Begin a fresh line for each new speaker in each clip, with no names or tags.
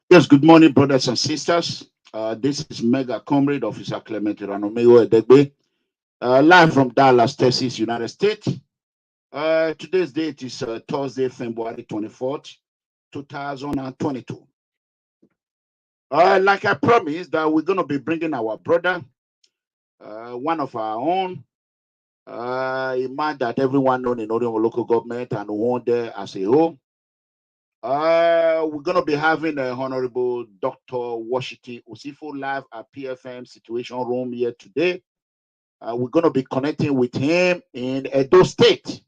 Yes, good morning, brothers and sisters. This is Mega Comrade Officer Clement Ranomeo Edegbe, live from Dallas, Texas, United States. Today's date is Thursday, February 24th, 2022. Like I promised, that we're going to be bringing our brother, one of our own, a man that everyone knows in Orion local government and won there as a whole. We're going to be having Honorable Dr. Washington Osifo live at PFM Situation Room here today. We're going to be connecting with him in Edo State.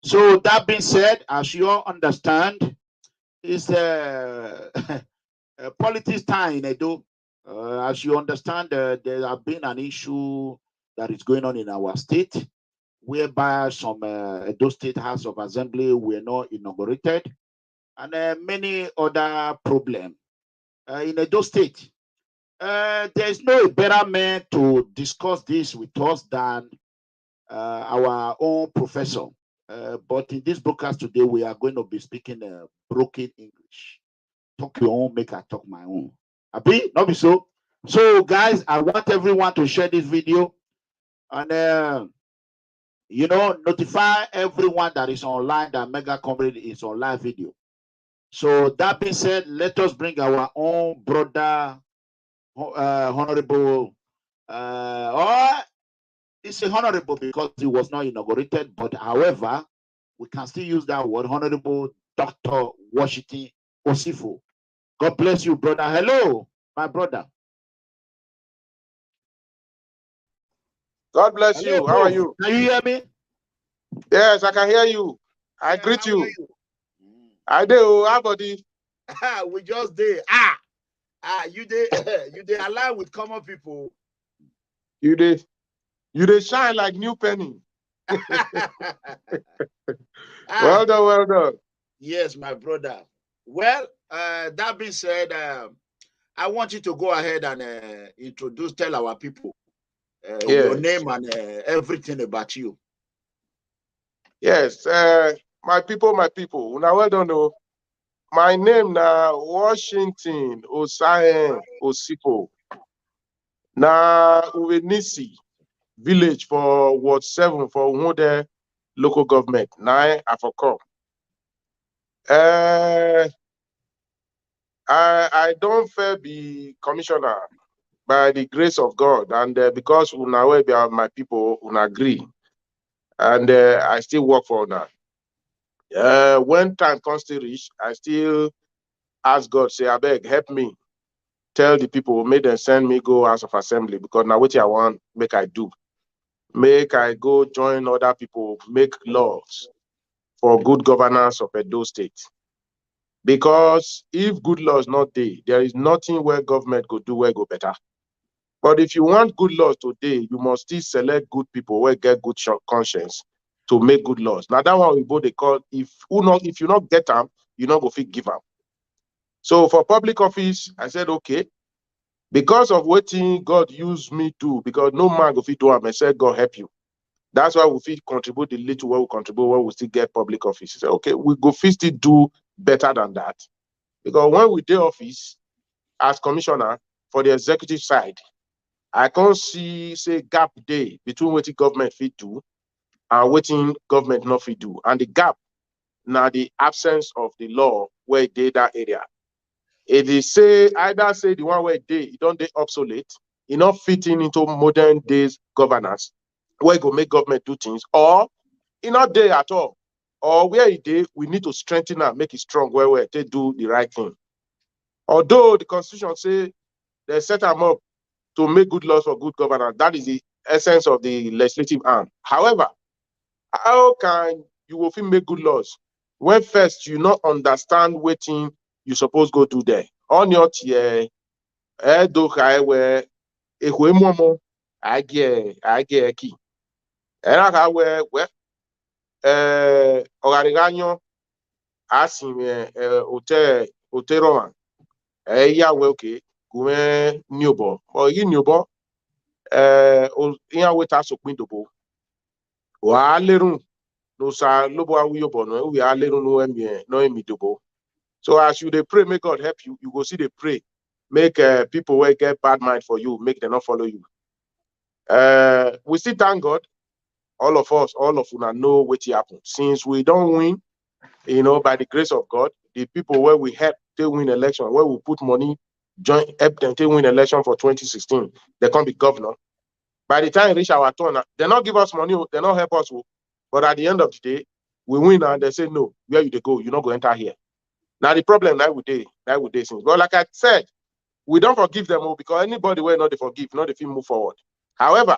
So that being said, as you all understand, it's politics time in Edo. As you understand, there have been an issue that is going on in our state, whereby some Edo State House of Assembly were not inaugurated, and many other problems in Edo State. There's no better man to discuss this with us than our own professor. But in this broadcast today, we are going to be speaking broken English. Talk your own, make I talk my own. Abi, not be so. So, guys, I want everyone to share this video and notify everyone that is online that Mega Comrade is on live video. So that being said, let us bring our own brother, Honorable, or it's a honorable because he was not inaugurated, but however, we can still use that word, Honorable Dr. Washington Osifo. God bless you, brother. Hello, my brother.
God bless
Hello,
you.
bro.
How are you?
Can you hear me?
Yes, I can hear you. I greet you. I do. How about it?
We just did. You did align with common people.
You shine like new penny. Well done, well done.
Yes, my brother. Well, that being said, I want you to go ahead and tell our people your name and everything about you.
Yes, my people. Now, well done. No. My name now Washington Osifo. Now Uwenisi village for Ward 7 for Wode local government. Now Afoko. I don't fair be commissioner by the grace of God, and because una will be my people, una agree, and I still work for una. When time comes to reach, I still ask God, say, I beg, help me. Tell the people, make them send me go House of Assembly, because now what I want, make I do. Make I go join other people, make laws for good governance of Edo State. Because if good laws not there is nothing where government could do where go better. But if you want good laws today, you must still select good people where get good conscience to make good laws. Now that one we both they call if you not get them, you not go fit give them. So for public office, I said okay, because of waiting God used me to, because no man go fit do them. I said God help you. That's why we fit contribute the little where we contribute where we still get public office. He said okay, we go fit still do better than that, because when we do office as commissioner for the executive side, I can't see say gap day between what the government fit do and what government not fit do. And the gap now the absence of the law where they that area. It is say either say the one where they don't they obsolete, it not fitting into modern days governance, where it go make government do things, or it not there at all. Or where it is, we need to strengthen and make it strong where they do the right thing. Although the constitution say they set them up to make good laws for good governance. That is the essence of the legislative arm. However, how can you will make good laws when first you not understand what thing you suppose go do there? On your tier, do where a momo I get key. And I where Ogarigano asking hotel Roman. Yeah, well, okay, go newborn or you newborn. Ihe weta sokpin dobo wa lerun no sa lobo awiyo bono we are little no emidobo. So as you they pray, make God help you. You go see they pray, make people will get bad mind for you, make them not follow you. We still thank God. All of us, all of una know what happened. Since we don't win, you know, by the grace of God, the people where we help they win election, where we put money, join help them they win election for 2016, they can't be governor. By the time reach our turn, they not give us money, they not help us. But at the end of the day, we win and they say no, where you they go, you not go enter here. Now the problem that we day since. But like I said, we don't forgive them all because anybody will not they forgive, not if you move forward. However,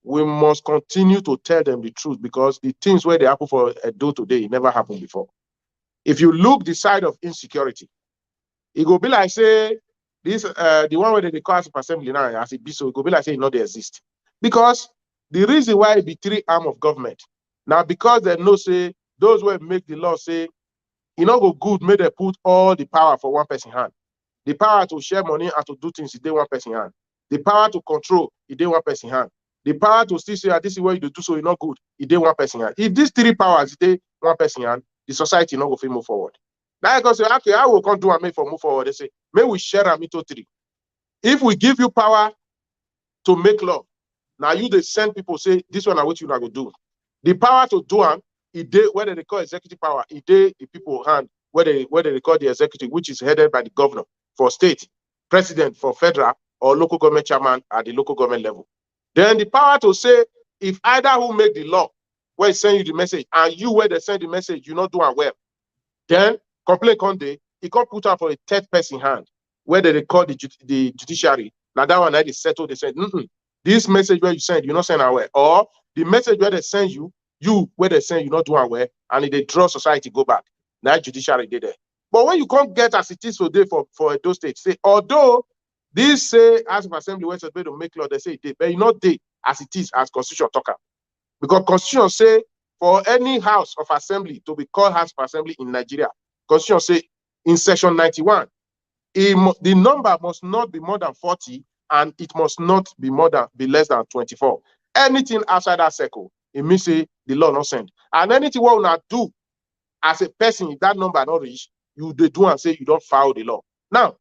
we must continue to tell them the truth because the things where they happen for a do today never happened before. If you look the side of insecurity, it will be like say this the one where they call as assembly now as it be so it will be like say it not they exist. Because the reason why it be three arm of government now because they know say those who make the law say it not go good, may they put all the power for one person hand. The power to share money and to do things, it one person hand. The power to control, it one person hand. The power to still say, this is what you do, so it's not good, it one person hand. If these three powers, it one person hand, the society not go move forward. Now I go say, okay, I will come do and make for move forward. They say, may we share them into three. If we give you power to make law, now you they send people say, this one are what you not go do. The power to do them, whether they call executive power, the people hand, whether they call the executive, which is headed by the governor for state, president for federal, or local government chairman at the local government level. Then the power to say, if either who make the law, where they send you the message, and you where they send the message, you not doing well, then complaint come day, it can put out for a third person hand, whether they call the judiciary. Now that one, they settle, they said, this message where you send, you not send away, or the message where they send you where they send you not doing well, and they draw society go back. Now judiciary did it. But when you can't get as it is today for those states, say although this say House of Assembly where supposed to make law, they say they, but you not they as it is as Constitution talker. Because Constitution say for any House of Assembly to be called House of Assembly in Nigeria, Constitution say in section 91, the number must not be more than 40 and it must not be less than 24. Anything outside that circle, it means say the law not send. And anything what you not do as a person, if that number not reach, you do and say you don't follow the law. Now,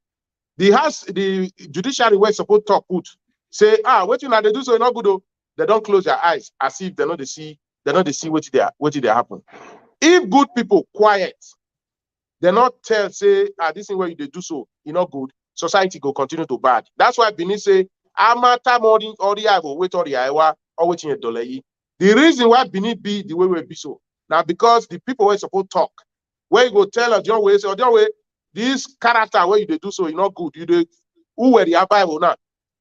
the judiciary where supposed to talk put say, what you know they do so not good though. They don't close their eyes as if they know they see what they happen. If good people quiet, they not tell say this is where you do so, you not good, society go continue to bad. That's why Benin say amata morning or the Ivo wait or the Iowa or waiting a dollar. The reason why Benin be the way we be so now because the people were supposed to talk. Where you go tell us your way, say your way, this character where you do so, you not good. You do who were the Bible now?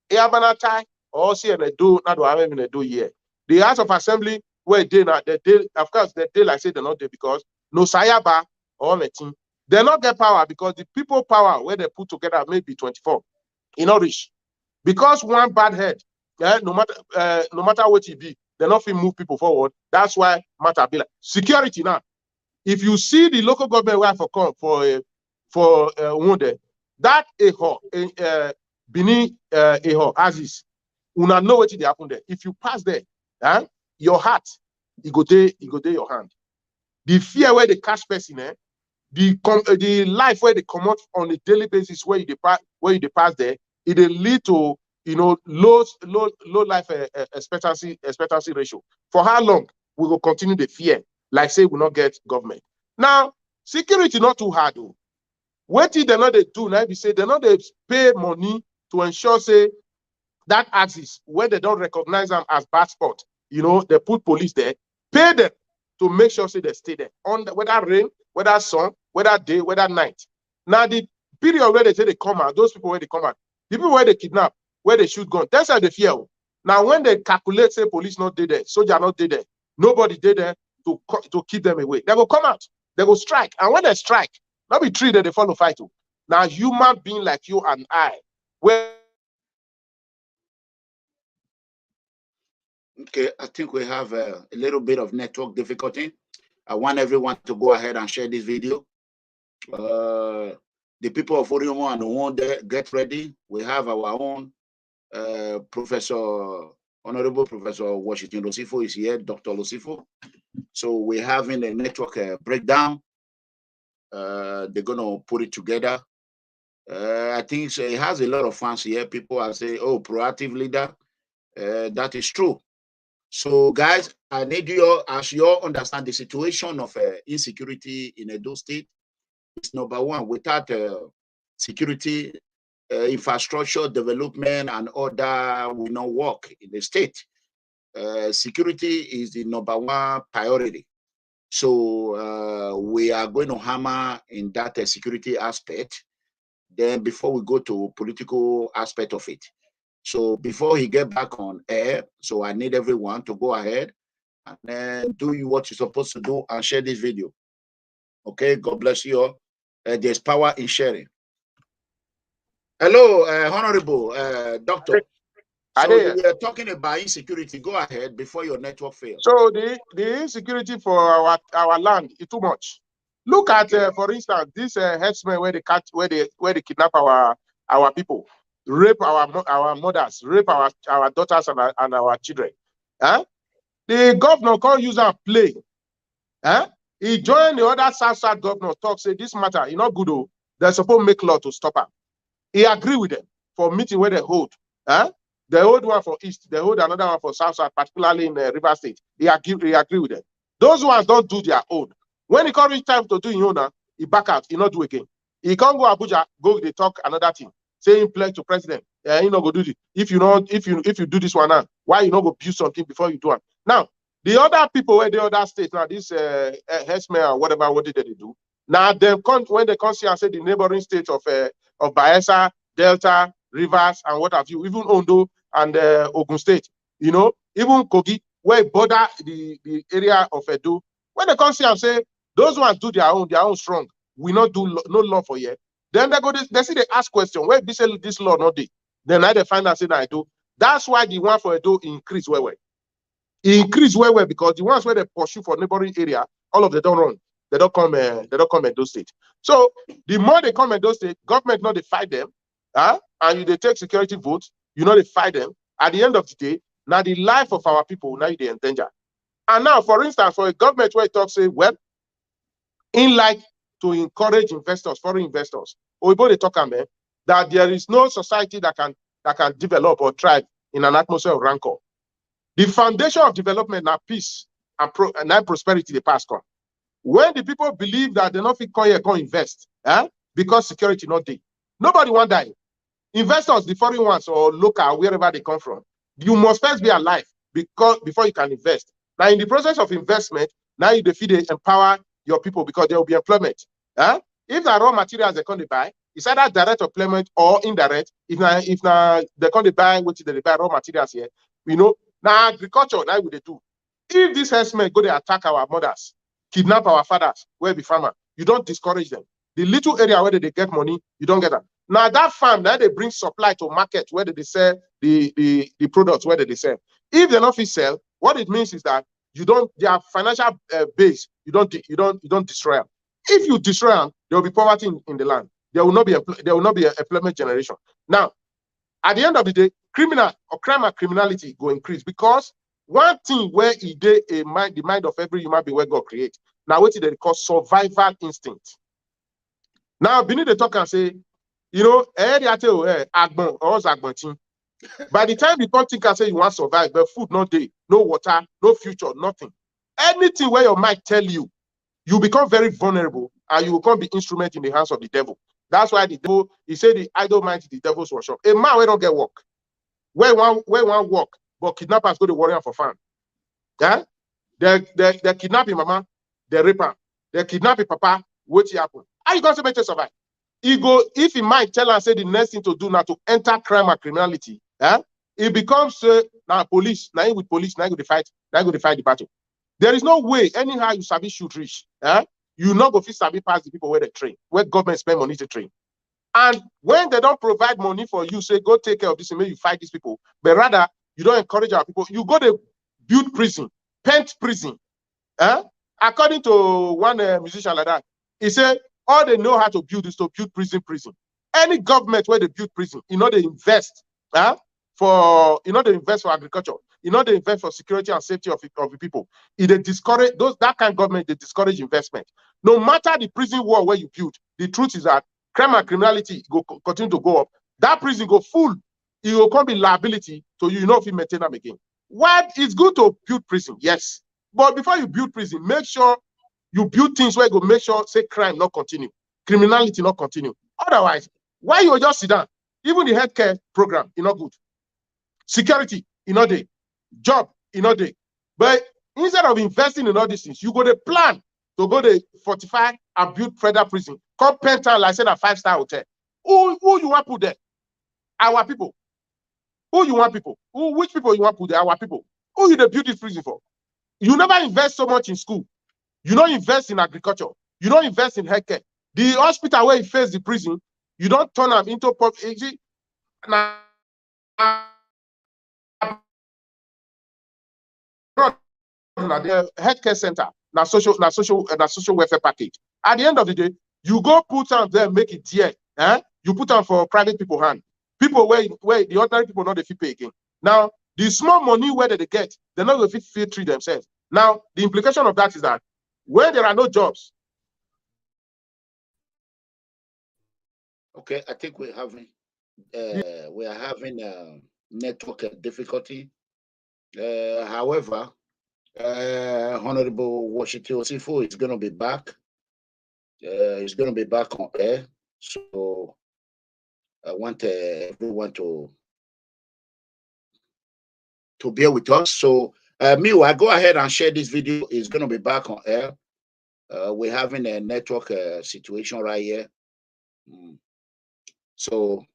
Eabanatai or see and they do not do having a do here. The House of Assembly where they now they of course they like say they're not there because no sayaba or meeting. They not get power because the people power where they put together maybe 24. You know rich. Because one bad head, no matter what it be, they not feel move people forward. That's why matter be like security now. If you see the local government where for come for wounded, that Bini Aziz, una know what they happen there. If you pass there, your heart, it go there your hand. The fear where they catch person, the life where they come out on a daily basis where you pass there, it will lead to low life expectancy ratio. For how long we will continue the fear? Like say we not get government. Now, security not too hard though. What they not they do now? They say they not they pay money to ensure say that axis where they don't recognize them as bad spot. They put police there, pay them to make sure say they stay there on whether rain, whether sun, whether day, whether night. Now the period where they say they come out, those people where they come out, the people where they kidnap, where they shoot gun, that's how they fear. Now when they calculate say police not did there, soldier not did there, nobody did there to keep them away. They will come out, they will strike, and when they strike, not be three that they follow fight to. Now human being like you and I, where
Okay, I think we have a little bit of network difficulty. I want everyone to go ahead and share this video. The people of Oriomo and Uwonde, get ready. We have our own Professor Honorable Professor Washington Osifo is here, Dr. Osifo. So we're having a network breakdown. They're going to put it together. I think so it has a lot of fans here. People are saying, oh, proactive leader. That is true. So, guys, I need you, as you all understand, the situation of insecurity in Edo State is number one. Without security, infrastructure development and order will not work in the state. Security is the number one priority. So we are going to hammer in that security aspect. Then before we go to political aspect of it. So before he get back on air, so I need everyone to go ahead and then do what you're supposed to do and share this video. Okay, God bless you all. There's power in sharing. Hello, Honorable Doctor. So we are talking about insecurity. Go ahead before your network fails.
So the insecurity for our land is too much. Look at, for instance, this herdsmen where they kidnap our people, rape our mothers, rape our daughters and our children. Huh? The governor can't use and play. Huh? He joined the other South governor talk, say this matter, you not good. Oh, they're supposed to make law to stop her. He agree with them for meeting where they hold. Huh? They hold one for East, they hold another one for South, particularly in River State. He agree with them. Those ones don't do their own. When it comes time to do his own, he back out, he not do again. He can't go Abuja, go they talk another thing, saying pledge to president. He not go do this. If you do this one now, why you not go build something before you do it? Now, the other people where the other states, now this herdsmen or whatever, what did they do? Now when they come see and say the neighboring states of Bayelsa, Delta, Rivers, and what have you, even Ondo and Ogun State, you know, even Kogi, where border the area of Edo, when they come see and say those ones do their own strong, we not do no law for yet. Then they see they ask question, where this law not dey? Then now they find out say I do. That's why the one for Edo increase where. Increase where because the ones where they pursue for neighboring area, all of them don't run. They don't come Edo State. So the more they come Edo State, government not they fight them, and they take security votes, you know they fight them. At the end of the day, now the life of our people now they in danger. And now, for instance, for a government where it talks say, well, in like to encourage investors, foreign investors, or they talk about that there is no society that can develop or thrive in an atmosphere of rancor. The foundation of development now peace and prosperity the past come. When the people believe that they not fit come here, come invest, because security not there. Nobody want die. Investors, the foreign ones or local, wherever they come from, you must first be alive before you can invest. Now, in the process of investment, now you defeat empower your people because there will be employment. If the raw materials they come to buy, it's either direct employment or indirect. If they come to buy, which they buy raw materials here, you know. Now agriculture, now what they do. If these herdsmen go to attack our mothers, kidnap our fathers, where be farmer, you don't discourage them. The little area where they get money, you don't get that. Now that farm, now they bring supply to market where they sell the products where they sell. If they not fit sell, what it means is that you don't their financial base, you don't destroy them. If you destroy them, there will be poverty in the land. There will not be employment generation. Now, at the end of the day, crime and criminality go increase because one thing where the mind of every human being where God create. Now, what they call survival instinct. Now, beneath the talk and say, you know, by the time you come think and say you want to survive, but food not there, no water, no future, nothing. Anything where your mind tell you, you become very vulnerable and you will come be instrument in the hands of the devil. That's why the devil, he said the idle mind is the devil's workshop. A man where don't get work. Where one work, but kidnappers go to warrior for fun. Yeah? They kidnap him, mama, they rape him. They kidnap him, papa, what happen? How you going to make you survive? He go, if he might tell and say the next thing to do now to enter crime and criminality, it becomes now police, now with police, now go to fight the battle. There is no way, anyhow you sabi shoot reach. You not go fit sabi pass the people where they train, where government spend money to train. And when they don't provide money for you, say, go take care of this and maybe you fight these people, but rather you don't encourage our people. You go to build prison, pent prison. According to one musician like that, he said, all they know how to build is to build prison. Any government where they build prison, they invest for agriculture. you know, they invest for security and safety of the people. If they discourage that kind of government, they discourage investment. No matter the prison wall where you build, the truth is that crime and criminality go continue to go up. That prison go full. It will come be liability to you, if you maintain them again. What it's good to build prison, yes. But before you build prison, make sure you build things where you go make sure, say, crime not continue, criminality not continue. Otherwise, why you just sit down? Even the healthcare program, not good. Security, not there. Job, not there. But instead of investing in all these things, you go to plan to go to fortify and build further prison. Come Pentown, like I said, a 5-star hotel. Who you want to put there? Our people. Who you want people? Which people you want to put there? Our people. Who you build this prison for? You never invest so much in school. You don't invest in agriculture. You don't invest in healthcare. The hospital where you face the prison, you don't turn them into public. The healthcare center, na social welfare package. At the end of the day, you go put them there, make it dear. You put them for private people hand. People where the ordinary people not the fee pay again. Now, the small money where they get, they're not going to feel treat themselves. Now, the implication of that is that when there are no jobs.
Okay, I think we're having network difficulty. However, Honorable Washington Osifo is going to be back. He's going to be back on air. So I want everyone to bear with us. So meanwhile, go ahead and share this video. It's going to be back on air. We're having a network situation right here. So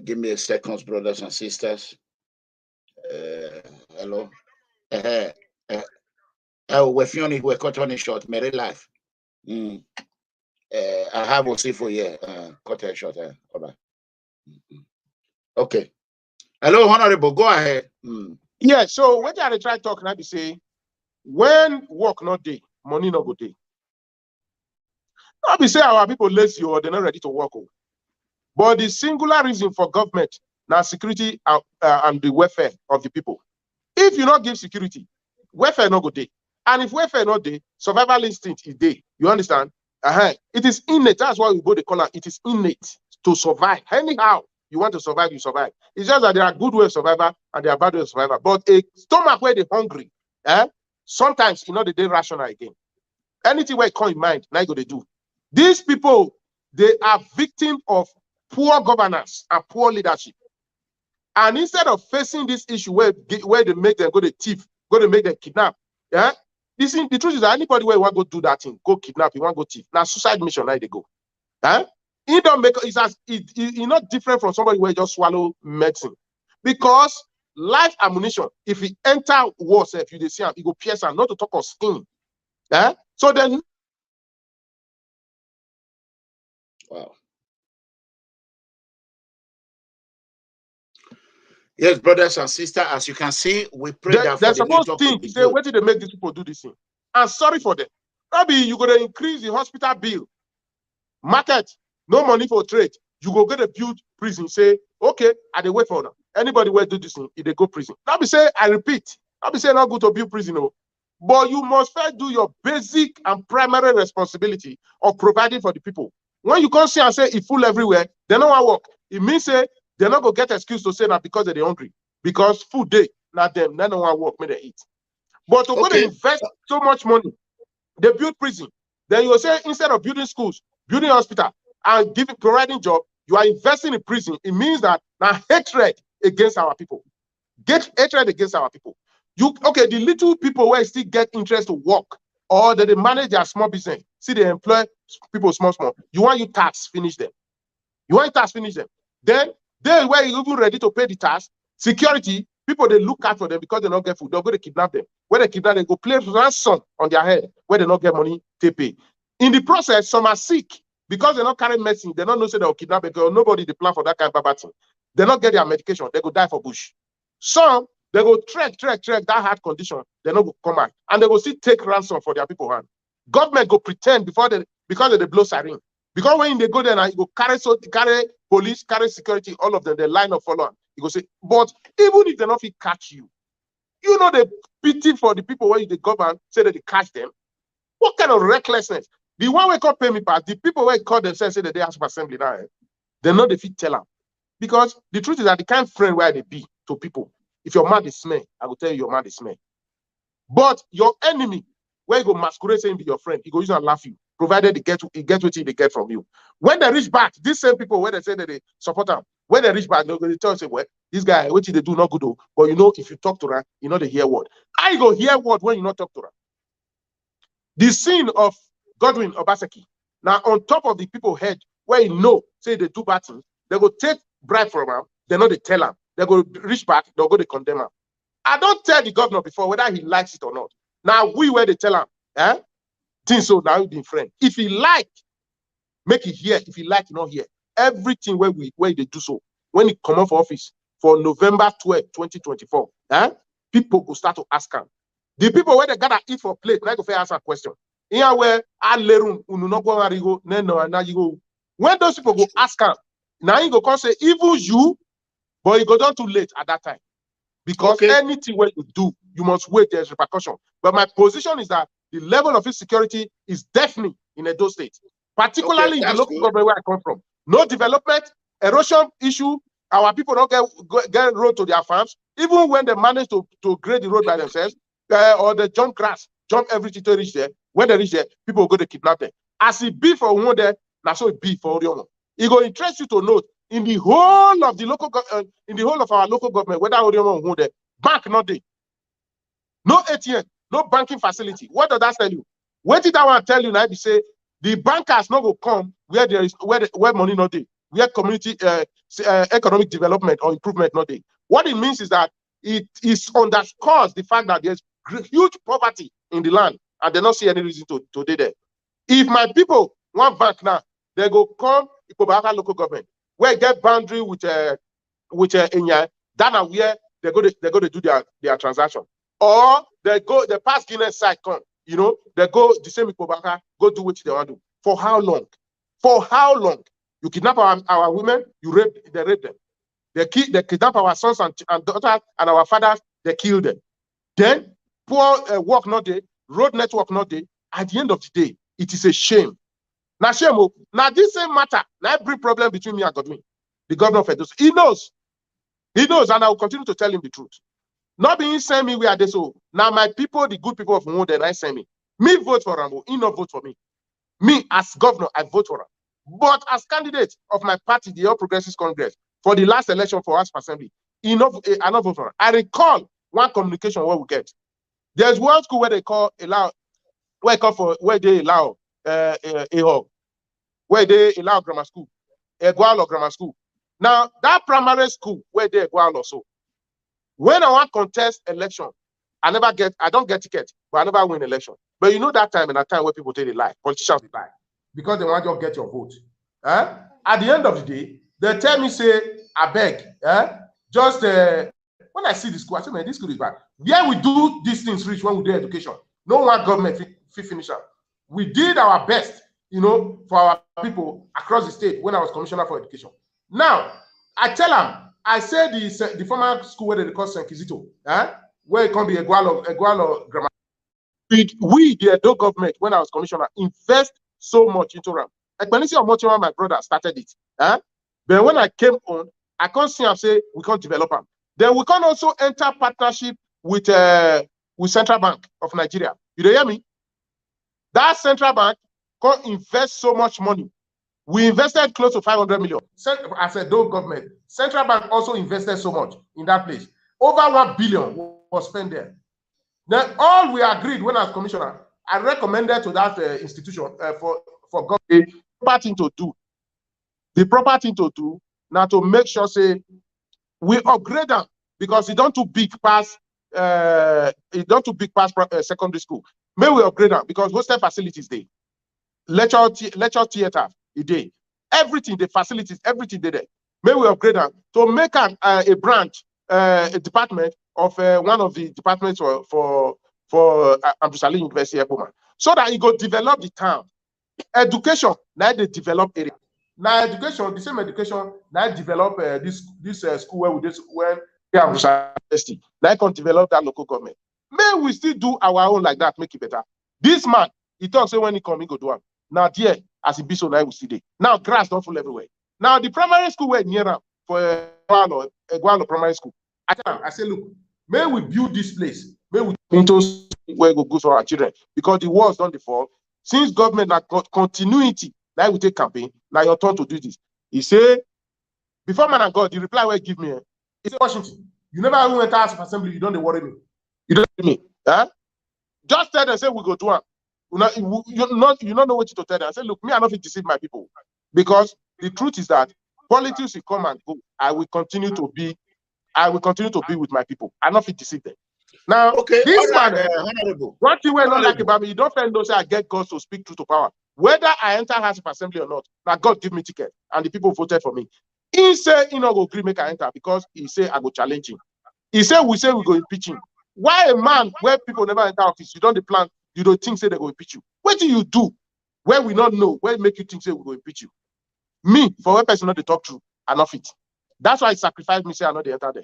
give me a second, brothers and sisters. Hello. We're feeling we're cut on it short. Merry life. I have Osifo here. Cut it short. All right. Okay. Hello, Honorable. Go ahead.
Yeah. So when I try talking, I be say, when work not day, money not go day. I be say our people lazy or they're not ready to work. But the singular reason for government now security and the welfare of the people. If you not give security, welfare not go day. And if welfare not day, survival instinct is day. You understand? It is innate. That's why we go to call it. It is innate to survive. Anyhow, you want to survive, you survive. It's just that there are good ways of survival and there are bad ways of survival. But a stomach where they're hungry, sometimes the day rational again. Anything where it come in mind, now you go to do. These people, they are victims of poor governance and poor leadership. And instead of facing this issue where they make them go to thief, go to make them kidnap, the truth is that anybody where you want to go do that thing, go kidnap, you want to go thief. Now suicide mission, now they go. It don't make it's not different from somebody where you just swallow medicine. Because life ammunition, if it enter war, if you see it go pierce and not to talk of skin. So then
wow. Yes, brothers and sisters, as you can see, we pray that
they're supposed to think, say, where did they make these people do this thing? I'm sorry for them. Maybe you're going to increase the hospital bill. Market, no money for trade. You go get a build prison, say, okay, I dey wait for now. Anybody will do this thing, if they go prison. Now be say, I repeat, now be say not good to build prison, no. But you must first do your basic and primary responsibility of providing for the people. When you come see and say it's full everywhere, they don't want to work. It means say they're not going to get excuse to say that because they're hungry. Because food day, not them, they don't want to work, may they eat. But to go to invest so much money, they build prison. Then you say instead of building schools, building hospital, and providing job, you are investing in prison. It means that now hatred against our people. Get hatred against our people. The little people where still get interest to work, or that they manage their small business, see they employ people small. You want you tax, finish them. You want tax, finish them. Then they were even ready to pay the tax. Security, people they look out for them because they don't get food. They'll go to kidnap them. When they kidnap, they go play ransom on their head where they don't get money to pay. In the process, some are sick because they not carry medicine. They don't know say they'll kidnap because nobody they plan for that kind of bad thing. They not get their medication. They go die for bush. Some they go trek that hard condition. They not go come back and they will still take ransom for their people hand. Government go pretend because they blow siren. Because when they go there now, you go carry police, carry security, all of them, they line up follow. You go say, but even if they not fit catch you, you know the pity for the people where the government say that they catch them. What kind of recklessness? The one we call pay me pass, the people where call themselves say that they House of Assembly now, they know they fit tell them. Because the truth is that the kind of friend where they be to people. If your man is smell, I will tell you your man is smell. But your enemy, where you go masquerade saying be your friend, he go use and laugh you, provided he get what they get from you. When they reach back, these same people where they say that they support them, when they reach back, they tell you, say, well, this guy, what they do not good, but you know, if you talk to her, you know they hear word. I go hear word when you not talk to her. The scene of Godwin Obaseki, now on top of the people head, where you know, say they do bad things, they go take bribe from them, they know they tell them, they go reach back, they'll go to condemn them. I don't tell the governor before whether he likes it or not. Now we where they tell him, things so now we be friend. If he like, make it hear. If he like, not hear. Everything where they do so. When he come off office for November 12, 2024, people will start to ask him. The people where they gotta eat for plate, like if I ask a question. Here where when those people go ask him, now he go come say, even you, but you go down too late at that time. Because anything where you do, you must wait, there's repercussion. But my position is that the level of insecurity is deafening in Edo State, particularly in the local government where I come from. No development, erosion issue, our people don't get road to their farms, even when they manage to grade the road by themselves, or they jump grass, jump everything to reach there. When they reach there, people will go to kidnap them. As it be for one there, that's so it be for Oriomo. It will interest you to note, in the whole of the local, in the whole of our local government, whether Oriomo or there, bank not there. No ATM, no banking facility. What does that tell you? What did I want to tell you now? Be say the bankers not go come where there is where money not there, where community economic development or improvement not there. What it means is that it is underscores the fact that there's huge poverty in the land, and they don't see any reason to do there. If my people want bank now, they go come Ikobaka local government where get boundary with Enya, that where they go to do their transaction. Or they pass Guinness side come, you know, they go the same Ikobaka, go do what they want to do. For how long? For how long? You kidnap our women, they rape them. They kidnap our sons and daughters and our fathers, they kill them. Then poor work not there, road network not there. At the end of the day, it is a shame. Now, shame. Now, this same matter, now every problem between me and Godwin, the governor of Edo, he knows, and I will continue to tell him the truth. Not being send me where they so. Now, my people, the good people of Mwode, I send me. Me vote for Rambo, he not vote for me. Me, as governor, I vote for him. But as candidate of my party, the All Progressives Congress, for the last election for House of Assembly, I not vote for him. I recall one communication where we get. There's one school where they call where they allow where they allow grammar school, Egualo grammar school. Now, that primary school where they Egualo also, when I want contest election, I don't get ticket, but I never win election. But you know that time and that time where people tell they lie, politicians lie, because they want to get your vote. At the end of the day, they tell me, say, I beg, just when I see the school, I say, man, this school is bad. Yeah, we do these things rich when we do education. No one government finish up. We did our best, you know, for our people across the state when I was commissioner for education. Now, I tell them, I say the former school where they call St. Kizito, where it can be Egualo grammar. We, the Edo government, when I was commissioner, invest so much into them. Like when you see how much my brother started it. But when I came on, I can't see and say we can't develop them. Then we can also enter partnership with Central Bank of Nigeria. You don't hear me? That Central Bank can invest so much money. We invested close to 500 million. As a Edo government, Central Bank also invested so much in that place. Over 1 billion was spent there. Then all we agreed when I was commissioner, I recommended to that institution for government the proper thing to do. The proper thing to do now to make sure say we upgrade them because it don't too big past secondary school. May we upgrade them because hostel facilities there, lecture theater there, everything, the facilities, everything there. May we upgrade them to make a branch, a department of one of the departments for Abdusali University, so that it go develop the town. Education, now they develop area. Now education, the same education, now develop this school where we just when they have university. Now can develop that local government. May we still do our own like that, make it better. This man, he talks say when he come, he go do it. Now there, as he be so now we see it. Now grass don't fall everywhere. Now the primary school were near him for Egualo primary school. I say, look, may we build this place. May we into where we go for our children because the walls don't fall. Since government has got continuity, now we take campaign. Now your turn to do this. He say, before man and God, the reply will give me. He said, Washington, you never even enter House of Assembly. You don't worry me. You don't worry me. Huh? Just tell them, say we go to one. You don't know what to tell them. I say, look, me, I don't fit deceive my people because the truth is that politics will come and go. I will continue to be with my people. I don't fit deceive them. Now,
okay,
this
right,
man,
honorable.
What you will not like about me, you don't know say I get God to speak truth to power. Whether I enter House of Assembly or not, now God give me ticket and the people voted for me. He say he not go agree make I enter because he say I go challenge him. He say we go impeach him. Why a man where people never enter office, you don't plan, you don't think say they go impeach you. What do you do where we not know, where make you think say we go impeach you? Me, for one person not to talk true, I not fit. That's why I sacrificed me, say I not enter there.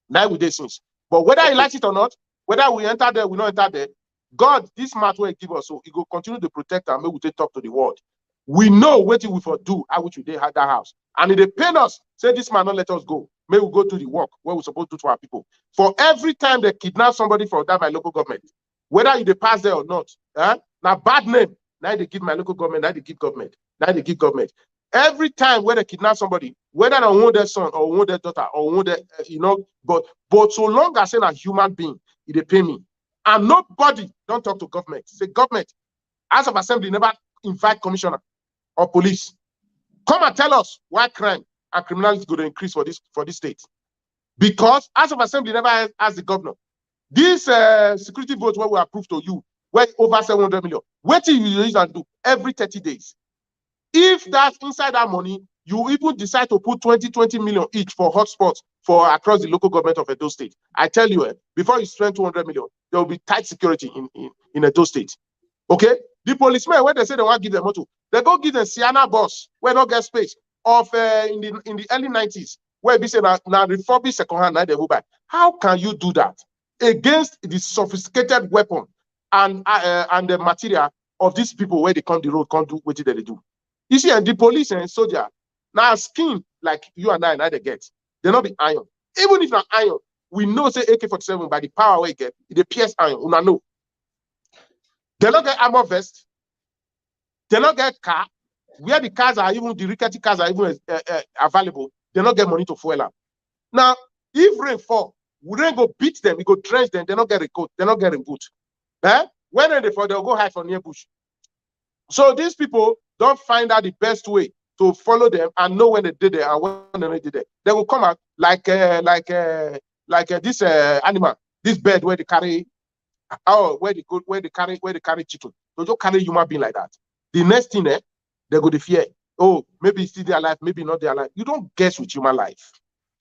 Now we did since. But whether he likes it or not, whether we enter there, we not enter there, God, this matter will give us, so he will continue to protect and maybe we talk to the world. We know what we for do, how which we did have that house. And if they pain us, say this man not let us go. May we go to the work where we're supposed to do to our people. For every time they kidnap somebody for that by local government, whether they pass there or not, now bad name, now they give my local government, now they give government, now they give government. Every time when they kidnap somebody, whether I want their son or want their daughter or want their, but so long as I'm a human being, they pay me. And nobody don't talk to government. Say government, House of Assembly never invite commissioner or police. Come and tell us why crime and criminality is going to increase for this state. Because House of Assembly never asked the governor. This security vote where we approve to you, where over 700 million. What do you use and do every 30 days? If that's inside that money, you even decide to put 20 million each for hotspots for across the local government of Edo State. I tell you, before you spend 200 million, there will be tight security in Edo State. Okay? The policemen, when they say they want to give them motor, they go give them Sienna bus where not get space of in the early 90s, where we say now refurbished second hand, now they go back. How can you do that against the sophisticated weapon and the material of these people where they come the road, can't do what they do? You see, and the police and soldier, now skin like you and I, now they get. They not be iron. Even if not iron, we know say AK-47 by the power we get, they pierce iron. Una know. They not get armor vest. They not get car. Where the cars are even, the rickety cars are even available, they not get money to fuel up. Now, if rain fall, we rain go beat them, we go drench them, they not get a coat, they not get a boot. When they fall, they'll go hide from near bush. So these people don't find out the best way to follow them and know when they did it and when they did it. They will come out like this animal, this bird where they carry, where they carry chicken. They don't carry human being like that. The next thing they go to fear. Oh, maybe still they alive, maybe not they alive. You don't guess with human life.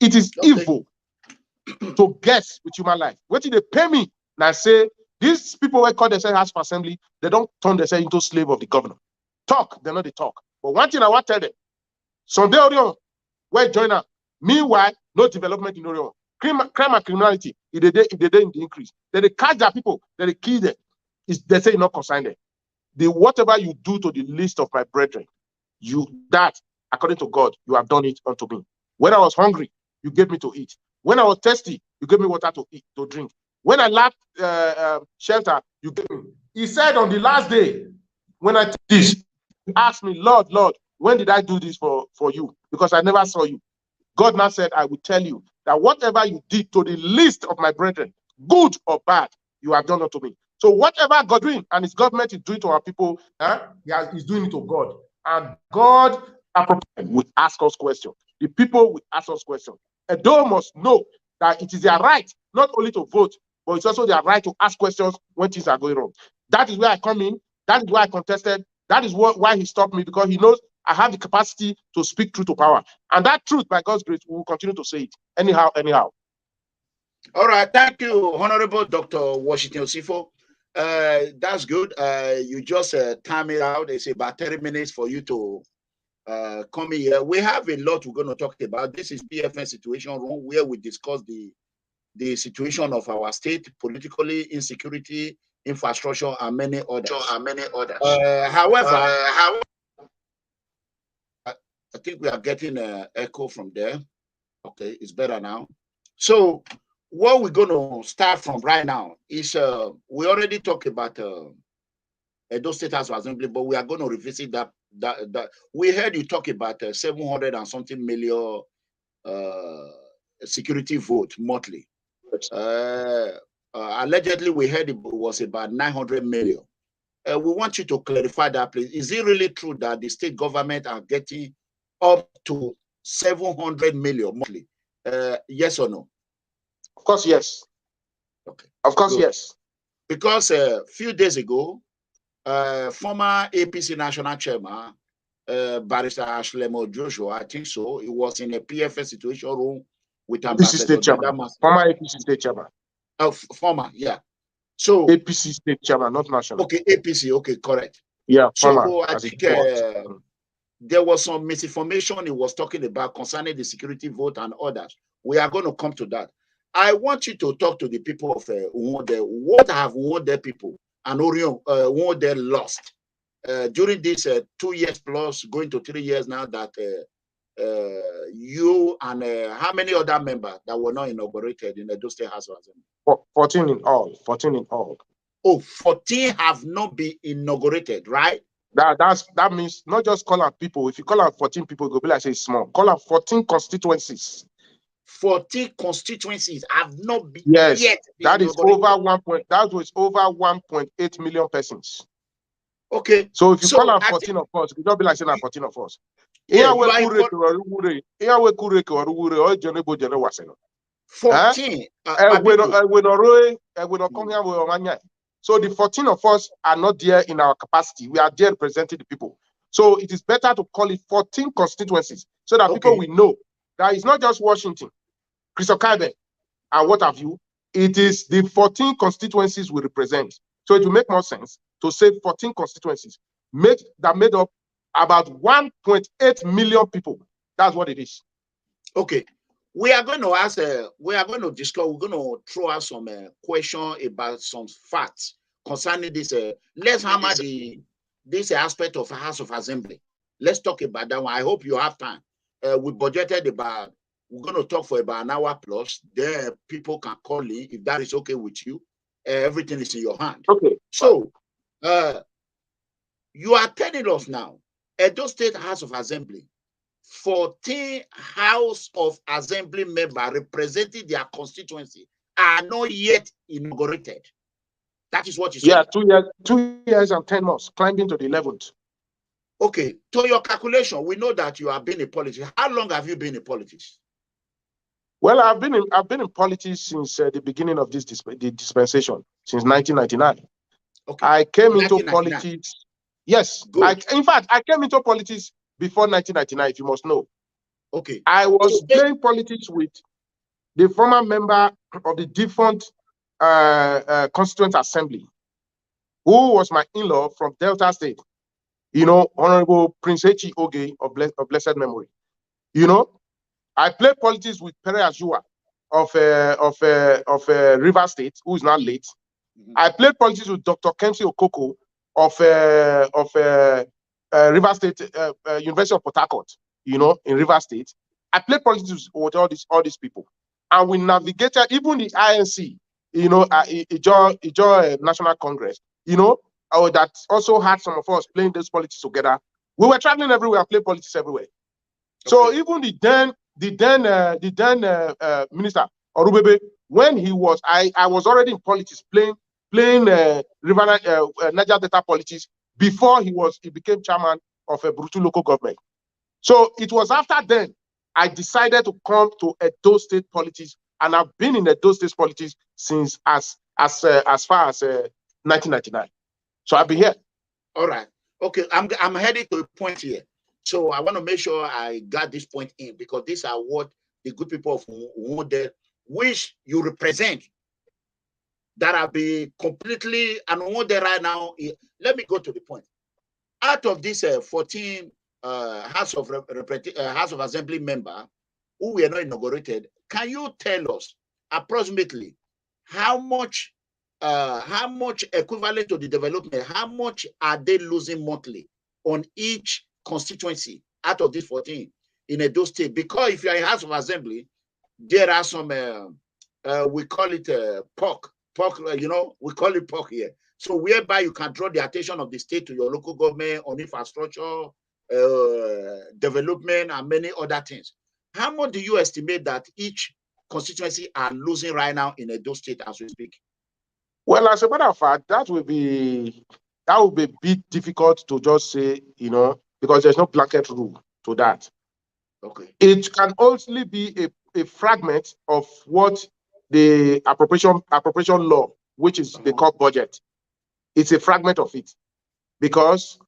It is evil to guess with human life. What did they pay me? Now say these people who call themselves House of Assembly, they don't turn themselves into slave of the governor. Talk, they're not the talk. But one thing I want to tell them, Sunday Orion, where join up. Meanwhile, no development in Orion. Crime and criminality, if they in the increase. Then they catch their people, then they kill them. They say not consign them. Whatever you do to the least of my brethren, that, according to God, you have done it unto me. When I was hungry, you gave me to eat. When I was thirsty, you gave me water to eat, to drink. When I lacked shelter, you gave me. He said on the last day, when I did this, he asked me, Lord, when did I do this for you? Because I never saw you. God now said, I will tell you that whatever you did to the least of my brethren, good or bad, you have done unto me. So whatever God doing and his government is doing to our people, he's doing it to God. And God will ask us questions. The people will ask us questions. And those must know that it is their right not only to vote, but it's also their right to ask questions when things are going wrong. That is where I come in. That is why I contested. That is why he stopped me, because he knows I have the capacity to speak truth to power. And that truth, by God's grace, we will continue to say it. Anyhow.
All right. Thank you, Honorable Dr. Washington Osifo. That's good. You just time it out. It's about 30 minutes for you to coming here. We have a lot we're going to talk about. This is PFN Situation Room, where we discuss the situation of our state, politically, insecurity, infrastructure, and many others. However, I think we are getting an echo from there. Okay, it's better now. So what we're going to start from right now is we already talked about Edo State House of Assembly, but we are going to revisit that. We heard you talk about 700 and something million security vote monthly. Allegedly, we heard it was about 900 million. We want you to clarify that, please. Is it really true that the state government are getting up to 700 million monthly? Yes or no?
Of course, yes.
Okay.
Of course,
good.
yes.
Because a few days ago, former APC national chairman, Barrister Ashlemo Joshua, I think so, he was in a PFS situation room with Ambassador
former APC state chairman.
Former, yeah. So
APC state chairman, not national.
Okay, APC, okay, correct.
Yeah,
so
former,
I think there was some misinformation he was talking about concerning the security vote and others. We are going to come to that. I want you to talk to the people of what have Wode people and Orion Wode lost during this 2 years plus, going to 3 years now that you and how many other members that were not inaugurated in the Edo State House of Assembly?
14 in all. 14 in all.
Oh, 14 have not been inaugurated, right?
That means not just call out people. If you call out 14 people, it will be like say small. Call out 14 constituencies.
14 constituencies have not been
yet.
That
is over 1.8 million persons.
Okay.
So if you call out 14 of us, it will not be like saying 14 of us. Yeah, 14. So the 14 of us are not there in our capacity. We are there representing the people. So it is better to call it 14 constituencies so that people will know that it's not just Washington, Christokaibe, and what have you. It is the 14 constituencies we represent. So it will make more sense to say 14 constituencies made up about 1.8 million people. That's what it is.
Okay. We are going to ask, we are going to discuss, we're going to throw out some question about some facts concerning this. Let's hammer this aspect of House of Assembly. Let's talk about that one. I hope you have time. We budgeted about, we're going to talk for about an hour plus. There, people can call in if that is okay with you. Everything is in your hand.
Okay.
So, you are telling us now, Edo State House of Assembly, 14 House of Assembly members representing their constituency are not yet inaugurated. That is what you said.
Yeah, 2 years and 10 months, climbing to the 11th.
Okay, to your calculation, we know that you have been in politics. How long have you been in politics?
Well, I've been in politics since the beginning of this dispensation, since 1999.
Okay.
I came into politics. Yes, in fact, I came into politics before 1999, if you must know.
Okay.
I was playing politics with the former member of the defunct Constituent Assembly, who was my in-law from Delta State, you know, Honorable Prince Echi Oge of blessed memory. You know, I played politics with Pere Ajua of River State, who is now late. I played politics with Dr. Kemsi Okoko of River State, University of Port Harcourt, you know, in River State. I played politics with all these people, and we navigated even the INC, you know, Ijo National Congress, you know, that also had some of us playing this politics together. We were traveling everywhere, playing politics everywhere. Okay. So even the then minister Orubebe, when he was, I was already in politics, playing Niger Delta politics before he became chairman of a Brutu local government. So it was after then I decided to come to Edo State politics, and I've been in Edo State politics since as far as 1999. So I'll be here.
All right. Okay. I'm heading to a point here. So I want to make sure I got this point in, because these are what the good people of Wode, which you represent, that have been completely and Wode right now. Let me go to the point. Out of this 14 House of Assembly member who were not inaugurated, can you tell us approximately how much equivalent to the development, how much are they losing monthly on each constituency out of these 14 in Edo State? Because if you are in House of Assembly, there are some, we call it pork, we call it pork here. So whereby you can draw the attention of the state to your local government on infrastructure, development, and many other things. How much do you estimate that each constituency are losing right now in Edo State as we speak?
Well, as a matter of fact, that would be a bit difficult to just say, because there's no blanket rule to that.
Okay.
It can only be a fragment of what the appropriation law, which is the core budget. It's a fragment of it, because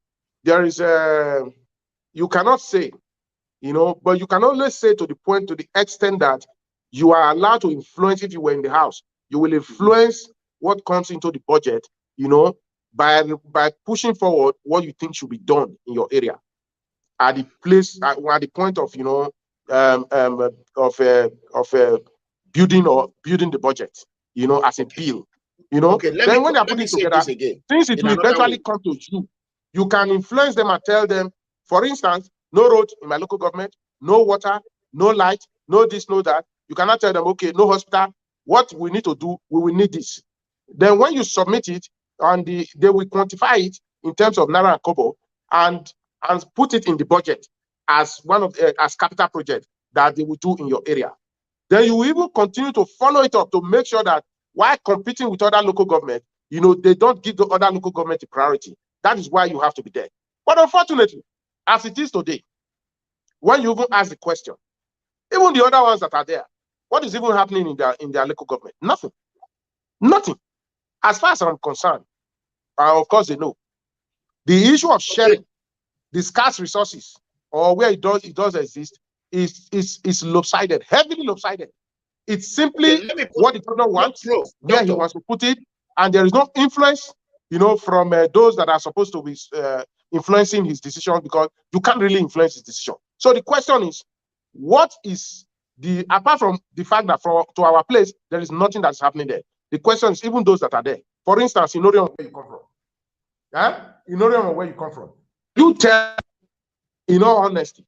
there is you cannot say, but you can only say to the extent that you are allowed to influence. If you were in the House, you will influence what comes into the budget, by pushing forward what you think should be done in your area at the place, at the point of, building the budget, as a bill,
Okay,
then when they are putting together, since it will eventually come to you can influence them and tell them, for instance, no road in my local government, no water, no light, no this, no that. You cannot tell them, okay, no hospital. What we need to do, we will need this. Then when you submit it, and they will quantify it in terms of naira and kobo, and put it in the budget as one of as capital project that they will do in your area. Then you will even continue to follow it up to make sure that while competing with other local government, they don't give the other local government a priority. That is why you have to be there. But unfortunately, as it is today, when you even ask the question, even the other ones that are there, what is even happening in their local government? Nothing. Nothing. As far as I'm concerned, of course they know. The issue of sharing the scarce resources, or where it does exist, is lopsided, heavily lopsided. It's simply what the governor wants, where he wants to put it, and there is no influence, from those that are supposed to be influencing his decision, because you can't really influence his decision. So the question is, what is apart from the fact that to our place, there is nothing that's happening there. The question is, even those that are there, for instance, in Orion, where you come from, in Orion, where you come from, you tell, in all honesty,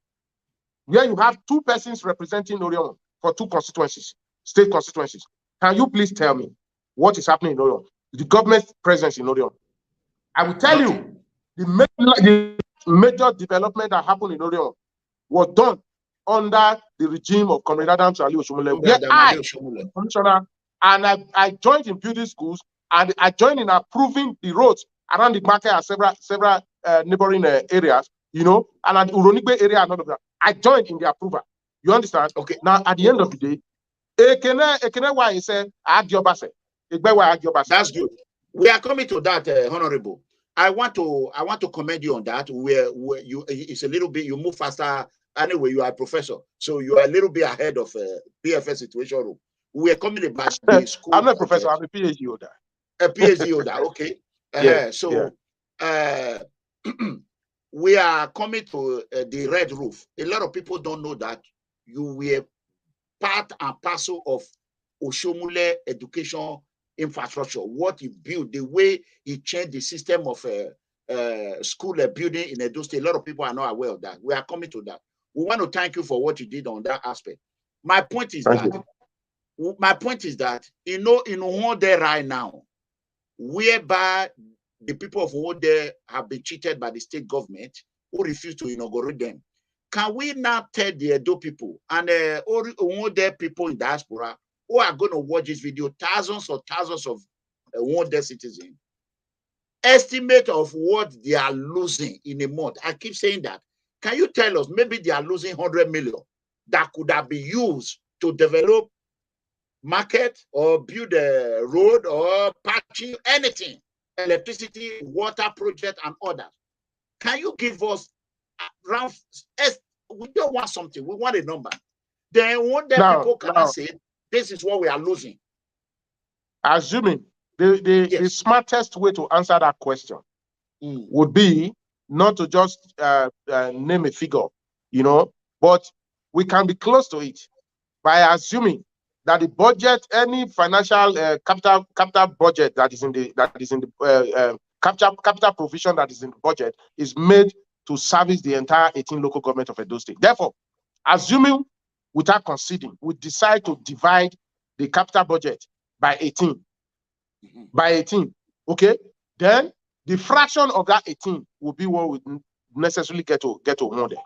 where you have two persons representing Orion for two constituencies, state constituencies, can you please tell me what is happening in Orion, the government presence in Orion? I will tell you, the major development that happened in Orion was done under the regime of Comrade Adams Ali Oshomole, where I, commissioner, and I joined in building schools, and I joined in approving the roads around the market and several neighboring areas, and at the Uronigbe area and all of that. I joined in the approval. You understand? Okay. Now, at the end of the day, why he said,
that's good. We are coming to that, Honorable. I want to commend you on that. Where you, it's a little bit, you move faster. Anyway, you are a professor, so you are a little bit ahead of PFS situation room. We are coming about the school.
I'm not a professor. I'm a PhD holder.
A PhD holder. Okay. We are coming to the red roof. A lot of people don't know that you were part and parcel of Oshomole education infrastructure, what he built, the way he changed the system of school building in Edo State. A lot of people are not aware of that. We are coming to that. We want to thank you for what you did on that aspect. My point is that in Nwode right now, whereby the people of Nwode have been cheated by the state government who refused to inaugurate them, can we now tell the Edo people and Nwode people in diaspora who are going to watch this video, thousands of Nwode citizens, estimate of what they are losing in a month? I keep saying that. Can you tell us, maybe they are losing 100 million that could have been used to develop market or build a road or patching, anything, electricity, water project and others? Can you give us around, we don't want something, we want a number. Then what the people can say, this is what we are losing.
Assuming the smartest way to answer that question would be not to just name a figure, you know, but we can be close to it by assuming that the budget, any financial capital budget that is in the capital provision that is in the budget is made to service the entire 18 local government of Edo State. Therefore, assuming without conceding, we decide to divide the capital budget by 18. By 18, okay? Then the fraction of that 18 will be what we necessarily get to 100.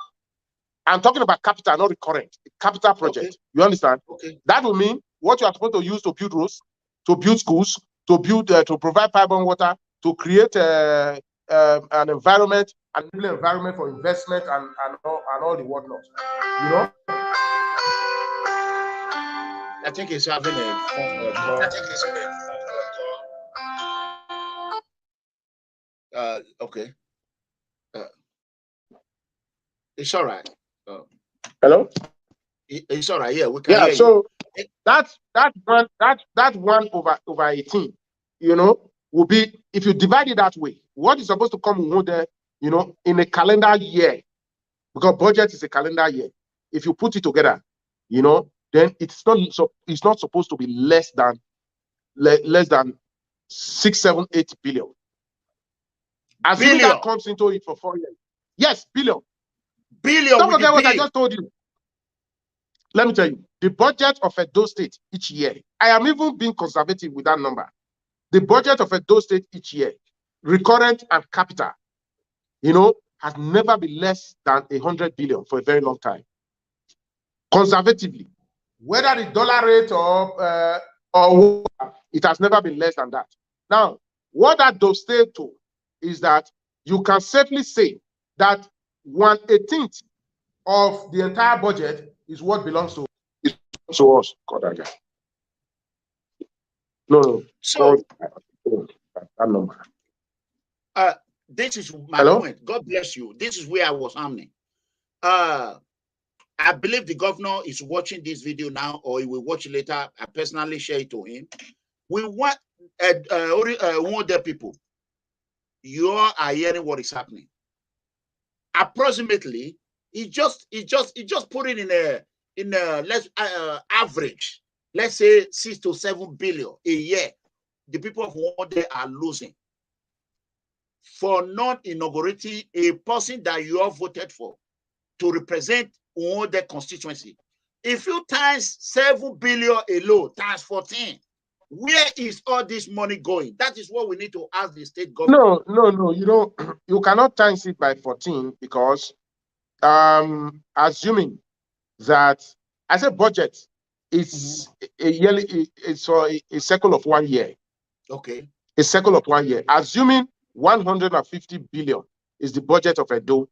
I'm talking about capital, not recurrent. Capital project. Okay. You understand?
Okay.
That will mean what you are supposed to use to build roads, to build schools, to build, to provide pipe and water, to create an environment, an environment for investment and all the whatnot. You know?
I think he's having a phone call. Okay. It's all right.
Hello?
It's all right. Yeah, we can.
Yeah.
Hear
so
you.
That 1 over 18, you know, will be, if you divide it that way, what is supposed to come there, you know, in a calendar year, because budget is a calendar year. If you put it together, you know, then it's not supposed to be less than 6, 7, 8 billion. Assuming that comes into it for 4 years. Yes, billion. Don't forget what I just told you. Let me tell you, the budget of Edo State each year, I am even being conservative with that number. The budget of Edo State each year, recurrent and capital, you know, has never been less than 100 billion for a very long time. Conservatively, whether the dollar rate or it has never been less than that. Now, what that does state to is that you can safely say that 1/18 of the entire budget is what belongs to us. No.
So
that number.
This is my point. God bless you. This is where I was harming. I believe the governor is watching this video now, or he will watch it later. I personally share it to him. We want the people. You are hearing what is happening. Approximately, he just put it in a let's average. Let's say 6 to 7 billion a year. The people of Wode are losing for not inaugurating a person that you have voted for to represent Wode constituency. If you times 7 billion alone, times 14, where is all this money going? That is what we need to ask the state government.
No. You know, you cannot times it by 14 because assuming that as a budget is a yearly, it's for a cycle of 1 year.
Okay.
A cycle of 1 year. Assuming 150 billion is the budget of Edo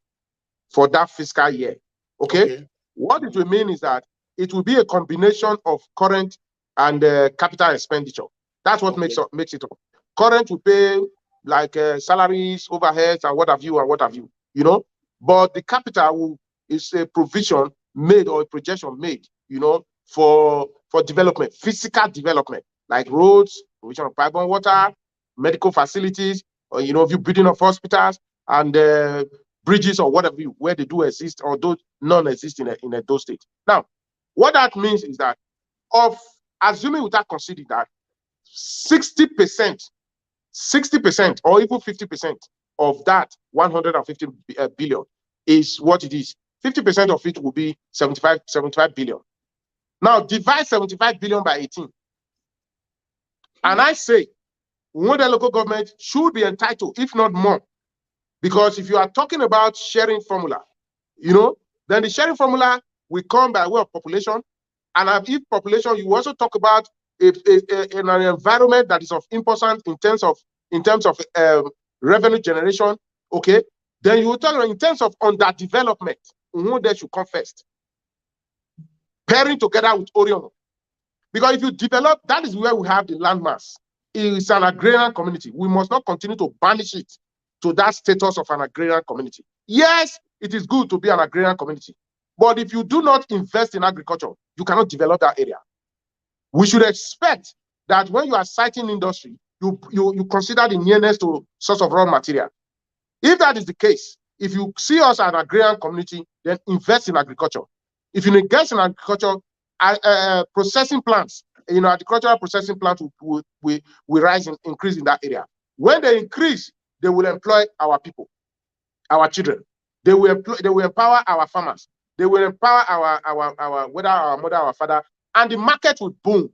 for that fiscal year. Okay. What it will mean is that it will be a combination of current and capital expenditure. That's what makes it up. Current will pay like salaries, overheads, and what have you, you know. But the capital is a provision made or a projection made, you know, for development, physical development, like roads, provision of pipe and water, medical facilities, or, you know, building of hospitals and bridges or whatever, where they do exist or do non-exist in Edo State. Now, what that means is that assuming without considering that 60% or even 50% of that 150 billion is what it is. 50% of it will be 75 billion. Now divide 75 billion by 18. And I say, the local government should be entitled, if not more. Because if you are talking about sharing formula, you know, then the sharing formula will come by way of population. And if population, you also talk about an environment that is of importance in terms of revenue generation. Okay, then you will talk about in terms of underdevelopment. They should come first, pairing together with Orion. Because if you develop, that is where we have the landmass. It's an agrarian community. We must not continue to banish it to that status of an agrarian community. Yes, it is good to be an agrarian community. But if you do not invest in agriculture, you cannot develop that area. We should expect that when you are citing industry, you consider the nearness to source of raw material. If that is the case, if you see us as an agrarian community, then invest in agriculture. If you invest in agriculture, processing plants, agricultural processing plants will rise and increase in that area. When they increase, they will employ our people, our children. They will empower our farmers. They will empower our whether our mother, our father, and the market will boom.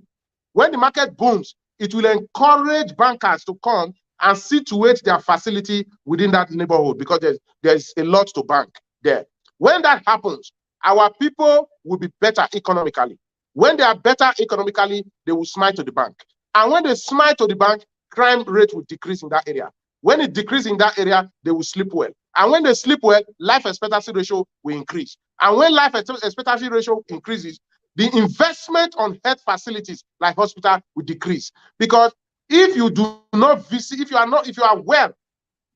When the market booms, it will encourage bankers to come and situate their facility within that neighborhood, because there's a lot to bank there. When that happens, our people will be better economically. When they are better economically, they will smile to the bank. And when they smile to the bank, crime rate will decrease in that area. When it decreases in that area, they will sleep well. And when they sleep well, life expectancy ratio will increase. And when life expectancy ratio increases, the investment on health facilities like hospital will decrease. Because if you do not visit, if you are well,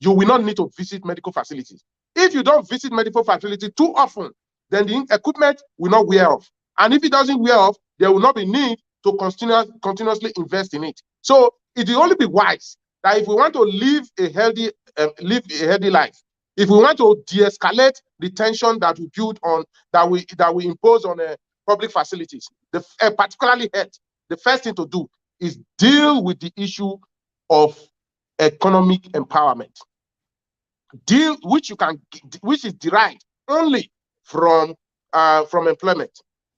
you will not need to visit medical facilities. If you don't visit medical facilities too often, then the equipment will not wear off. And if it doesn't wear off, there will not be need to continuously invest in it. So it will only be wise that if we want to live a healthy life, if we want to de-escalate the tension that we build on, that we impose on public facilities, particularly health, the first thing to do is deal with the issue of economic empowerment, which is derived only from employment.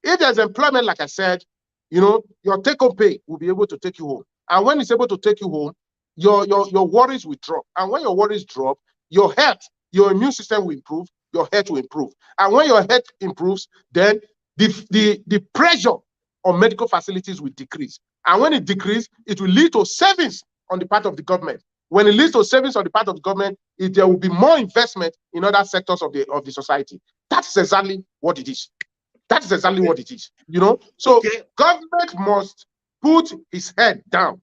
If there's employment, like I said, your take-home pay will be able to take you home. And when it's able to take you home, your worries will drop. And when your worries drop, your health, your immune system will improve, your health will improve. And when your health improves, then the pressure on medical facilities will decrease. And when it decreases, it will lead to savings on the part of the government. When it leads to savings on the part of the government, there will be more investment in other sectors of the society. That's exactly what it is. That's exactly what it is. So government must put his head down,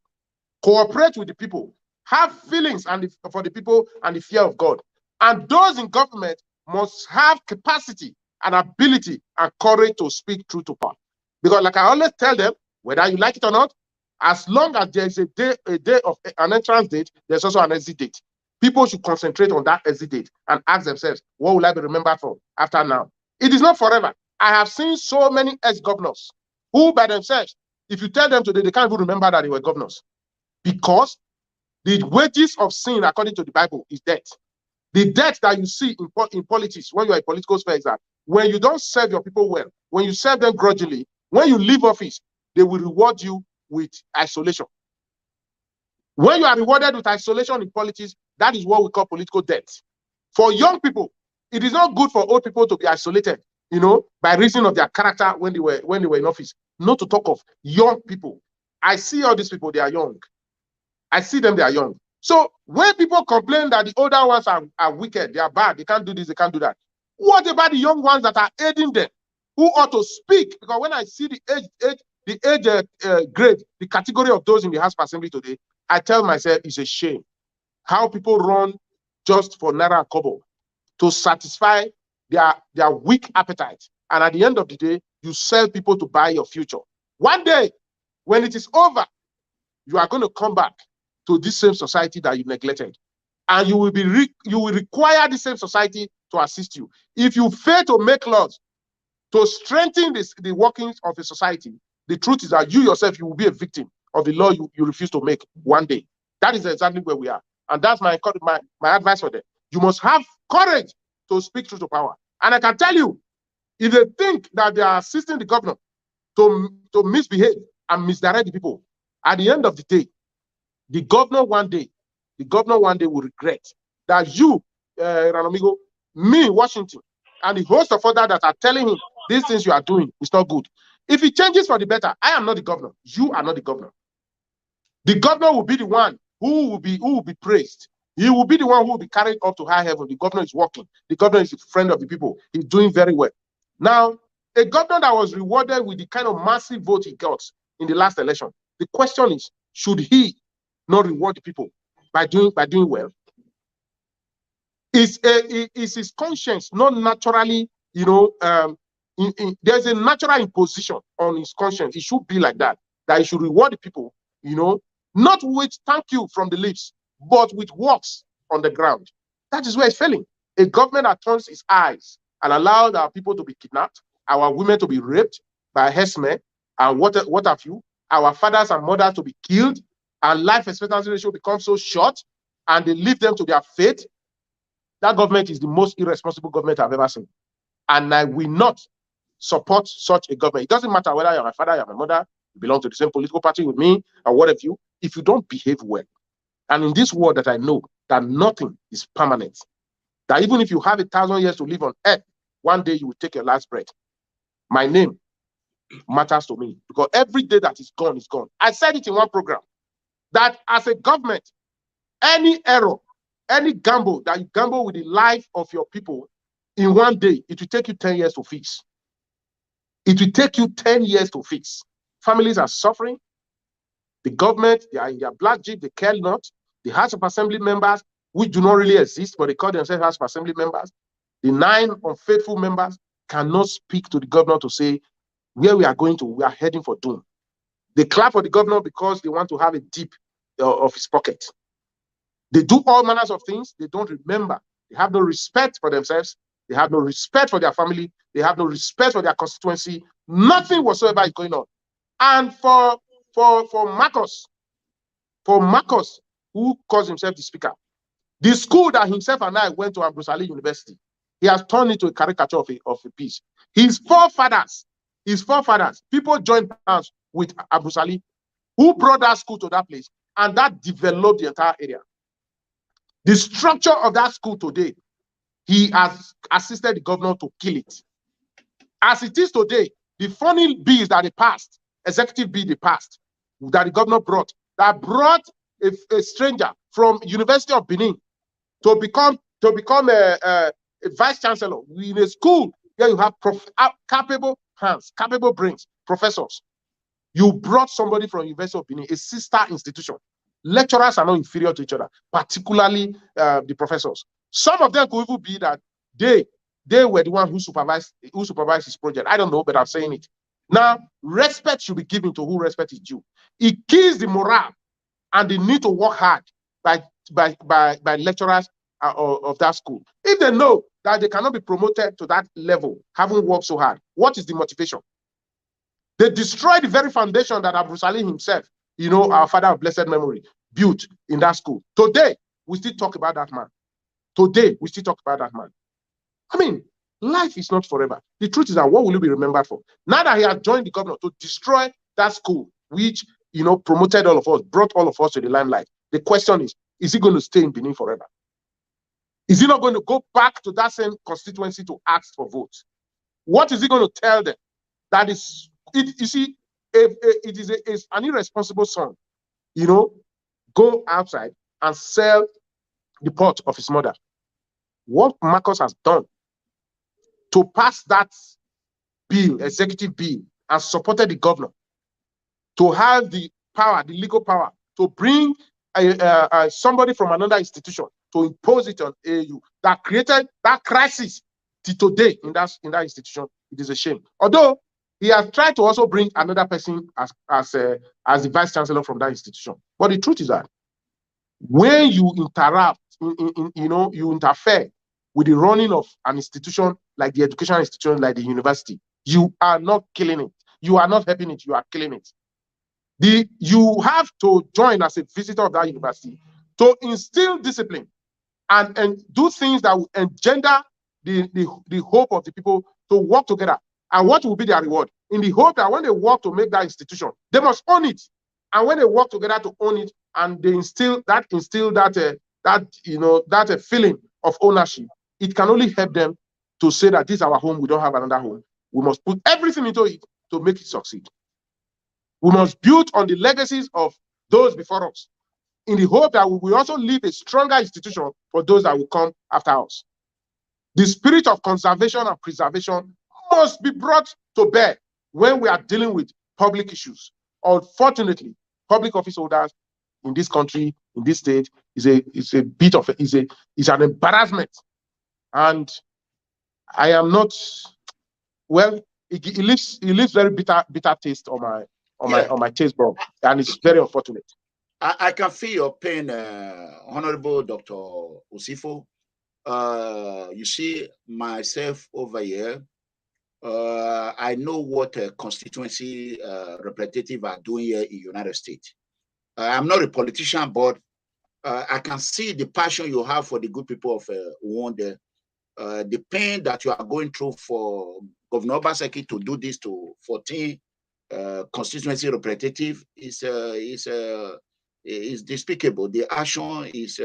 cooperate with the people, have feelings for the people and the fear of God. And those in government must have capacity and ability and courage to speak truth to power. Because like I always tell them, whether you like it or not, as long as there is a day of an entrance date, there's also an exit date. People should concentrate on that exit date and ask themselves, what will I be remembered for after now? It is not forever. I have seen so many ex-governors who by themselves, if you tell them today, they can't even remember that they were governors. Because the wages of sin, according to the Bible, is death. The death that you see in politics, when you are in political sphere, is that when you don't serve your people well, when you serve them grudgingly, when you leave office, they will reward you with isolation. When you are rewarded with isolation in politics, that is what we call political death. For young people, it is not good for old people to be isolated, by reason of their character when they were in office. Not to talk of young people. I see all these people, they are young. I see them, they are young. So when people complain that the older ones are wicked, they are bad, they can't do this, they can't do that, what about the young ones that are aiding them, who ought to speak? Because when I see the age grade, the category of those in the House of Assembly today, I tell myself it's a shame how people run just for naira kobo to satisfy their weak appetite. And at the end of the day, you sell people to buy your future. One day, when it is over, you are going to come back to this same society that you neglected. And you will require the same society to assist you. If you fail to make laws to strengthen the workings of a society, the truth is that you yourself, you will be a victim of the law you refuse to make one day. That is exactly where we are. And that's my advice for them. You must have courage to speak truth to power. And I can tell you, if they think that they are assisting the governor to misbehave and misdirect the people, at the end of the day, the governor one day will regret that you, Ranamigo, me, Washington, and the host of others that are telling him these things you are doing is not good. If it changes for the better, I am not the governor. You are not the governor. The governor will be the one who will be praised. He will be the one who will be carried up to high heaven. The governor is working. The governor is a friend of the people. He's doing very well. Now, a governor that was rewarded with the kind of massive vote he got in the last election, the question is, should he not reward the people by doing well? Is his conscience not naturally, there's a natural imposition on his conscience. It should be like that he should reward the people, not with thank you from the lips, but with works on the ground. That is where it's failing. A government that turns its eyes and allows our people to be kidnapped, our women to be raped by herdsmen, and what have you, our fathers and mothers to be killed, and life expectancy ratio becomes so short, and they leave them to their fate. That government is the most irresponsible government I've ever seen. And I will not support such a government. It doesn't matter whether you're my father, you're my mother, you belong to the same political party with me, or what have you. If you don't behave well, and in this world that I know that nothing is permanent, that even if you have 1,000 years to live on earth, one day you will take your last breath. My name matters to me, because every day that is gone is gone. I said it in one program that as a government, any error, any gamble that you gamble with the life of your people in one day, it will take you 10 years to fix. It will take you 10 years to fix. Families are suffering. The government, they are in their black jeep, they care not. The House of Assembly members, which do not really exist, but they call themselves House of Assembly members, the 9 unfaithful members cannot speak to the governor to say, where we are going to, we are heading for doom. They clap for the governor because they want to have a dip of his pocket. They do all manners of things. They don't remember. They have no respect for themselves. They have no respect for their family. They have no respect for their constituency. Nothing whatsoever is going on. And for Marcus, who calls himself the speaker, the school that himself and I went to, Ambrose Ali University, he has turned into a caricature of a piece. His forefathers, people joined hands with Ambrose Ali, who brought that school to that place, and that developed the entire area. The structure of that school today, he has assisted the governor to kill it. As it is today, the funny bills that they passed, executive bill they passed, that the governor brought, that brought a stranger from University of Benin to become a vice chancellor in a school where you have capable hands, capable brains, professors. You brought somebody from University of Benin, a sister institution. Lecturers are not inferior to each other, particularly the professors. Some of them could even be that they were the one who supervised his project. I don't know, but I'm saying it. Now, respect should be given to who respect is due. It kills the morale and the need to work hard by lecturers of that school. If they know that they cannot be promoted to that level, having worked so hard, what is the motivation? They destroy the very foundation that Ambrose Ali himself, our father of blessed memory, built in that school. Today, we still talk about that man. I mean, life is not forever. The truth is that what will you be remembered for? Now that he has joined the governor to destroy that school, which, promoted all of us, brought all of us to the limelight. The question is he going to stay in Benin forever? Is he not going to go back to that same constituency to ask for votes? What is he going to tell them? That is, you see, it's an irresponsible son, go outside and sell the pot of his mother. What Marcus has done to pass that bill, executive bill, and supported the governor to have the power, the legal power, to bring somebody from another institution to impose it on AU, that created that crisis to today in that institution. It is a shame. Although he has tried to also bring another person as the vice chancellor from that institution. But the truth is that when you interrupt, you interfere with the running of an institution like the educational institution, like the university, you are not killing it. You are not helping it. You are killing it. You have to join as a visitor of that university to instill discipline and do things that will engender the hope of the people to work together. And what will be their reward? In the hope that when they work to make that institution, they must own it. And when they work together to own it, and they instill that feeling of ownership, it can only help them to say that this is our home, we don't have another home. We must put everything into it to make it succeed. We must build on the legacies of those before us, in the hope that we will also leave a stronger institution for those that will come after us. The spirit of conservation and preservation must be brought to bear when we are dealing with public issues. Unfortunately, public office holders in this country, in this state, is an embarrassment. And I am not, well, it leaves very bitter taste on my taste bud, and it's very unfortunate.
I can feel your pain, Honorable Dr. Osifo. You see myself over here. I know what constituency representative are doing here in United States. I'm not a politician, but I can see the passion you have for the good people of Wonder, the pain that you are going through for Governor Obaseki to do this to 14 constituency representative is despicable. The action is.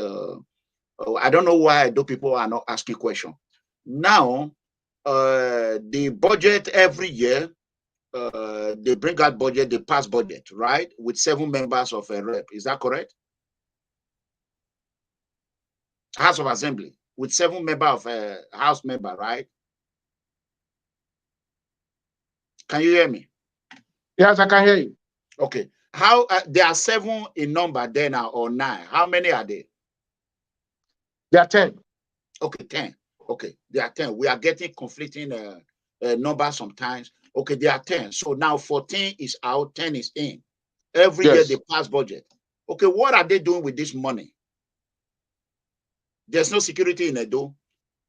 I don't know why those people are not asking questions. Now, the budget every year, they bring out budget, they pass budget, right? With 7 members of a rep. Is that correct? House of Assembly with 7 members of a House member, right? Can you hear me?
Yes, I can hear you.
Okay. How there are 7 in number there now or 9? How many are there?
There are 10.
Okay, 10. Okay, there are 10. We are getting conflicting numbers sometimes. Okay, there are 10. So now 14 is out, 10 is in. Every year they pass budget. Okay, what are they doing with this money? There's no security in Edo.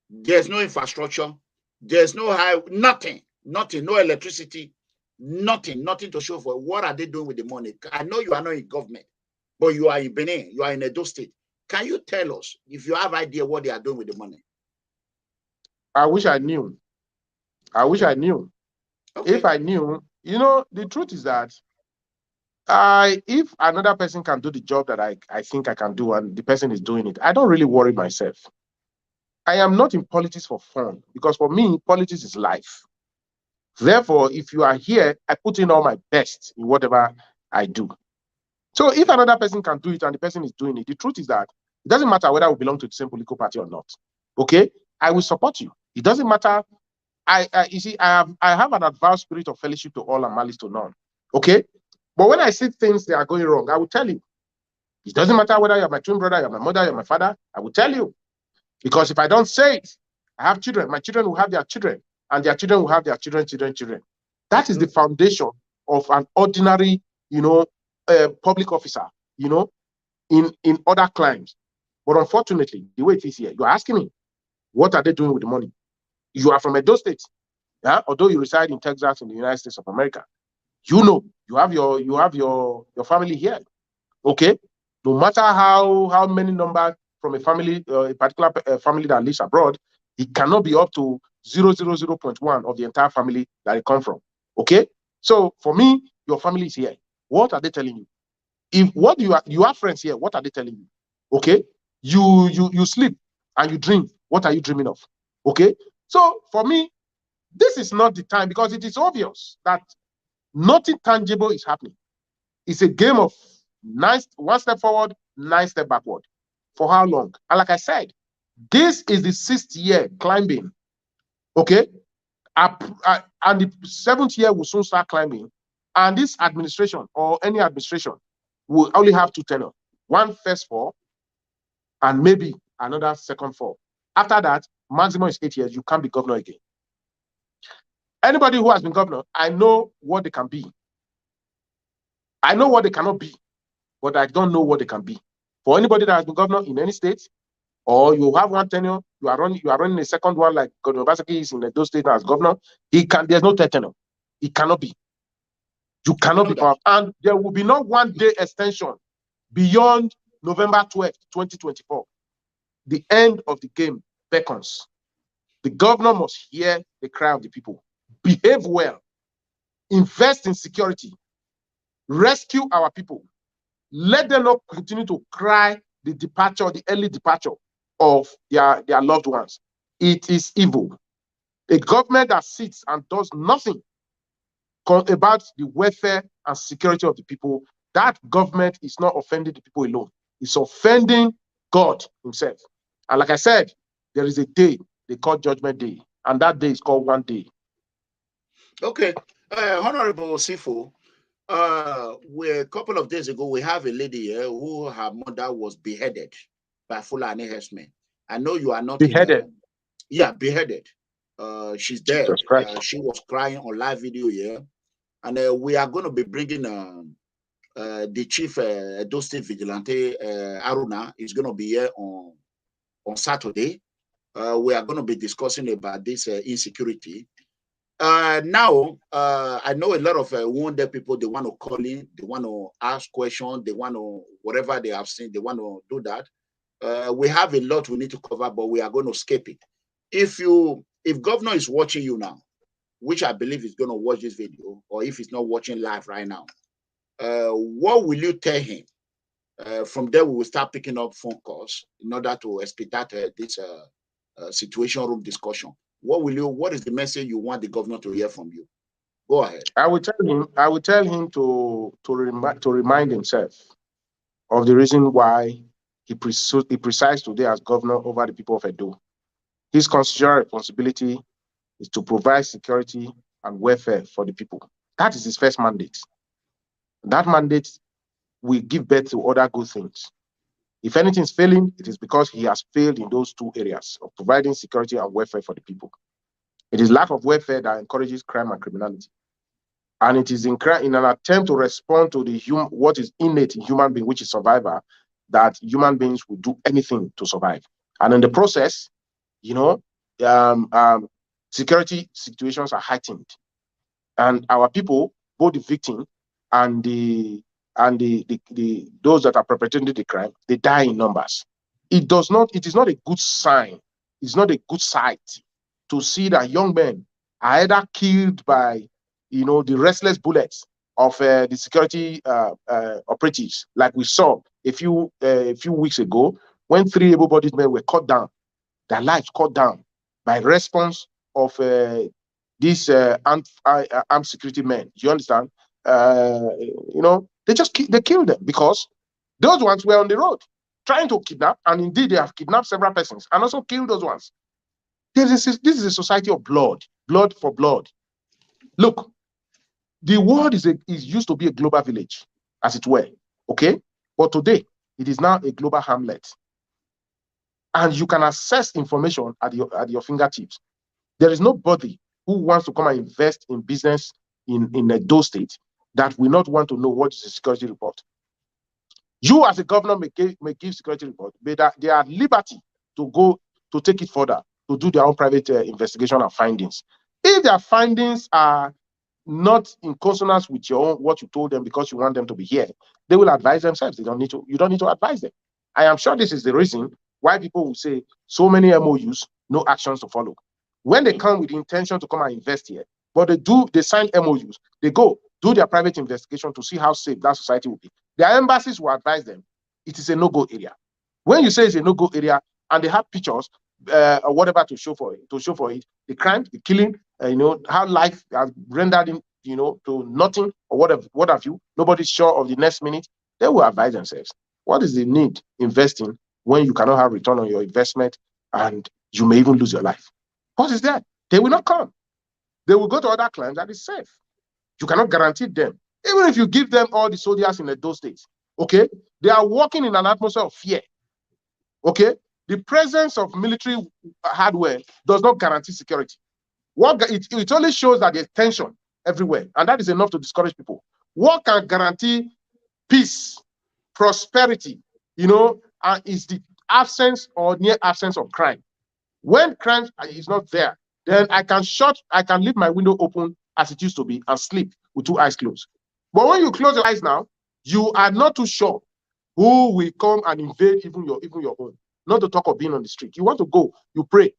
There's no infrastructure. There's no nothing, no electricity, nothing to show for. What are they doing with the money? I know you are not in government, but you are in Benin, you are in Edo State. Can you tell us if you have idea what they are doing with the money?
I wish I knew. I wish I knew. Okay. If I knew, the truth is that if another person can do the job that I think I can do and the person is doing it, I don't really worry myself. I am not in politics for fun, because for me, politics is life. Therefore, if you are here, I put in all my best in whatever I do. So if another person can do it and the person is doing it, the truth is that it doesn't matter whether we belong to the same political party or not. Okay? I will support you. It doesn't matter. You see, I have an advanced spirit of fellowship to all and malice to none. Okay? But when I see things that are going wrong, I will tell you. It doesn't matter whether you're my twin brother, you're my mother, you're my father, I will tell you. Because if I don't say it, I have children. My children will have their children, and their children will have their children. That is the foundation of an ordinary, public officer, in other climes. But unfortunately, the way it is here, you're asking me, what are they doing with the money? You are from Edo State, yeah? Although you reside in Texas in the United States of America. You have your family here. Okay? No matter how many numbers from a family, a particular family that lives abroad, it cannot be up to 0.1 of the entire family that it comes from. Okay? So for me, your family is here. What are they telling you? If what you have friends here, what are they telling you? Okay? You sleep and you dream. What are you dreaming of? Okay? So for me, this is not the time, because it is obvious that nothing tangible is happening. It's a game of 1 step forward, 9 steps backward. For how long? And like I said, this is the 6th year climbing. Okay? And the 7th year will soon start climbing. And this administration, or any administration, will only have 2 tenures. 1 first 4, and maybe another second 4. After that, maximum is 8 years. You can't be governor again. Anybody who has been governor, I know what they can be. I know what they cannot be, but I don't know what they can be. For anybody that has been governor in any state, or you have 1 tenure, you are running a second one, like Governor Obaseki is in those states as governor, there's no 3rd tenure. It cannot be. You cannot be powerful. And there will be not 1 day extension beyond November 12th, 2024. The end of the game beckons. The governor must hear the cry of the people. Behave well. Invest in security. Rescue our people. Let them not continue to cry the early departure of their loved ones. It is evil. A government that sits and does nothing about the welfare and security of the people, that government is not offending the people alone. It's offending God himself. And like I said, there is a day they call Judgment Day, and that day is called 1 day.
Okay. Honorable Osifo, a couple of days ago, we have a lady here who her mother was beheaded by Fulani herdsmen. I know you are not
beheaded.
Beheaded. She's dead. She was crying on live video here, and we are going to be bringing the chief Edo State Vigilante Aruna is going to be here on Saturday. We are going to be discussing about this insecurity. Now, I know a lot of wounded people, they want to call in, they want to ask questions, they want to, whatever they have seen, they want to do that. We have a lot we need to cover, but we are going to skip it. If governor is watching you now, which I believe is going to watch this video, or if he's not watching live right now, what will you tell him? From there, we will start picking up phone calls in order to expedite this situation room discussion. What is the message you want the governor to hear from you? Go ahead.
I will tell him to remind himself of the reason why he presides today as governor over the people of Edo. His constitutional responsibility is to provide security and welfare for the people. That is his first mandate. That mandate will give birth to other good things. If anything is failing, it is because he has failed in those two areas of providing security and welfare for the people. It is lack of welfare that encourages crime and criminality. And it is in an attempt to respond to what is innate in human being, which is survival, that human beings will do anything to survive. And in the process, security situations are heightened. And our people, both the victim and those that are perpetrating the crime, they die in numbers. It is not a good sign. It's not a good sight to see that young men are either killed by the restless bullets of the security operatives, like we saw a few weeks ago when 3 able-bodied men were cut down, their lives cut down by response of these armed security men. You understand? They killed them because those ones were on the road trying to kidnap, and indeed they have kidnapped several persons and also killed those ones. This is a society of blood for blood. Look, the world is used to be a global village, as it were, okay? But today, it is now a global hamlet. And you can access information at your fingertips. There is nobody who wants to come and invest in business in Edo State that will not want to know what is the security report. You as a governor may give security report, but they are at liberty to go to take it further, to do their own private investigation and findings. If their findings are not in consonance with what you told them because you want them to be here, they will advise themselves. You don't need to advise them. I am sure this is the reason why people will say so many MOUs, no actions to follow. When they come with the intention to come and invest here, but they sign MOUs, they go do their private investigation to see how safe that society will be. Their embassies will advise them it is a no-go area. When you say it's a no-go area and they have pictures or whatever to show for it, the crime, the killing, how life has rendered in, to nothing or what have you, nobody's sure of the next minute, they will advise themselves. What is the need investing when you cannot have return on your investment and you may even lose your life? What is that? They will not come. They will go to other claims that is safe. You cannot guarantee them. Even if you give them all the soldiers in those states, okay, they are working in an atmosphere of fear. Okay, the presence of military hardware does not guarantee security. It only shows that there's tension everywhere, and that is enough to discourage people. What can guarantee peace, prosperity, is the absence or near absence of crime. When crime is not there, then I can leave my window open as it used to be and sleep with 2 eyes closed. But when you close your eyes now, you are not too sure who will come and invade even your home. Not to talk of being on the street. You want to go, you pray.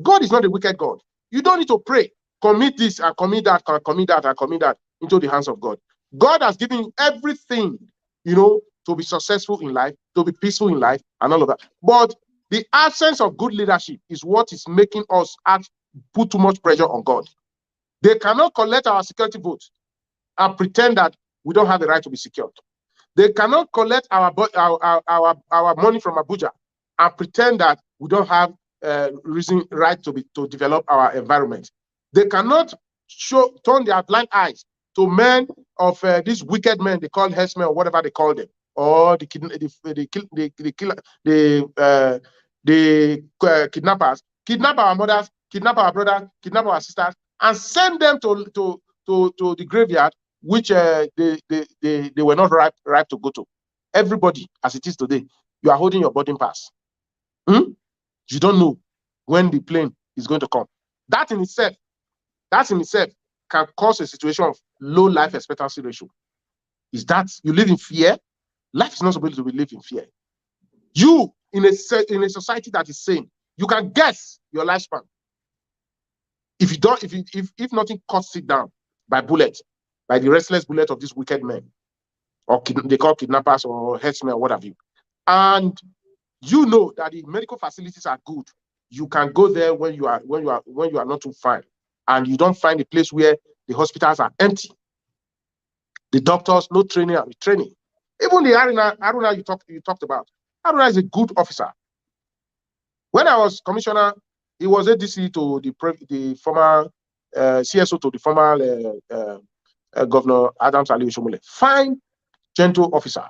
God is not a wicked God. You don't need to pray. Commit this and commit that, and commit that and commit that into the hands of God. God has given you everything, to be successful in life, to be peaceful in life, and all of that. But the absence of good leadership is what is making us put too much pressure on God. They cannot collect our security votes and pretend that we don't have the right to be secured. They cannot collect our money from Abuja and pretend that we don't have right to develop our environment. They cannot turn their blind eyes to men of these wicked men they call herdsmen or whatever they call them, or the kidnappers, kidnap our mothers, kidnap our brothers, kidnap our sisters, and send them to the graveyard, which they were not ripe to go to. Everybody, as it is today, you are holding your boarding pass. You don't know when the plane is going to come. That in itself can cause a situation of low life expectancy ratio. Is that you live in fear? Life is not supposed to be lived in fear. You, in a society that is sane, you can guess your lifespan. If you don't, if nothing cuts it down by bullet, by the restless bullet of these wicked men, or they call kidnappers or headsmen or what have you, and you know that the medical facilities are good, you can go there when you are not too fine, and you don't find a place where the hospitals are empty. The doctors, no training and retraining. Even the Haruna you talked about. Haruna is a good officer. When I was commissioner, he was ADC to the former CSO to the former Governor Adams Ali Oshomole. Fine, gentle officer.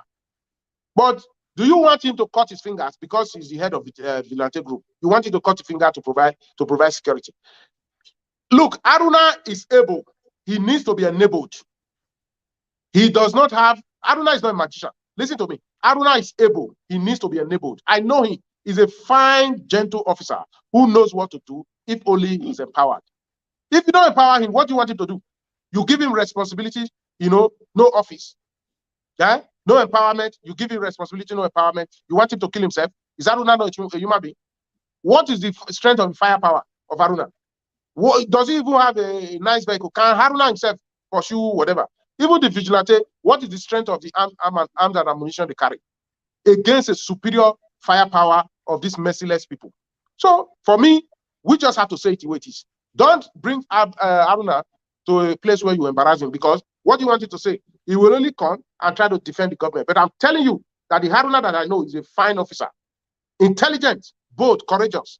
But do you want him to cut his fingers because he's the head of the vigilante group? You want him to cut his finger to provide security? Look, Haruna is able. He needs to be enabled. He does not have. Haruna is not a magician. Listen to me. Haruna is able. He needs to be enabled. I know him. He's a fine, gentle officer who knows what to do if only he's empowered. If you don't empower him, what do you want him to do? You give him responsibility, no office. Yeah? No empowerment. You give him responsibility, no empowerment. You want him to kill himself? Is Haruna not a human being? What is the strength of firepower of Haruna? Does he even have a nice vehicle? Can Haruna himself pursue whatever? Even the vigilante, what is the strength of the arms and ammunition they carry against a superior firepower of these merciless people? So for me, we just have to say it the way it is. Don't bring Haruna to a place where you embarrass him, because what you want him to say, he will only come and try to defend the government. But I'm telling you that the Haruna that I know is a fine officer, intelligent, bold, courageous.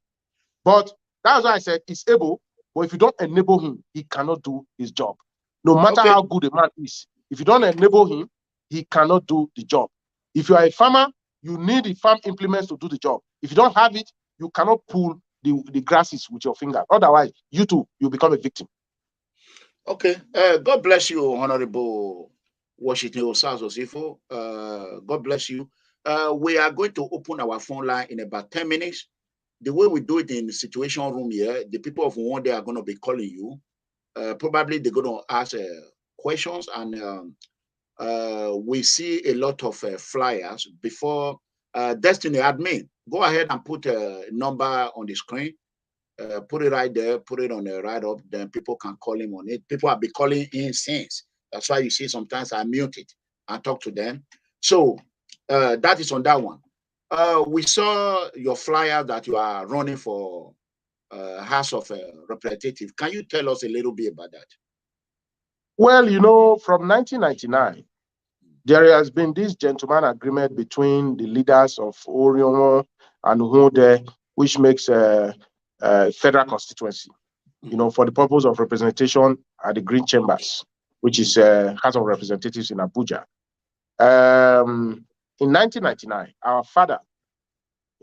But that's why I said he's able, but if you don't enable him, he cannot do his job. No matter how good a man is, if you don't enable him, he cannot do the job. If you are a farmer, you need the farm implements to do the job. If you don't have it, you cannot pull the grasses with your finger. Otherwise, you too, you become a victim.
Okay. God bless you, Honorable Washington Osifo. God bless you. We are going to open our phone line in about 10 minutes. The way we do it in the situation room here, the people of one day are going to be calling you. Probably they're going to ask questions, and we see a lot of flyers. Before Destiny admin, go ahead and put a number on the screen. Put it right there, put it on the right up, then people can call him on it. People have been calling in since. That's why you see sometimes I mute it and talk to them. So that is on that one. We saw your flyer that you are running for House of Representatives. Can you tell us a little bit about that?
Well, from 1999, there has been this gentleman agreement between the leaders of Oriomo and Uhunde, which makes a federal constituency, for the purpose of representation at the Green Chambers, which is House of Representatives in Abuja. In 1999, our father,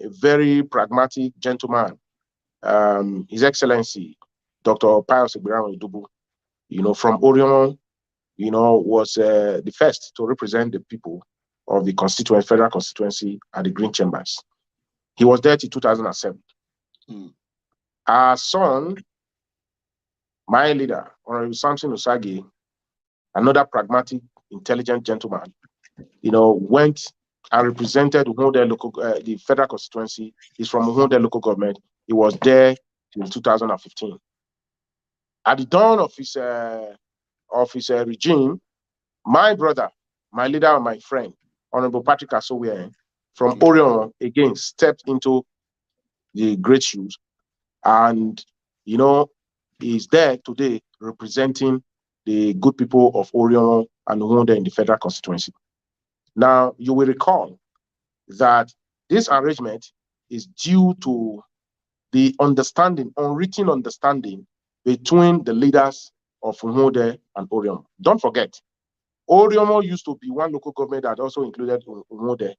a very pragmatic gentleman, His Excellency, Dr. Pius Ibrahim Idubu, from Oriomo, was the first to represent the people of the federal constituency at the Green Chambers. He was there till 2007. Our son, my leader, Honorable Samson Usagi, another pragmatic, intelligent gentleman, went and represented the federal constituency. He's from Uhunde local government. He was there till 2015. At the dawn of his regime, my brother, my leader, and my friend, Honorable Patrick Asowe from Orion, again stepped into the great shoes, and is there today representing the good people of Orion and Uhunde in the federal constituency. Now, you will recall that this arrangement is due to the unwritten understanding between the leaders of Uhunde and Orion. Don't forget, Oriomo used to be one local government that also included Uhunde.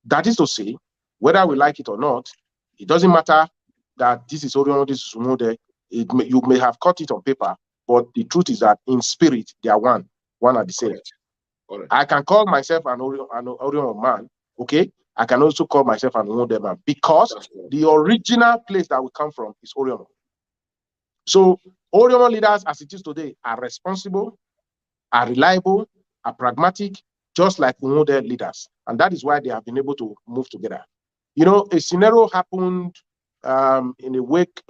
That is to say, whether we like it or not, it doesn't matter that this is Oriomo, this is Uhunde. You may have cut it on paper, but the truth is that in spirit, they are one are the same. Correct. I can call myself an Oriomo man, okay? I can also call myself an Nwode man because the original place that we come from is Oriomo. So Oriomo leaders, as it is today, are responsible, are reliable, are pragmatic, just like Nwode leaders, and that is why they have been able to move together. You know, a scenario happened in the wake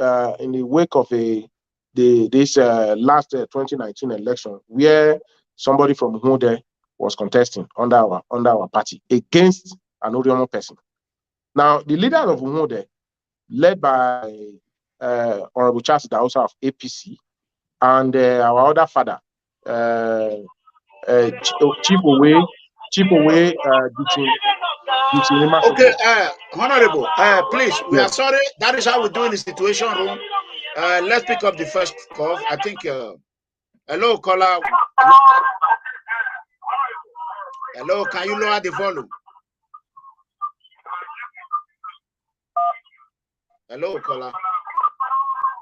of this last 2019 election, where somebody from Nwode was contesting under our party against an Oriomo person. Now, the leader of Nwode, led by Honorable Charles Dausa of APC, and our other father, Chief Owe,
Okay, Honorable, please, we are sorry. That is how we do in the situation room. Let's pick up the first call. I think, hello, caller. Hello, can you lower the volume? Hello, caller.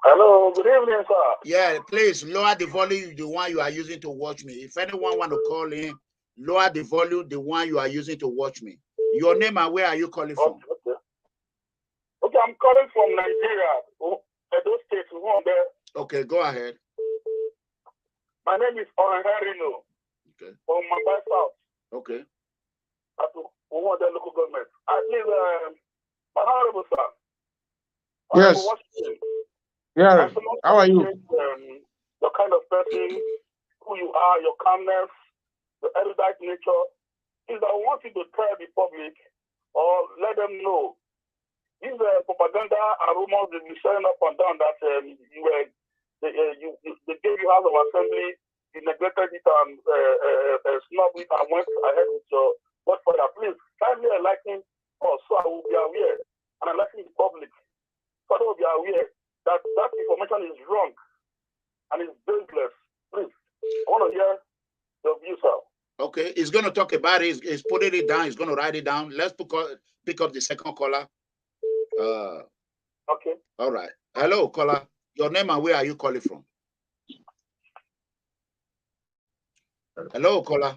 Hello, good evening, sir.
Yeah, please lower the volume, the one you are using to watch me. If anyone want to call in, lower the volume, the one you are using to watch me. Your name and where are you calling from?
Okay, I'm calling from Nigeria, Edo State.
Okay, go ahead.
My name is Orenharino.
Okay.
From Mumbai South.
Okay.
At the local government. I live, my honorable sir.
Yes. Yeah. How are you?
The kind of person who you are, your calmness, the erudite nature, is that I want you to tell the public or let them know. These propaganda and rumors will be showing up and down that they gave you House of Assembly, you neglected it and snubbed it and went ahead with your godfather. Please, kindly enlighten us so I will be aware and enlighten the public so they will be aware that that information is wrong and is baseless. Please, I want to hear your view, sir.
Okay, he's going to talk about it. He's putting it down. He's going to write it down. Let's pick up the second caller.
Okay.
All right. Hello, caller. Your name and where are you calling from? Hello, caller.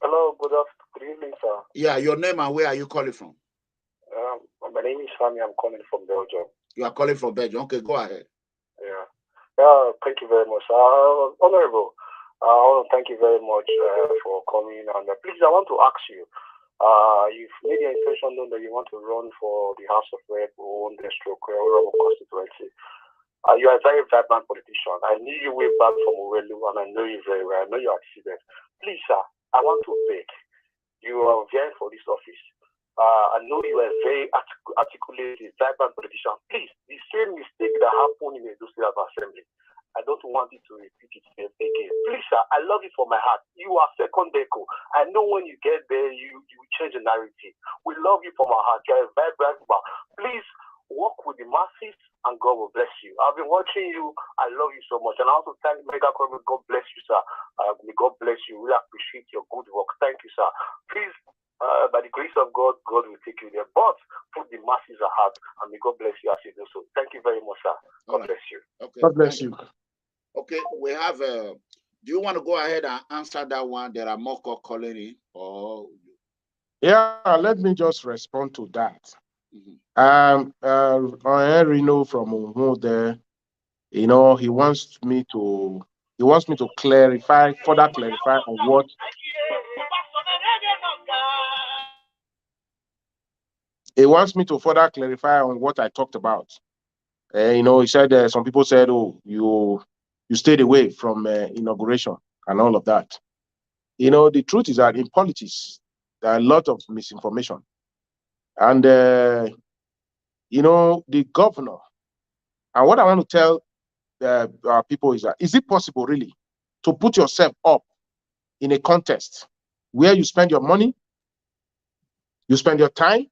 Hello, good evening, sir.
Yeah, your name and where are you calling from?
My name is Sami. I'm calling from Belgium.
You are calling from Belgium. Okay, go ahead.
Yeah, thank you very much. Honorable, I want to thank you very much for coming. And please, I want to ask you, you've made your intention known that you want to run for the House of Rep or the stroke constituency. You are a very vibrant politician. I knew you way back from Urelu, and I know you very well. I know you are a student. Please, sir, I want to beg. You are vying for this office. I know you are a very articulated, vibrant politician. Please, the same mistake that happened in the Judicial Assembly, I don't want it to repeat itself again. Please, sir, I love you from my heart. You are second deco. I know when you get there, you change the narrative. We love you from our heart. You are a vibrant man. Please, work with the masses and God will bless you. I've been watching you. I love you so much. And I also thank Mega Government. God bless you, sir. May God bless you. We appreciate your good work. Thank you, sir. Please, by the grace of God, God will take you there. But put the masses at heart, and may God bless you as you do so. Thank you very much, sir. God bless you.
Okay.
God bless you.
Okay, we have. Do you want to go ahead and answer that one? There are more calling in, or
yeah, let me just respond to that. Reno from Nwode, you know, he wants me to clarify on what. He wants me to further clarify on what I talked about. You know, he said some people said, "Oh, you stayed away from inauguration and all of that." You know, the truth is that in politics, there are a lot of misinformation, and you know, the governor. And what I want to tell our people is that: is it possible, really, to put yourself up in a contest where you spend your money, you spend your time,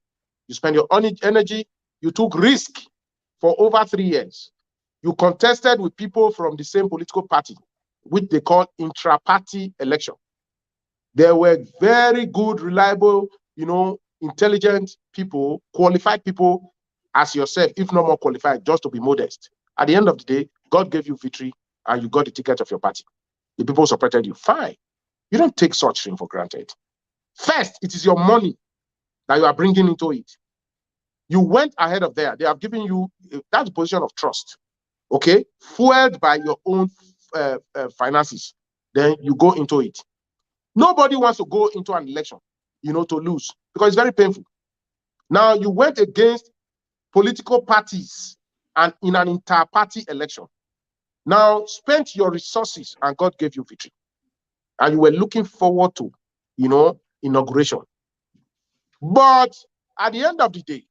you spend your energy, you took risk for over 3 years. You contested with people from the same political party, which they call intra-party election. There were very good, reliable, you know, intelligent people, qualified people as yourself, if not more qualified, just to be modest. At the end of the day, God gave you victory and you got the ticket of your party. The people supported you. Fine. You don't take such thing for granted. First, it is your money. that you are bringing into it. You went ahead of there. They have given you, that's the position of trust, okay? Fueled by your own finances. Then you go into it. Nobody wants to go into an election, to lose, because it's very painful. Now, you went against political parties and in an inter-party election. Now, spent your resources and God gave you victory. And you were looking forward to, inauguration. But at the end of the day,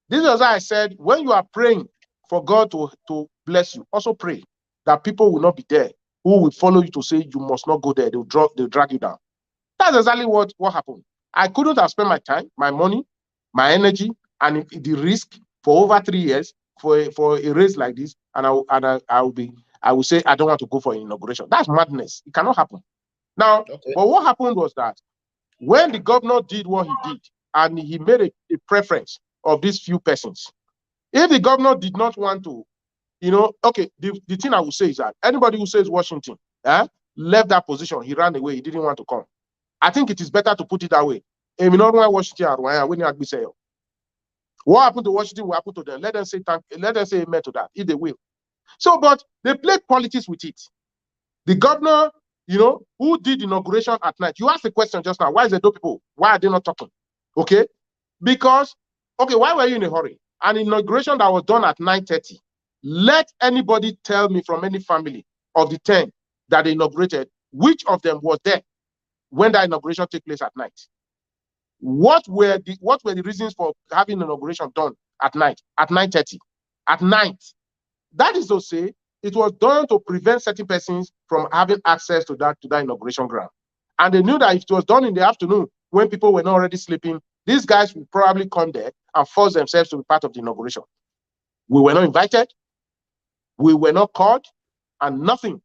this is why I said, when you are praying for God to bless you, also pray that people will not be there who will follow you to say you must not go there. They'll drag you down. That's exactly what happened. I couldn't have spent my time, my money, my energy, and the risk for over 3 years for a race like this, and I will say I don't want to go for an inauguration. That's madness. It cannot happen. Now, okay. But what happened was that when the governor did what he did, and he made a preference of these few persons, if the governor did not want to, okay, the thing I will say is that anybody who says Washington left that position, he ran away, he didn't want to come. I think it is better to put it that way. What happened to Washington will happen to them. Let them say amen to that, if they will. So, but they played politics with it. The governor, who did inauguration at night. You asked the question just now, why is the dope people? Why are they not talking? Okay? Because, okay, why were you in a hurry? An inauguration that was done at 9:30. Let anybody tell me from any family of the 10 that they inaugurated, which of them was there when that inauguration took place at night? What were the reasons for having inauguration done at night, at 9:30, at night? That is to say, it was done to prevent certain persons from having access to that inauguration ground. And they knew that if it was done in the afternoon, when people were not already sleeping, these guys would probably come there and force themselves to be part of the inauguration. We were not invited, we were not called, and nothing,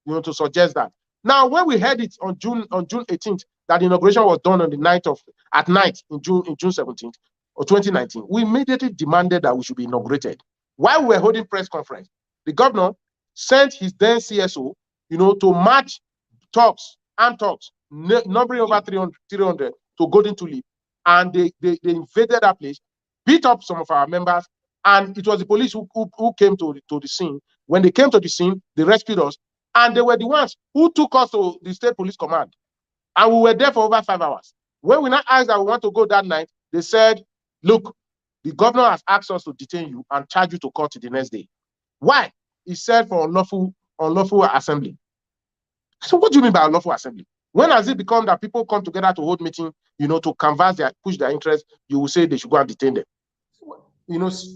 to suggest that. Now, when we heard it on June 18th, that the inauguration was done on the at night in June 17th or 2019, we immediately demanded that we should be inaugurated. While we were holding press conference, the governor sent his then CSO, to match armed talks, numbering over 300 to Golden Tulip, and they invaded that place, beat up some of our members, and it was the police who came to the scene. When they came to the scene, they rescued us, and they were the ones who took us to the state police command. And we were there for over 5 hours. When we now asked that we want to go that night, they said, look, the governor has asked us to detain you and charge you to court the next day. Why? He said for unlawful assembly. So what do you mean by unlawful assembly? When has it become that people come together to hold meeting, to canvass push their interests, you will say they should go and detain them?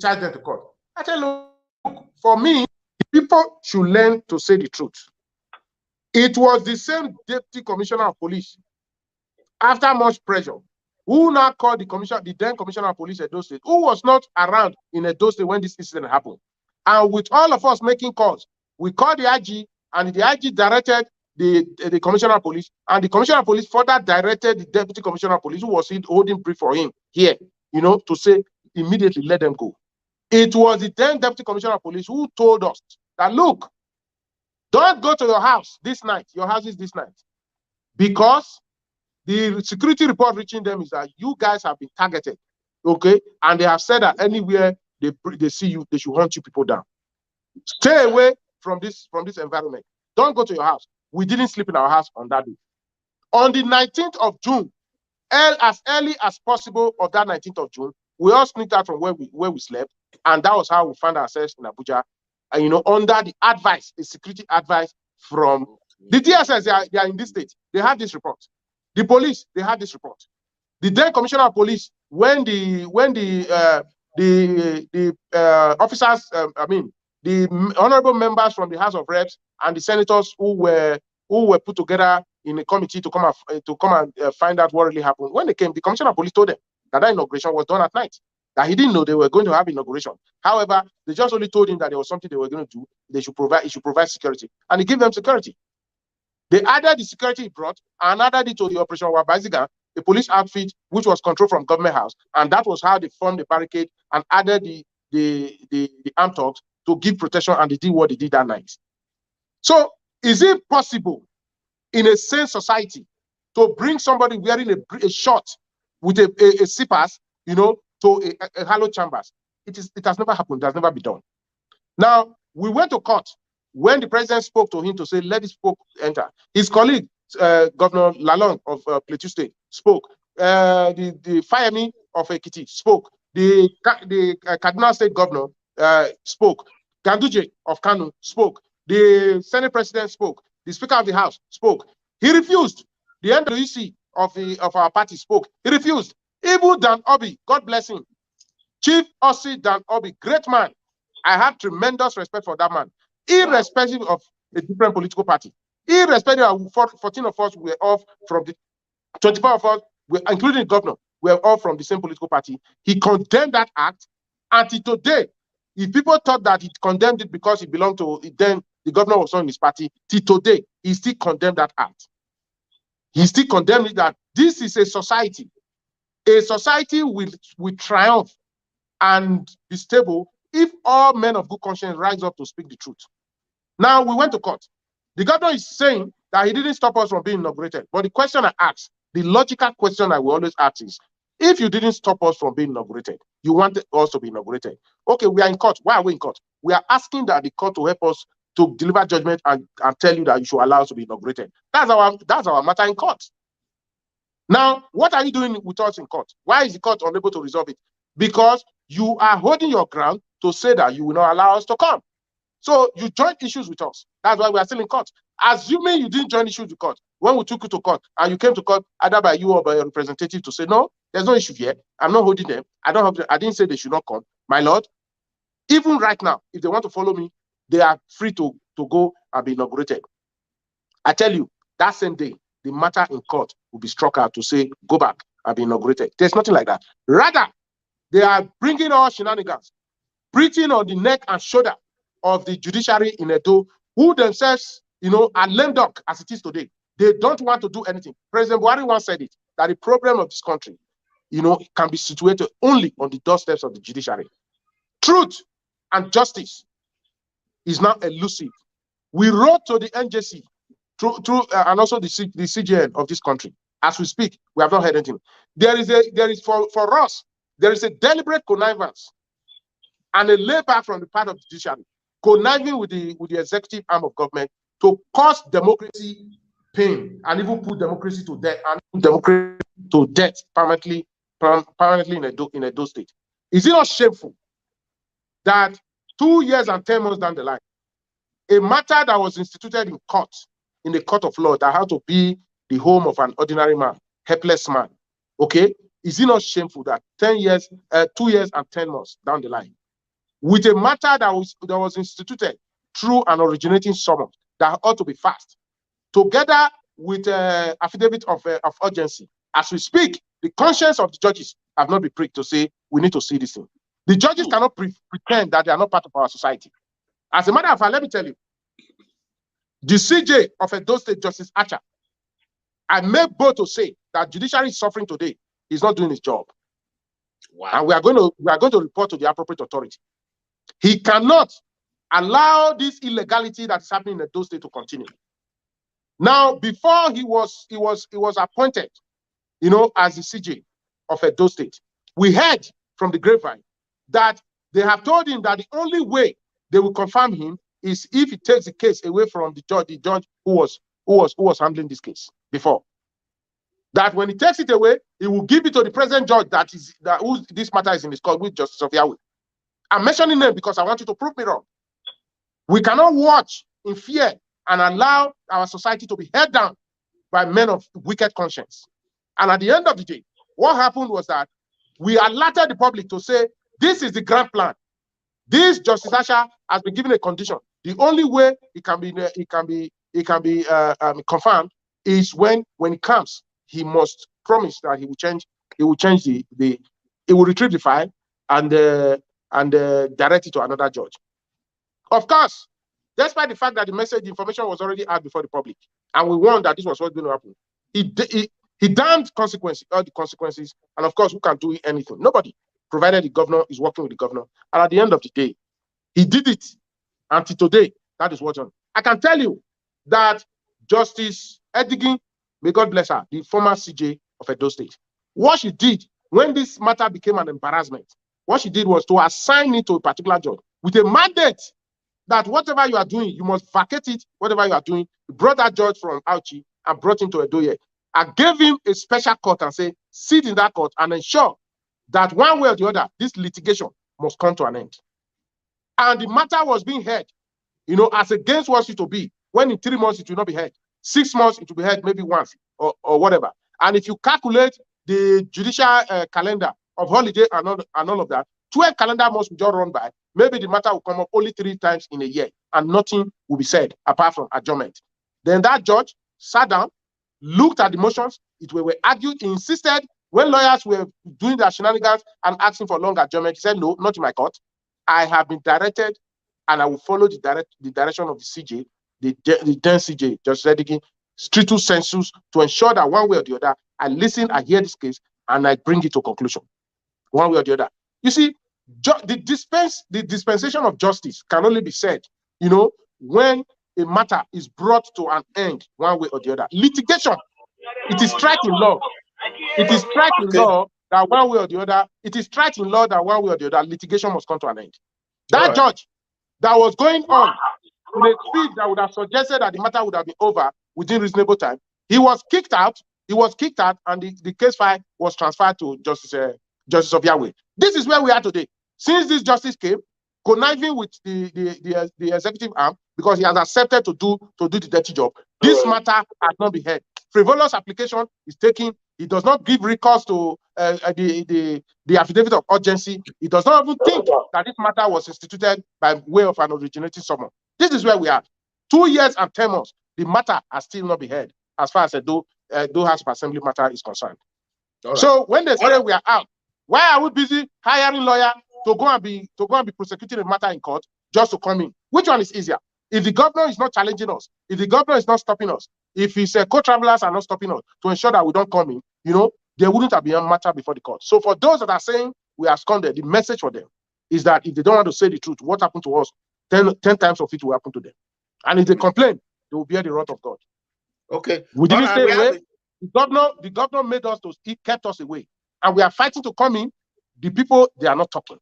Charge them to court. I tell you, look, for me, people should learn to say the truth. It was the same deputy commissioner of police, after much pressure, who now called the then commissioner of police at Edo State, who was not around in Edo State when this incident happened. And with all of us making calls, we called the IG, and the IG directed the commissioner of police, and the commissioner of police further directed the deputy commissioner of police, who was holding brief for him here, to say immediately let them go. It was the then deputy commissioner of police who told us that, look, don't go to your house this night. Your house is this night. Because the security report reaching them is that you guys have been targeted. Okay? And they have said that anywhere they see you, they should hunt you people down. Stay away from this environment. Don't go to your house. We didn't sleep in our house on that day. On the 19th of June, as early as possible of that 19th of June, we all sneaked out from where we slept, and that was how we found ourselves in Abuja. And under the security advice from the DSS, they are in this state. They have this report. The police, they have this report. The then commissioner of police, when the officers, the honorable members from the House of Reps and the senators who were put together in a committee to come and find out what really happened. When they came, the commissioner of police told them that inauguration was done at night, that he didn't know they were going to have inauguration. However, they just only told him that there was something they were going to do. He should provide security, and he gave them security. They added the security he brought and added it to the Operation Wabaziga, a police outfit which was controlled from Government House, and that was how they formed the barricade and added the armed talks to give protection, and they did what they did that night. So, is it possible in a sane society to bring somebody wearing a short with a CPAS, to a hallowed chambers. It has never happened. It has never been done. Now, we went to court when the president spoke to him to say, let this spoke enter. His colleague, Governor Lalong of Plateau State, spoke. The Fayemi of Ekiti spoke. The Kaduna State Governor spoke. Ganduje of Kanu spoke. The Senate President spoke. The Speaker of the House spoke. He refused. The NWC of our party spoke. He refused. Even Dan Obi, God bless him, Chief Osi Dan Obi, great man. I have tremendous respect for that man, irrespective of a different political party. Irrespective of 14 of us were off from the 24 of us, including the governor, were all from the same political party. He condemned that act. Until today, if people thought that he condemned it because he belonged to, then the governor was not in his party, till today, he still condemned that act. He still condemned it, that this is a society. A society will triumph and be stable if all men of good conscience rise up to speak the truth. Now, we went to court. The governor is saying that he didn't stop us from being inaugurated. But the question I asked, the logical question I will always ask is, if you didn't stop us from being inaugurated, you wanted us to be inaugurated. Okay, we are in court. Why are we in court? We are asking that the court to help us to deliver judgment and tell you that you should allow us to be inaugurated. That's our matter in court. Now, what are you doing with us in court? Why is the court unable to resolve it? Because you are holding your ground to say that you will not allow us to come. So you joined issues with us. That's why we are still in court. Assuming you didn't join issues with court, when we took you to court and you came to court either by you or by your representative to say, no, there's no issue here. I'm not holding them. I didn't say they should not come. My lord, even right now, if they want to follow me, they are free to go and be inaugurated. I tell you, that same day, the matter in court will be struck out to say, go back and be inaugurated. There's nothing like that. Rather, they are bringing all shenanigans, breathing on the neck and shoulder of the judiciary in Edo, who themselves, are lame duck as it is today. They don't want to do anything. President Buhari once said it, that the problem of this country, can be situated only on the doorsteps of the judiciary. Truth and justice is now elusive. We wrote to the NJC and also the CJN of this country. As we speak, we have not heard anything. There is for us, there is a deliberate connivance and a layback from the part of the judiciary, conniving with the executive arm of government to cause democracy pain and even put democracy to death permanently in Edo State. Is it not shameful that 2 years and 10 months down the line, a matter that was instituted in court, in the court of law, that had to be the home of an ordinary man, helpless man, okay? Is it not shameful that 2 years and 10 months down the line, with a matter that was instituted through an originating summons that ought to be fast, together with affidavit of urgency, as we speak, the conscience of the judges have not been pricked to say we need to see this thing. The judges cannot pretend that they are not part of our society. As a matter of fact, let me tell you, the CJ of Edo State, Justice Archer, I make bold to say that judiciary is suffering today. He's not doing his job. Wow. And we are going to report to the appropriate authority. He cannot allow this illegality that is happening in Edo State to continue. Now, before he was appointed, as the CJ of Edo State, we heard from the grapevine that they have told him that the only way they will confirm him is if he takes the case away from the judge who was handling this case before. That when he takes it away, he will give it to the present judge who this matter is in his court with Justice of Yahweh. I'm mentioning them because I want you to prove me wrong. We cannot watch in fear and allow our society to be held down by men of wicked conscience. And at the end of the day, what happened was that we alerted the public to say, this is the grand plan. This Justice Asha has been given a condition. The only way it can be confirmed is when it comes, he must promise that he will retrieve the file and direct it to another judge. Of course, despite the fact that the information was already out before the public, and we warned that this was what's going to happen, he damned all the consequences, and of course, who can do anything? Nobody, provided the governor is working with the governor. And at the end of the day, he did it. Until today, that is what's on. I can tell you that Justice Edigin, may God bless her, the former CJ of Edo State, What she did when this matter became an embarrassment, what she did was to assign it to a particular judge with a mandate that whatever you are doing, you must vacate it. Whatever you are doing, you brought that judge from Auchi and brought him to Edoye. I gave him a special court and say, sit in that court and ensure that one way or the other, this litigation must come to an end. And the matter was being heard, you know, as against what it to be. When in 3 months it will not be heard, 6 months it will be heard maybe once or whatever. And if you calculate the judicial calendar of holiday and all of that, 12 calendar months will just run by. Maybe the matter will come up only 3 times in a year, and nothing will be said apart from adjournment. Then that judge sat down, looked at the motions, it were argued, he insisted. When lawyers were doing their shenanigans and asking for long adjournment, he said, no, not in my court. I have been directed, and I will follow the direction of the CJ, the then CJ, Judge Sediki, stricto sensus, to ensure that one way or the other, I listen, I hear this case, and I bring it to conclusion, one way or the other. You see, the dispensation of justice can only be said, you know, when a matter is brought to an end, one way or the other. Litigation, it is striking law. It is striking law that one way or the other, it is striking law that one way or the other, litigation must come to an end. That judge that was going on in a speed that would have suggested that the matter would have been over within reasonable time, he was kicked out. He was kicked out, and the case file was transferred to Justice of Yahweh. This is where we are today. Since this justice came, conniving with the executive arm, because he has accepted to do the dirty job, this matter has not been heard. Frivolous application is taken. He does not give recourse to the affidavit of urgency. He does not even think that this matter was instituted by way of an originating summons. This is where we are. 2 years and 10 months, the matter has still not been heard as far as the Edo House of Assembly matter is concerned. So when they say we are out, why are we busy hiring lawyers to go and be prosecuting a matter in court just to come in? Which one is easier? If the governor is not challenging us, if the governor is not stopping us, if his co-travelers are not stopping us to ensure that we don't come in, you know, there wouldn't have been a matter before the court. So for those that are saying we are absconded, the message for them is that if they don't want to say the truth, what happened to us, 10 times of it will happen to them. And if they complain, they will bear the wrath of God.
Okay.
We didn't stay away. The governor made us to, he kept us away. And we are fighting to come in. The people, they are not talking.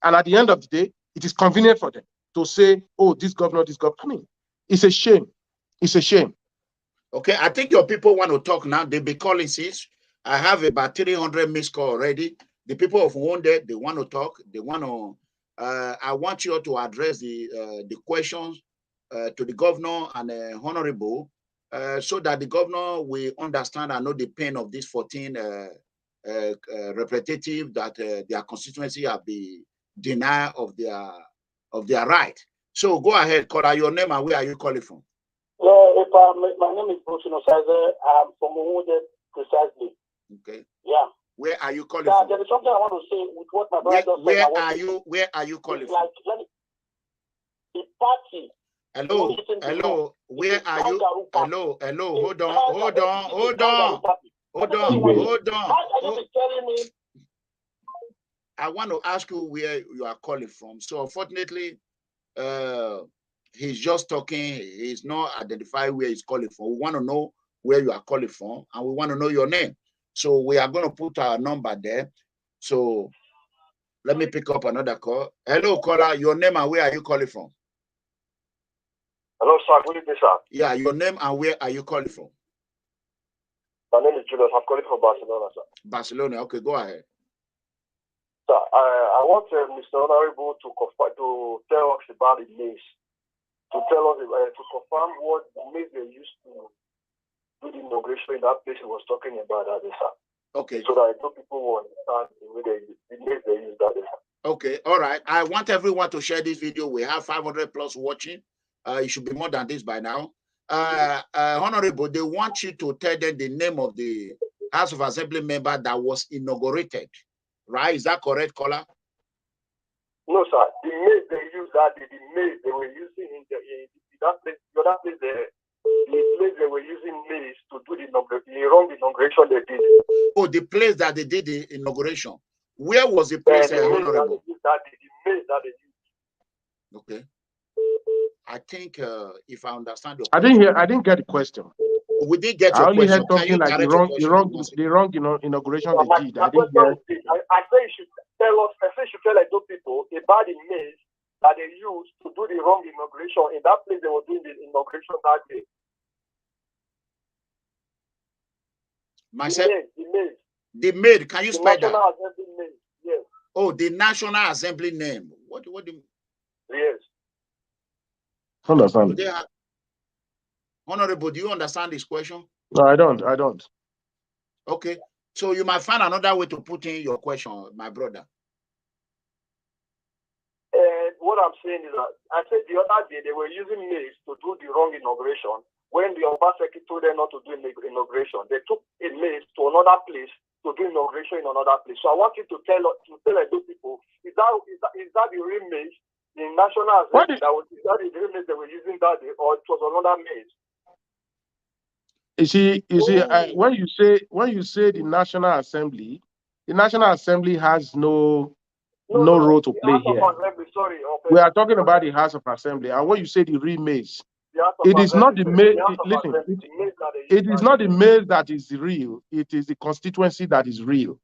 And at the end of the day, it is convenient for them to say, oh, this governor. I mean, it's a shame. It's a shame.
Okay, I think your people want to talk now. They'll be calling since I have about 300 missed calls already. The people of Wounded, they want to talk. They want to, I want you to address the questions to the governor and honorable so that the governor will understand and know the pain of these 14 representatives that their constituency have been denied of their right. So go ahead, call out your name and where are you calling from?
Yeah, my name is Osifo. I'm from Wounded, precisely.
Okay.
Yeah.
Where are you calling from?
There is something I want to say with what my brother said.
Where are you calling from?
Like, the party.
Hello. Where are you? Hello. Hold on. I want to ask you where you are calling from. So unfortunately, he's just talking. He's not identified where he's calling from. We want to know where you are calling from, and we want to know your name. So we are going to put our number there. So let me pick up another call. Hello, caller. Your name and where are you calling from?
Hello, sir. Good evening, sir.
Yeah, your name and where are you calling from?
My name is Julius. I'm calling from Barcelona, sir.
Barcelona. Okay, go ahead.
Sir, I want Mr. Honorable to tell us about the mace. To tell us, to confirm what mace they used to do the inauguration in that place he was talking about that day, sir.
Okay.
So that people will understand the way the mace they use that day, sir.
Okay, all right. I want everyone to share this video. We have 500 plus watching. It should be more than this by now. Honorable, they want you to tell them the name of the House of Assembly member that was inaugurated. Right? Is that correct, caller?
No, sir. The mace they used that day, the mace they were using in that place, the other place there, the place they were using mace to do the wrong inauguration they did.
Oh, the place that they did the inauguration. Where was the place, Honorable?
The mace that they used.
Okay. I think if I understand your
question. I didn't get the question.
We didn't get
I
your
only
question.
heard
Can
something
you
like the
direct your
wrong,
question once again?
inauguration
So
they
my
did. I didn't
question
hear.
is this. I say you should tell us, I say you should tell Edo people about the mace that they used to do the wrong inauguration in that place they were doing the inauguration that day.
Myself,
The mace.
the maid, can you
The
spell
National
that?
Assembly mace. Yes.
Oh, the National Assembly name. What do you
Yes.
Understand?
Honorable, do you understand this question?
No, I don't.
Okay. So you might find another way to put in your question, my brother.
What I'm saying is that I said the other day they were using mace to do the wrong inauguration. When the Obaseki told them not to do inauguration, they took a mace to another place to do inauguration in another place. So I want you to tell those people, is that the real mace? The National Assembly, is that the real mace they were using that day, or it was another mace?
You see, when you say the National Assembly has no role to play here.
Sorry,
we are talking about the House of Assembly, and when you say the real mace, it is not the mace. Listen, it is not the mace that is real. It is the constituency that is real.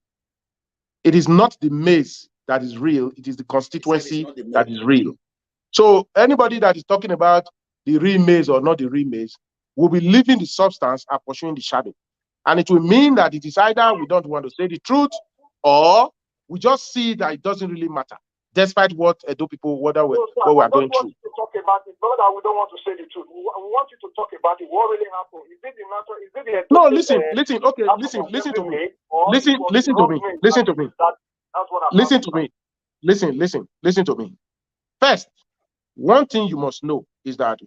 It is not the mace that is real. It is the constituency that is real. So anybody that is talking about the real mace or not the real mace will be leaving the substance and pursuing the shadow. And it will mean that it is either we don't want to say the truth, or we just see that it doesn't really matter, despite what Edo people, what we are going through.
To talk about it, not that we don't want to say the truth. We want you to talk about it. What really happened? Is it the matter? Is it the
no? Listen. Okay, listen to me. Listen to me. Listen to me.
That's what I'm
listen to me. Listen to me. First, one thing you must know is that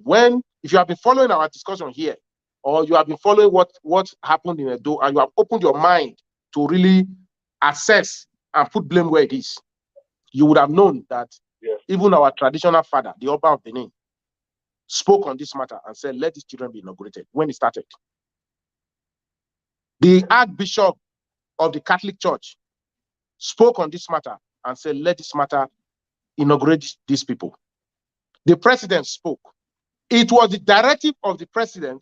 if you have been following our discussion here, or you have been following what happened in Edo, and you have opened your mind to really assess and put blame where it is, you would have known that even our traditional father, the Oba of Benin, spoke on this matter and said, let these children be inaugurated when it started. The Archbishop of the Catholic Church spoke on this matter and said, let this matter inaugurate these people. The president spoke. It was the directive of the president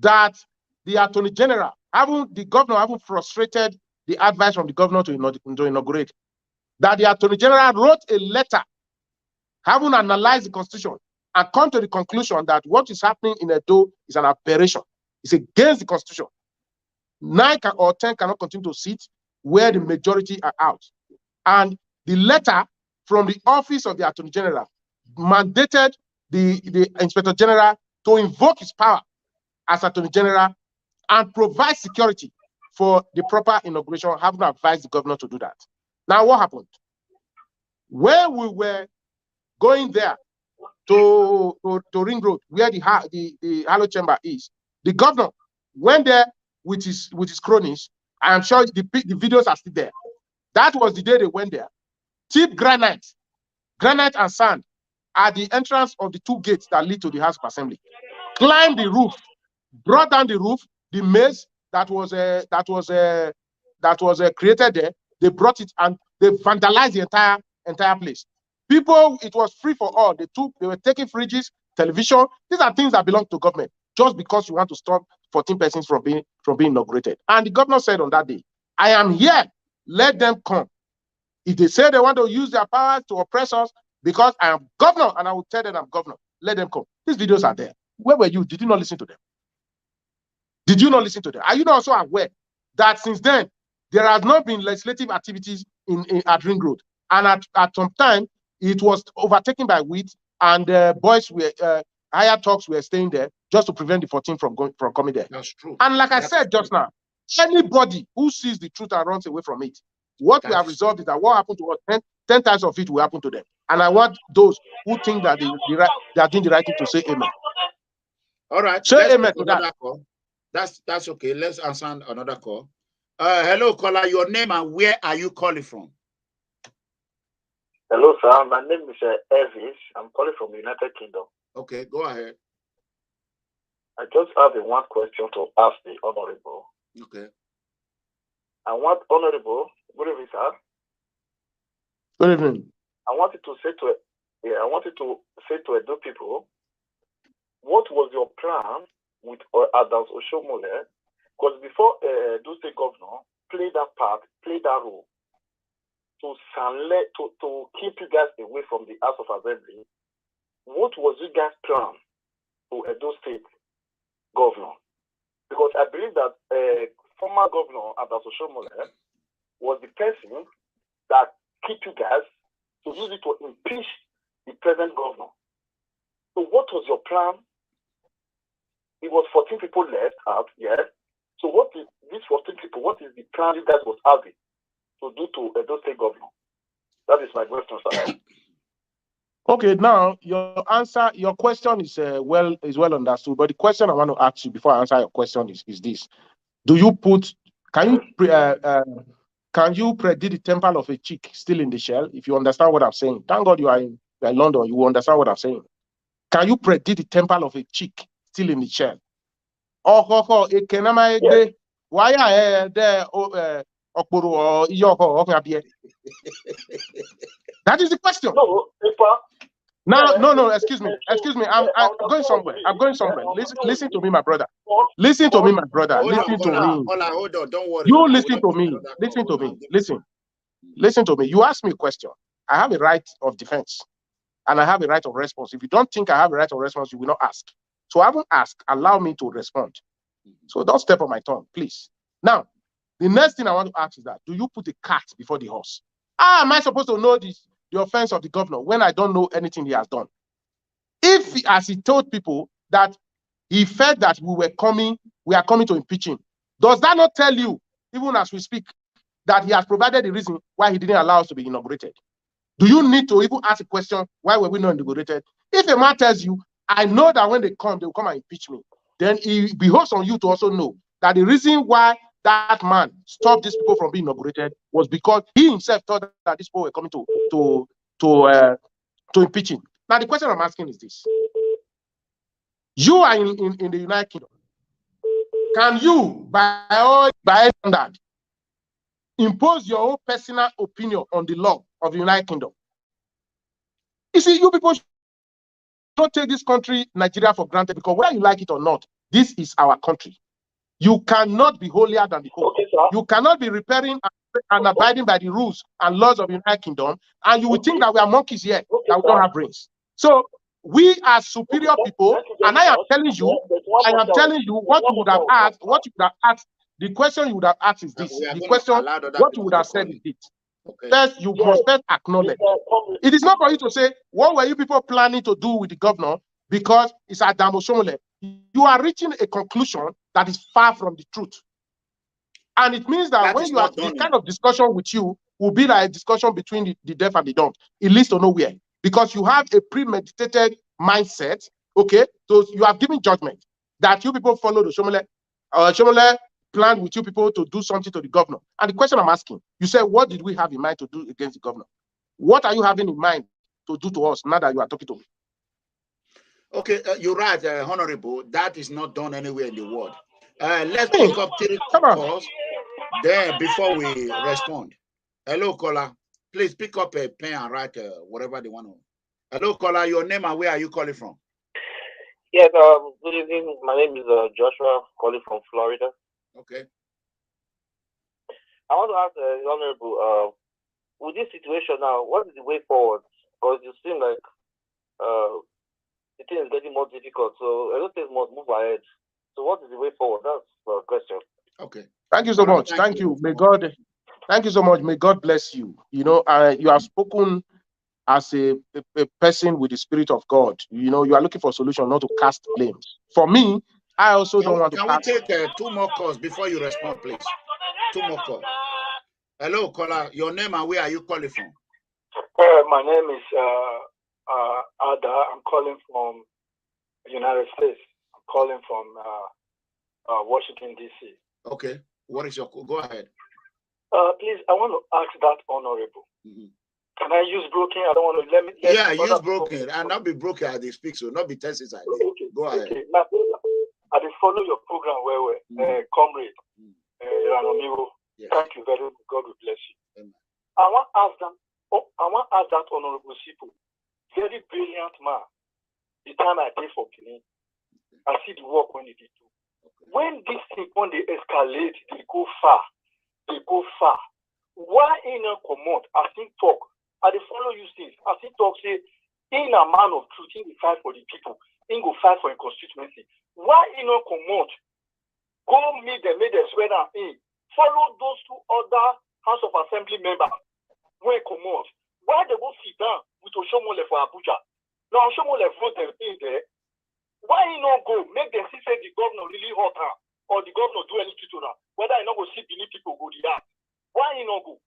that the Attorney General, the governor having frustrated the advice from the governor to inaugurate, that the Attorney General wrote a letter having analyzed the Constitution and come to the conclusion that what is happening in Edo is an aberration. It's against the Constitution. 9 or 10 cannot continue to sit where the majority are out. And the letter from the office of the Attorney General mandated the Inspector General to invoke his power as Attorney General and provide security for the proper inauguration, having advised the governor to do that. Now, what happened? When we were going there to Ring Road, where the Halo Chamber is, the governor went there with his cronies. I am sure the videos are still there. That was the day they went there. Tip granite and sand at the entrance of the 2 gates that lead to the House of Assembly. Climbed the roof, brought down the roof, the maze that was created there. They brought it and they vandalized the entire place. People, it was free for all. They were taking fridges, television. These are things that belong to government, just because you want to stop 14 persons from being inaugurated. And the governor said on that day, I am here, let them come. If they say they want to use their powers to oppress us, because I am governor and I will tell them I'm governor, let them come. These videos are there. Where were you? Did you not listen to them? Did you not listen to them? Are you not also aware that since then, there has not been legislative activities at Ring Road? And at some time, it was overtaken by wheat, and boys were, higher talks were staying there just to prevent the 14 from coming there.
That's true.
And like I said just now, anybody who sees the truth and runs away from it, what we have resolved is that what happened to us, 10 times of it will happen to them. And I want those who think that they are doing the right thing to say amen.
All right.
Say amen to that.
Call. That's okay. Let's answer another call. Hello, caller. Your name and where are you calling from?
Hello, sir. My name is Elvis. I'm calling from the United Kingdom.
Okay, go ahead.
I just have one question to ask the Honorable.
Okay.
I want Honorable. Good evening, sir.
Good evening.
I wanted to say to Edo people, what was your plan with Adams Oshomole, because before those state governor play that part, play that role to keep you guys away from the House of Assembly, what was you guys' plan to Edo State governor? Because I believe that former governor Adams Oshomole was the person that keep you guys to use it to impeach the present governor. So what was your plan? It was 14 people left out, yes. So what is these 14 people, what is the plan you guys was having to do to Edo State governor? That is my question, sir.
Okay, now your question is well understood. But the question I want to ask you before I answer your question is this: can you predict the temper of a chick still in the shell? If you understand what I'm saying, thank God you are in London. You understand what I'm saying. Can you predict the temper of a chick still in the shell?
Yes.
Why are there? That is the question.
No,
No, excuse me. I'm going somewhere. Listen to me, my brother. Listen to me, my brother. Listen to me.
Hold on, don't worry.
You listen to me. Listen to me. Listen to me. You ask me a question. I have a right of defense, and I have a right of response. If you don't think I have a right of response, you will not ask. So I won't ask. Allow me to respond. So don't step on my tongue, please. Now, the next thing I want to ask is that: do you put the cart before the horse? Am I supposed to know the offense of the governor when I don't know anything he has done? If, as he told people, that he felt that we are coming to impeach him, does that not tell you, even as we speak, that he has provided the reason why he didn't allow us to be inaugurated? Do you need to even ask a question, why were we not inaugurated? If a man tells you, I know that when they will come and impeach me, then it behoves on you to also know that the reason why that man stopped these people from being inaugurated was because he himself thought that these people were coming to impeach him. Now, the question I'm asking is this: you are in the United Kingdom. Can you, by standard, impose your own personal opinion on the law of the United Kingdom? You see, you people don't take this country, Nigeria, for granted, because whether you like it or not, this is our country. You cannot be holier than the Pope.
Okay,
you cannot be repairing and abiding by the rules and laws of the United Kingdom, and you will think that we are monkeys here, that we don't have brains. So we are superior people, and I am telling you, what you would have asked, the question you would have asked is this. The question, what you would have said is this. Okay. First, you must first acknowledge. It is not for you to say, what were you people planning to do with the governor? Because it's Adam Oshomole. You are reaching a conclusion that is far from the truth. And it means that when you are, this kind of discussion with you will be like a discussion between the deaf and the dumb. It leads to nowhere. Because you have a premeditated mindset, okay? So you have given judgment that you people follow the Oshomole. Oshomole planned with you people to do something to the governor. And the question I'm asking, you said, what did we have in mind to do against the governor? What are you having in mind to do to us now that you are talking to me?
Okay, you're right, Honorable. That is not done anywhere in the world. Let's pick up 3 calls there before we respond. Hello, caller. Please pick up a pen and write whatever they want to. Hello, caller. Your name and where are you calling from?
Yes, good evening. My name is Joshua, calling from Florida.
Okay.
I want to ask the Honorable, with this situation now, what is the way forward? Because you seem like the thing is getting more difficult, so I don't think must move ahead. So what is the way forward? That's the question.
Okay.
Thank you so much. Thank you. Thank you so much. May God bless you. You know, you have spoken as a person with the Spirit of God. You know, you are looking for a solution, not to cast blames. For me, I also don't want to cast.
Can we take 2 more calls before you respond, please? 2 more calls. Hello, caller. Your name and where are you calling from?
My name is Ada. I'm calling from the United States. I'm calling from Washington, D.C.
Okay. What is your... Go ahead.
Please, I want to ask that Honorable. Can I use broken? I don't want to let me.
Use broken and not be broken as they speak, so not be tested. Okay. Go ahead.
Okay. My brother, I did follow your program comrade, Ranomiwo. Yes. Thank you very much. God will bless you. I want to ask that Honorable Osifo, very brilliant man. The time I pray for Benin, and see the work when they do. When this thing, when they escalate, they go far. Why in a command, as he talk, I dey follow you since, as he talk, say, in a man of truth, he will fight for the people, he go fight for a constituency. Why in a command, go meet them, make them swear down in, follow those two other House of Assembly members, when command. Why they go sit down with Oshomole for Abuja? Now Oshomole vote them in there. Why he not go, make them see say the governor really hot her, or the governor do anything to them, whether he not go see beneath people go the yard. Why he not go?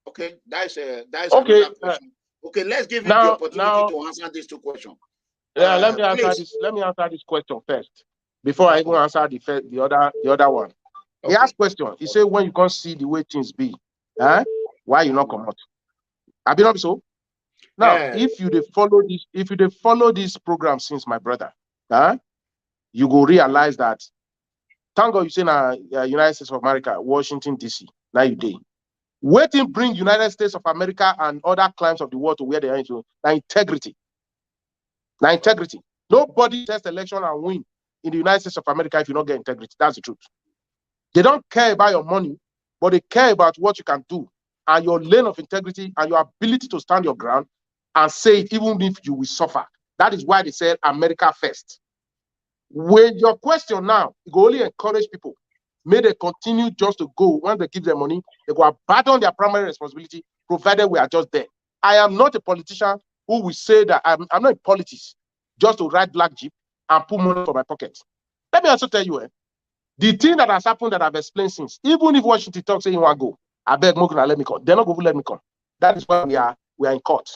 Okay, that's
Okay.
another question. Okay, let's give you the opportunity to answer these two questions.
Yeah, let me answer this. Let me answer this question first before I even answer the other one. Okay. He asked question. He said, when you can't see the way things be, why you not come out? I be not so. Now, if you follow this program since, my brother, you go realize that. Thank God you say now United States of America, Washington DC. Now you day. Waiting bring United States of America and other climes of the world to where they are into. Now integrity. Nobody test election and win in the United States of America if you don't get integrity. That's the truth. They don't care about your money, but they care about what you can do and your lane of integrity and your ability to stand your ground and say it even if you will suffer. That is why they said America first. With your question now, you go only encourage people. May they continue just to go when they give them money, they go abandon their primary responsibility, provided we are just there. I am not a politician who will say that I'm not in politics just to ride black jeep and put money for my pocket. Let me also tell you, the thing that has happened that I've explained since, even if Washington talks say you want to go, I beg Mokuna let me come. They're not going to let me come. That is why we are in court.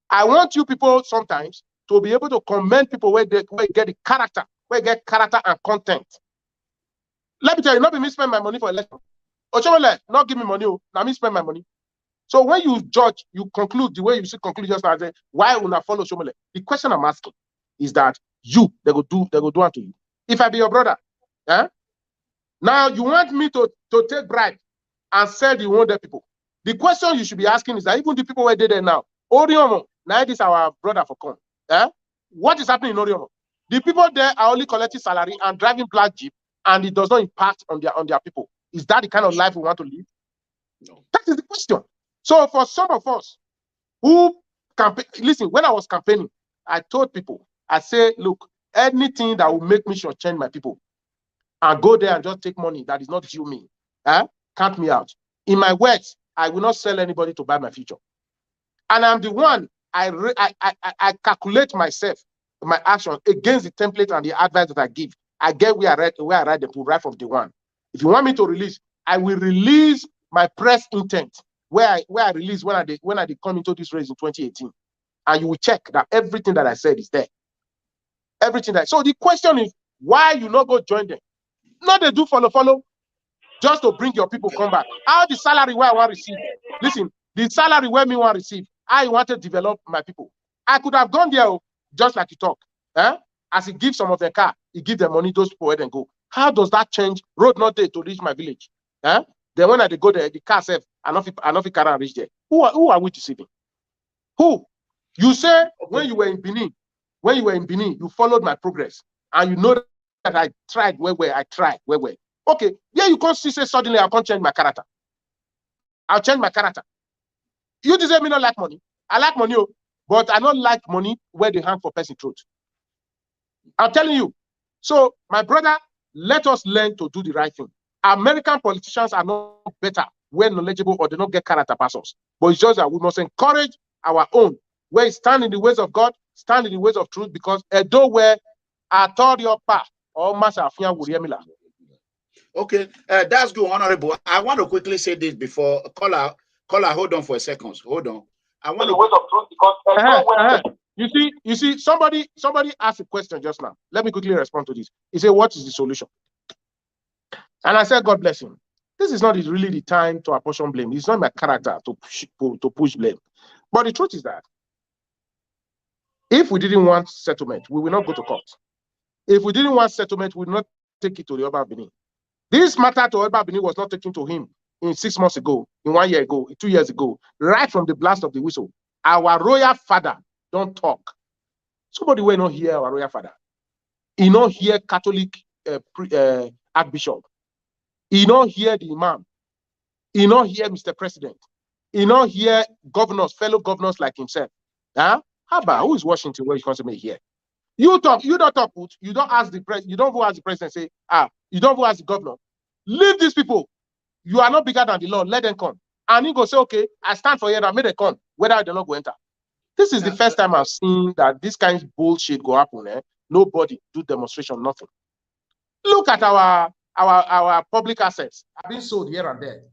I want you people sometimes to be able to commend people where get the character, where get character and content. Let me tell you, not be me spend my money for election. Ochomole, not give me money, now me spend my money. So when you judge, you conclude the way you should conclude just as why will not follow Ochomole? The question I'm asking is that they go do unto you. If I be your brother, now you want me to take bribe and sell the wounded people. The question you should be asking is that even the people where they there now, Oriomo, now this is our brother for con. What is happening in Oriomo? The people there are only collecting salary and driving black jeep, and it does not impact on their people. Is that the kind of life we want to live? No. That is the question. So for some of us who campaign, listen, when I was campaigning, I told people, I say, look, anything that will make me shortchange my people and go there and just take money that is not due me, count me out. In my words, I will not sell anybody to buy my future. And I'm the one, I calculate myself, my action against the template and the advice that I give. I get where I write the pool right from day one. If you want me to release, I will release my press intent where I release when I come into this race in 2018. And you will check that everything that I said is there. Everything that. So the question is, why you not go join them? Not they do follow, just to bring your people come back. How the salary where I want to receive? Listen, the salary where me want to receive, I want to develop my people. I could have gone there just like you talk. As he gives some of their car, he give them money, those people where they go. How does that change? Road not there to reach my village. Then when I go there, the car safe, I not carry and reach there. Who are we deceiving? Who? You say when you were in Benin, you followed my progress, and you know that I tried where. Okay, yeah, you can't see say suddenly I can't change my character. I'll change my character. You deserve me not like money. I like money, but I don't like money where they hang for person throat. I'm telling you. So, my brother, let us learn to do the right thing. American politicians are not better when knowledgeable or they don't get character passes. But it's just that we must encourage our own, where we stand in the ways of God, stand in the ways of truth, because Edo where I told your pa or Masafia Wuriemila.
Okay, that's good, Honorable. I want to quickly say this before caller, hold on for a second. Hold on. I want
the ways of truth because
You see, somebody asked a question just now. Let me quickly respond to this. He said, what is the solution? And I said, God bless him. This is not really the time to apportion blame. It's not my character to push blame. But the truth is that if we didn't want settlement, we will not go to court. If we didn't want settlement, we will not take it to the Oba Benin. This matter to Oba Benin was not taken to him in 6 months ago, in 1 year ago, 2 years ago, right from the blast of the whistle. Our royal father don't talk. Somebody will not hear our royal father. He not hear Catholic Archbishop. He not hear the Imam. He not hear Mr. President. He not hear governors, fellow governors like himself. Huh? How about who is Washington where you constantly here? You talk, you don't talk, you don't ask the president, you don't go ask the president, say, you don't go ask the governor. Leave these people. You are not bigger than the law. Let them come. And he go say, okay, I stand for you, I made them come, whether they not go enter. This is the first time I've seen that this kind of bullshit go happen. Nobody do demonstration, nothing. Look at our public assets have been sold here and there.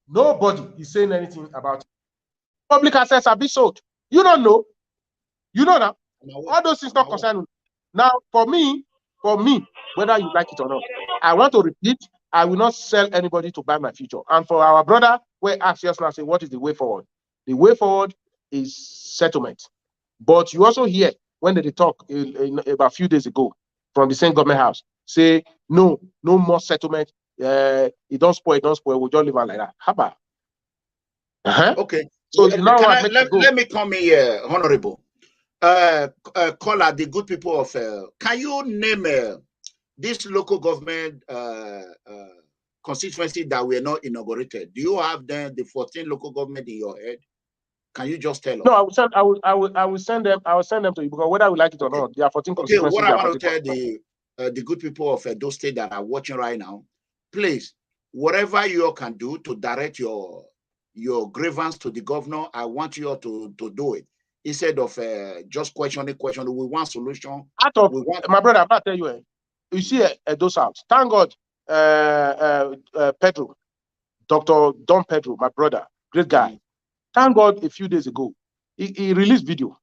Nobody is saying anything about it. Public assets have been sold. You don't know. You know that. All those things not concerned. Now, for me, whether you like it or not, I want to repeat, I will not sell anybody to buy my future. And for our brother, we ask us now, say, what is the way forward? The way forward is settlement. But you also hear when they talk about a few days ago from the same government house, say, no more settlement. It don't spoil, we'll just leave it like that. How about?
Okay.
So you know
let me come here, Honorable. Caller, the good people of can you name this local government constituency that were not inaugurated? Do you have the 14 local government in your head? Can you just tell us?
No, I will send them to you, because whether I would like it or not, there are 14 constituencies.
What I want to tell the good people of those states that are watching right now, please, whatever you can do to direct your grievance to the governor, I want you all to do it. Instead of just questioning, we want solution.
My brother, I'm tell you, you see those house. Thank God, Pedro, Dr. Don Pedro, my brother, great guy. Thank God, a few days ago, he released video,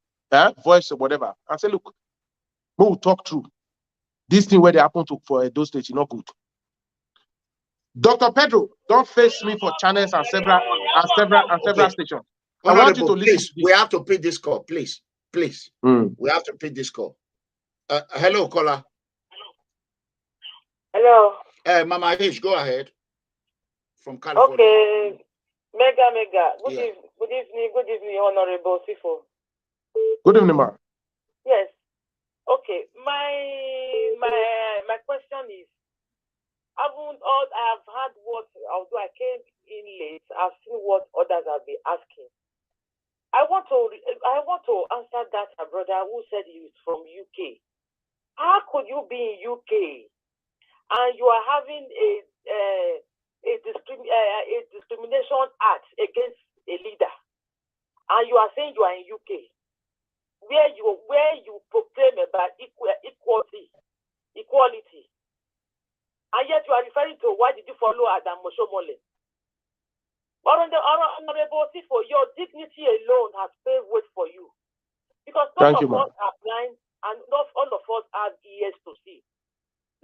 voice or whatever, and said, look, we'll talk through this thing where they happen to for those states, not good. Dr. Pedro, don't face me for channels and several stations.
I want you to listen. We have to pick this call, please. We have to pick this call. Hello, caller.
Hello.
Mama H, go ahead. From California.
Okay. Mega. Good evening, Honorable Osifo.
Good evening, ma.
Yes. Okay. My question is, I have heard what, although I came in late, I've seen what others have been asking. I want to answer that, a brother who said he is from UK. How could you be in UK and you are having a discrimination act against a leader, and you are saying you are in UK, where you proclaim about equality, and yet you are referring to why did you follow Adam Moshomole? Honorable Osifo, your dignity alone has paved way for you, because none of us are blind and not all of us have ears to see.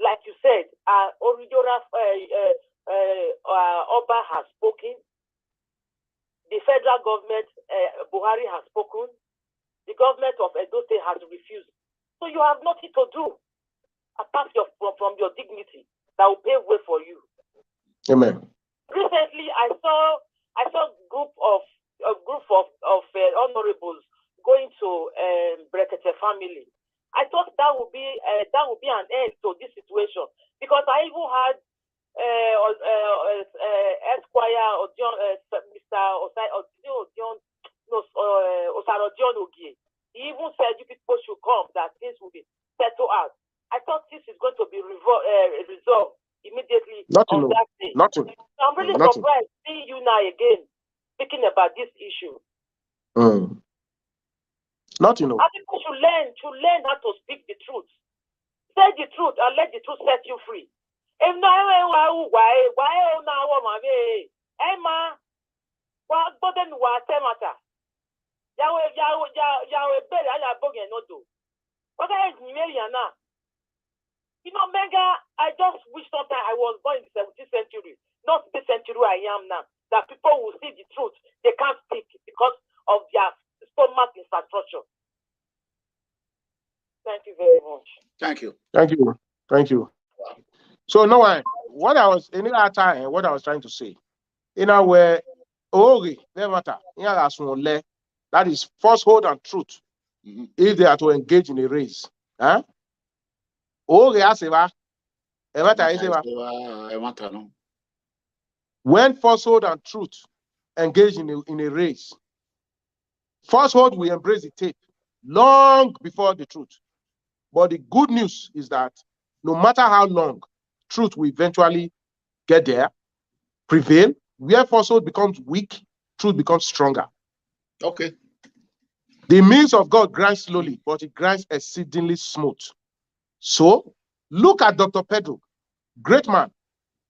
Like you said, Oridora Oba has spoken. The federal government, Buhari, has spoken. The government of Edo State has refused. So you have nothing to do apart from your dignity that will pave way for you.
Amen.
Recently, I saw a group of honorables going to Brekete family. I thought that would be an end to this situation, because I even had Esquire or John, Mr. Osaro Ogie. He even said you people should come, that things will be settled out. I thought this is going to be resolved immediately on that day. I'm really surprised seeing you now again speaking about this issue.
And
people should learn how to speak the truth. Say the truth and let the truth set you free. If you know, Mega, I just wish sometimes I was born in the 17th century, not this century I am now, that people will see the truth. They can't speak because of their stomach infrastructure. Thank you very much.
Thank you. So now, what I was trying to say, where that is falsehood and truth. if they are to engage in a race. Huh? When falsehood and truth engage in a race, falsehood will embrace the tape long before the truth. But the good news is that no matter how long, truth will eventually get there, prevail. Where falsehood becomes weak, truth becomes stronger.
Okay.
The means of God grinds slowly, but it grinds exceedingly smooth. So, look at Dr. Pedro, great man.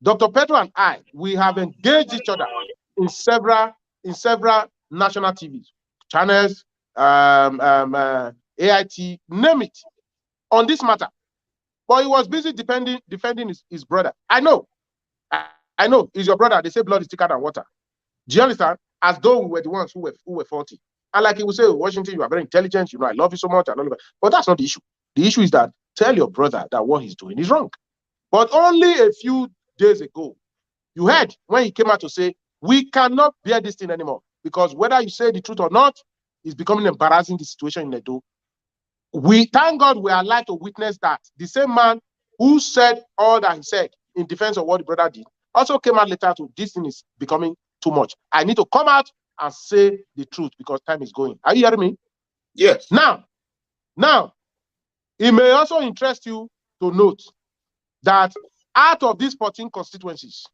Dr. Pedro and I, we have engaged each other in several national TV channels, AIT, name it, on this matter. But he was busy defending his brother. I know, he's your brother. They say blood is thicker than water. Do you understand? As though we were the ones who were faulty. And like he would say, Washington, you are very intelligent. You know, I love you so much. And all of that. But that's not the issue. The issue is that tell your brother that what he's doing is wrong. But only a few days ago, you heard when he came out to say, we cannot bear this thing anymore. Because whether you say the truth or not, it's becoming embarrassing, the situation in Edo. We thank God we are alive to witness that. The same man who said all that he said in defense of what the brother did also came out later to, this thing is becoming too much. I need to come out and say the truth because time is going. Are you hearing me?
Yes.
Now, it may also interest you to note that out of these 14 constituencies,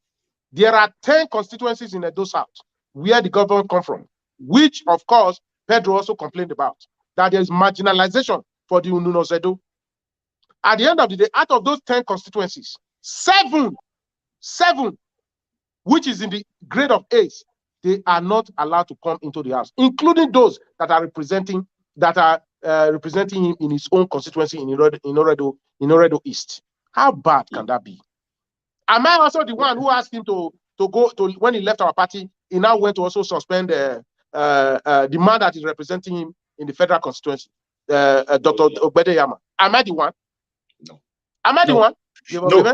there are 10 constituencies in Edo South where the government come from, which, of course, Pedro also complained about, that there is marginalization for the Ununos Edo. At the end of the day, out of those 10 constituencies, seven, which is in the grade of A's, they are not allowed to come into the house, including those that are representing him in his own constituency in Iroredo East. How bad can that be? Am I also the one who asked him to go to, when he left our party, he now went to also suspend the man that is representing him in the federal constituency, Dr. Obedeyama? Am I the one?
No.
Am I the one?
No.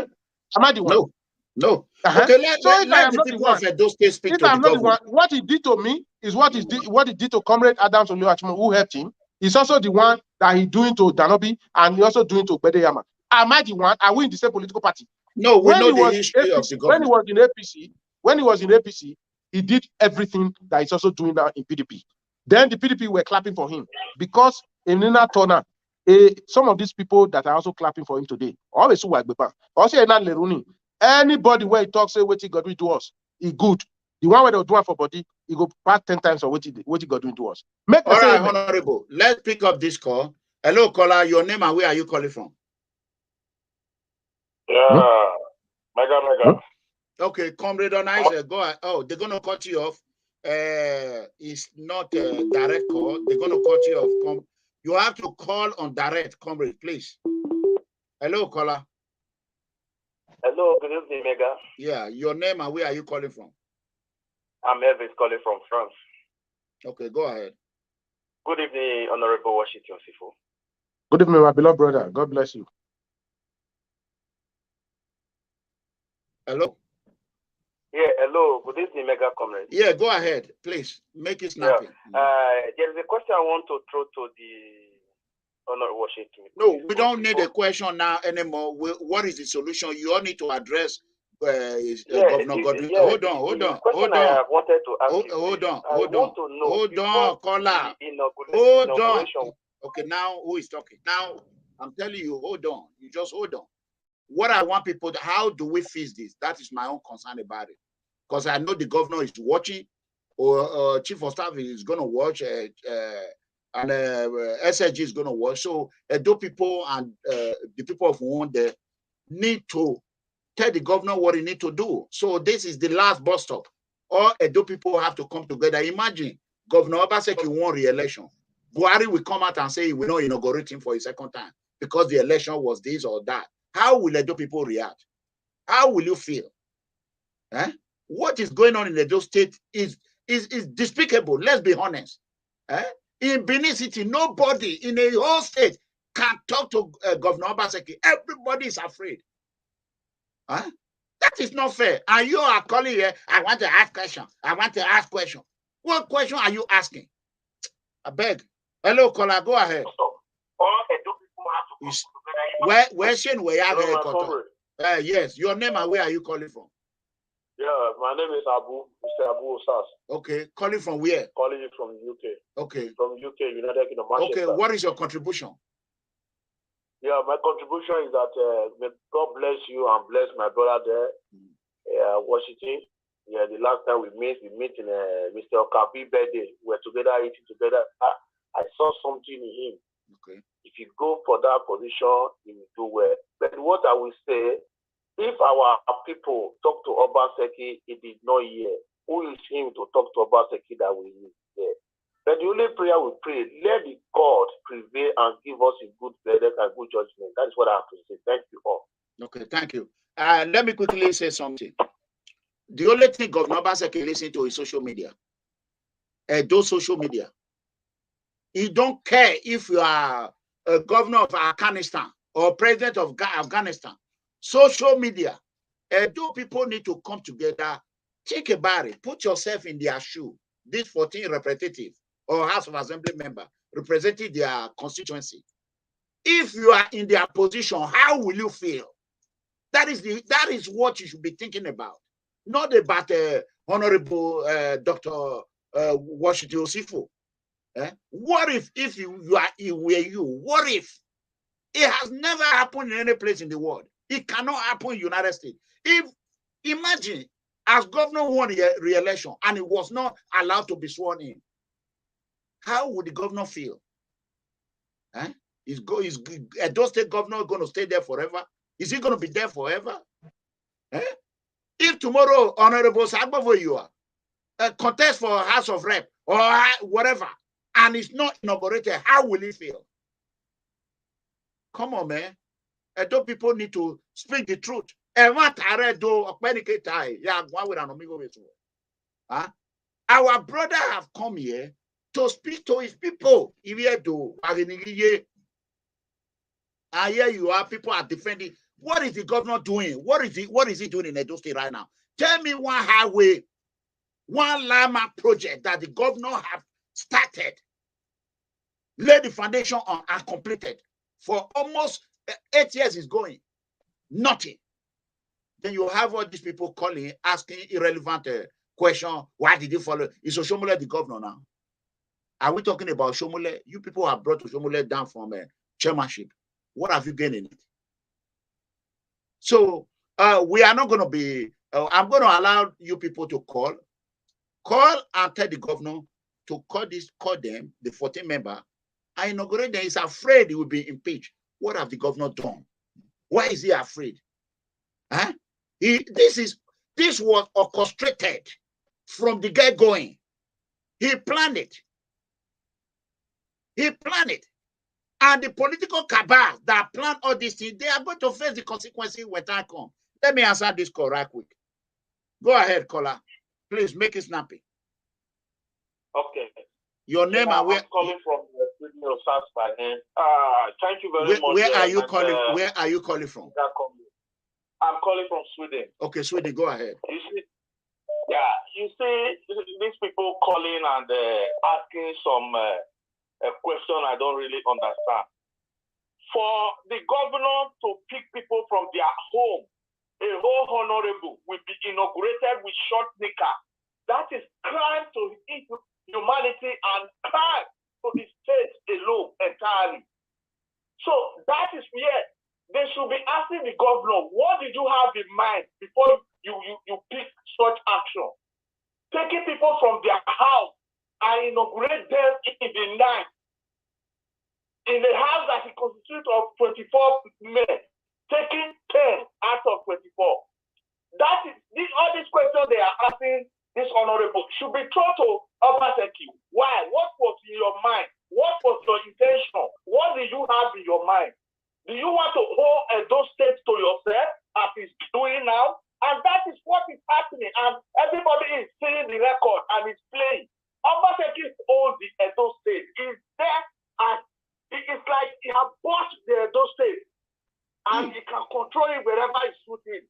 Am I the one?
No.
Okay,
so if I am not the one, if I'm not the one, what he did to me is what he did to Comrade Adams Oluwachimo, who helped him. He's also the one that he's doing to Danobi, and he's also doing to Obedeyama. Am I the one? Are we in the same political party? No, we know the history of the government.
When he was in APC, he did everything that he's also doing now in PDP. Then the PDP were clapping for him because in Nina Turner, some of these people that are also clapping for him today, always who are also anybody where he talks, say what he got to us, he good. The one where they do it for body, he go back 10 times for what he got doing to us.
All right, Honorable. Let's pick up this call. Hello, caller. Your name and where are you calling from?
Yeah, Mega.
Okay, Comrade Onaize, go ahead. Oh, they're gonna cut you off. It's not a direct call. They're gonna cut you off. You have to call on direct, Comrade, please. Hello, caller.
Hello, good evening, Mega.
Yeah, your name and where are you calling from?
I'm Elvis calling from France.
Okay, go ahead.
Good evening, Honorable Washington Osifo.
Good evening, my beloved brother. God bless you.
Hello?
Yeah, hello. Good evening, Mega Comrade.
Yeah, go ahead, please. Make it snappy.
Yeah. There's a question I want to throw to the Honorable Washington.
No, we don't need a question now anymore. What is the solution? You all need to address Governor Godwin. Hold on.
I wanted to ask you.
Hold on. Caller.
Hold on.
Okay, now who is talking? Now I'm telling you, hold on. You just hold on. What I want people to, how do we fix this? That is my own concern about it. Because I know the governor is watching, or chief of staff is going to watch, and SSG is going to watch. So Edo people and the people of one there need to tell the governor what he need to do. So this is the last bus stop. All Edo people have to come together. Imagine Governor Obaseki won re-election. Buhari will come out and say he will not inaugurate him for a second time because the election was this or that. How will Edo people react? How will you feel? What is going on in Edo State is despicable. Let's be honest. In Benin City, nobody in a whole state can talk to Governor Obaseki. Everybody is afraid. That is not fair. And you are calling here, I want to ask question. What question are you asking? I beg. Hello, caller, go ahead.
All Edo people have to come together.
Where's Shane? Yes, your name and where are you calling from?
Yeah, my name is Mr. Abu Osas.
Okay, calling from where?
Calling you from UK.
Okay.
From UK, United Kingdom, Manchester.
Okay, what is your contribution?
Yeah, my contribution is that may God bless you and bless my brother there, Washington. Yeah, the last time we meet in Mr. Okabi's birthday. We were together, eating together. I saw something in him.
Okay.
If you go for that position, you will do well. But what I will say, if our people talk to Obaseki, he did not hear. Who is him to talk to Obaseki that we hear? But the only prayer we pray, let the God prevail and give us a good verdict and good judgment. That is what I have to say. Thank you all.
Okay, thank you. Let me quickly say something. The only thing Governor Obaseki listen to is social media. Those social media. He don't care if you are a governor of Afghanistan or president of Afghanistan. Social media. Those people need to come together. Think about it. Put yourself in their shoe. This 14 representative or House of Assembly member representing their constituency. If you are in their position, how will you feel? That is what you should be thinking about. Not about Honorable Dr. Washington Osifo. What if you were you? What if? It has never happened in any place in the world. It cannot happen in the United States. Imagine, as governor won re-election and he was not allowed to be sworn in, how would the governor feel? Is Edo State governor going to stay there forever? Is he going to be there forever? If tomorrow, Honorable Sagbovo, you are contest for House of Rep or whatever, and it's not inaugurated, how will he feel? Come on, man. Edo people need to speak the truth. Our brother have come here to speak to his people. And here you are, people are defending. What is the governor doing? What is he doing in Edo State right now? Tell me one highway, one landmark project that the governor have started, laid the foundation on and completed for almost 8 years is going. Nothing. Then you have all these people calling, asking irrelevant question. Why did you follow? Is Oshomole the governor now? Are we talking about Oshomole? You people have brought Oshomole down from chairmanship. What have you gained in it? So we are not going to be, I'm going to allow you people to call and tell the governor to call them, the 14 member, and inaugurate them. He's afraid he will be impeached. What have the governor done? Why is he afraid? This was orchestrated from the get-going. He planned it. And the political cabal that planned all these things, they are going to face the consequences when time comes. Let me answer this call right quick. Go ahead, caller. Please make it snappy.
Okay.
Your name and where?
I'm calling from the South by name. Thank you very much.
Where are you calling? Where are you calling from?
I'm calling from Sweden.
Okay, Sweden. Go ahead.
You see, these people calling and asking some a question I don't really understand. For the governor to pick people from their home, a whole honorable will be inaugurated with short knicker. That is crime to humanity and crime to the state alone entirely. So that is where they should be asking the governor, what did you have in mind before you pick such action? Taking people from their house and inaugurate them in the night. In a house that is constituted of 24 men, taking 10 out of 24. That is all these questions they are asking this honorable should be thrown to Obaseki. Why? What was in your mind? What was your intention? What did you have in your mind? Do you want to hold those states to yourself as he's doing now? And that is what is happening. And everybody is seeing the record and is playing. Obaseki owns the Edo State. Is there as it's like he has bought the Edo State and he can control it wherever he's shooting.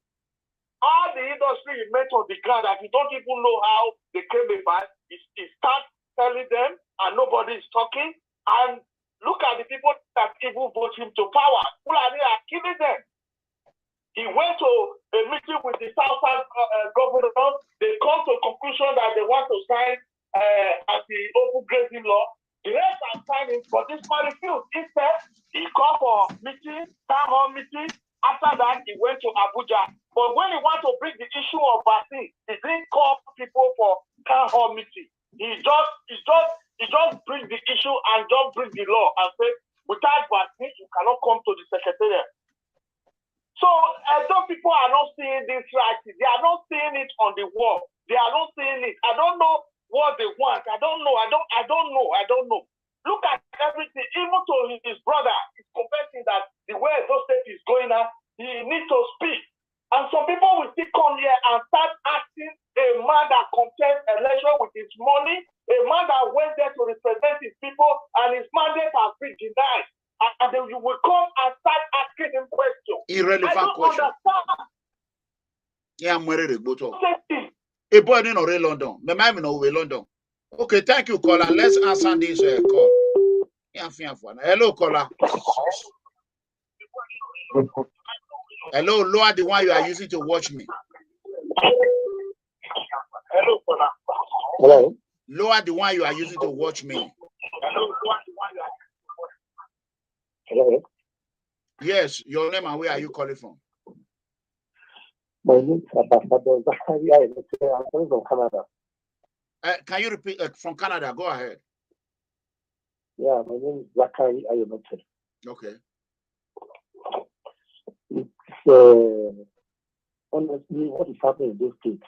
All the industry he made on the ground that you don't even know how they came about, he starts telling them and nobody is talking. And look at the people that even vote him to power. Fulani are killing them. He went to a meeting with the Southern governors. They come to a conclusion that they want to sign as the open grazing law. The rest are signing, but this man refused. Instead, he called for meeting, town hall meeting. After that, he went to Abuja. But when he wanted to bring the issue of vaccine, he didn't call people for town hall meeting. He just bring the issue and just bring the law and say, without vaccine, you cannot come to the secretariat. So those people are not seeing this right. They are not seeing it on the wall. They are not seeing it. I don't know what they want. I don't know. I don't know. Look at everything. Even to his brother, he's confessing that the way those state is going on, he needs to speak. And some people will still come here and start asking a man that contests election with his money, a man that went there to represent his people, and his mandate has been denied. And then you will come and start asking him questions.
Irrelevant question.
Understand.
Yeah, I'm ready to go to. A boy in London. The man in London. Okay, thank you, caller. Let's answer this call. Yeah, hello, caller. Hello, lower the one you are using to watch me.
Hello, caller.
Hello.
Lower the one you are using to watch me.
Hello.
Yes, your name and where are you calling from?
My name is Ambassador Zachary. I'm calling from Canada.
Can you repeat from Canada? Go ahead.
Yeah, my name is Zachary.
Okay.
It's honestly what is happening in those states.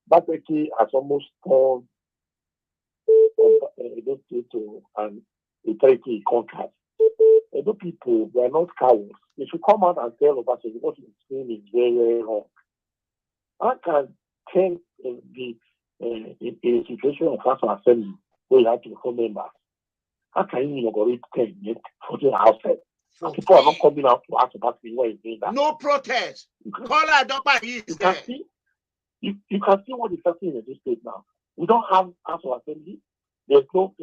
Basically, has almost turned those states to an authority conquered. The people, they are not cowards. They should come out and tell us what is doing is very, very wrong. I can tell be in a situation of national assembly where you have to become members. How can you inaugurate 10 yet for the outside? People are not coming out to ask about why is doing that.
No protest. You can
see what is happening in this state now. We don't have national assembly. There's no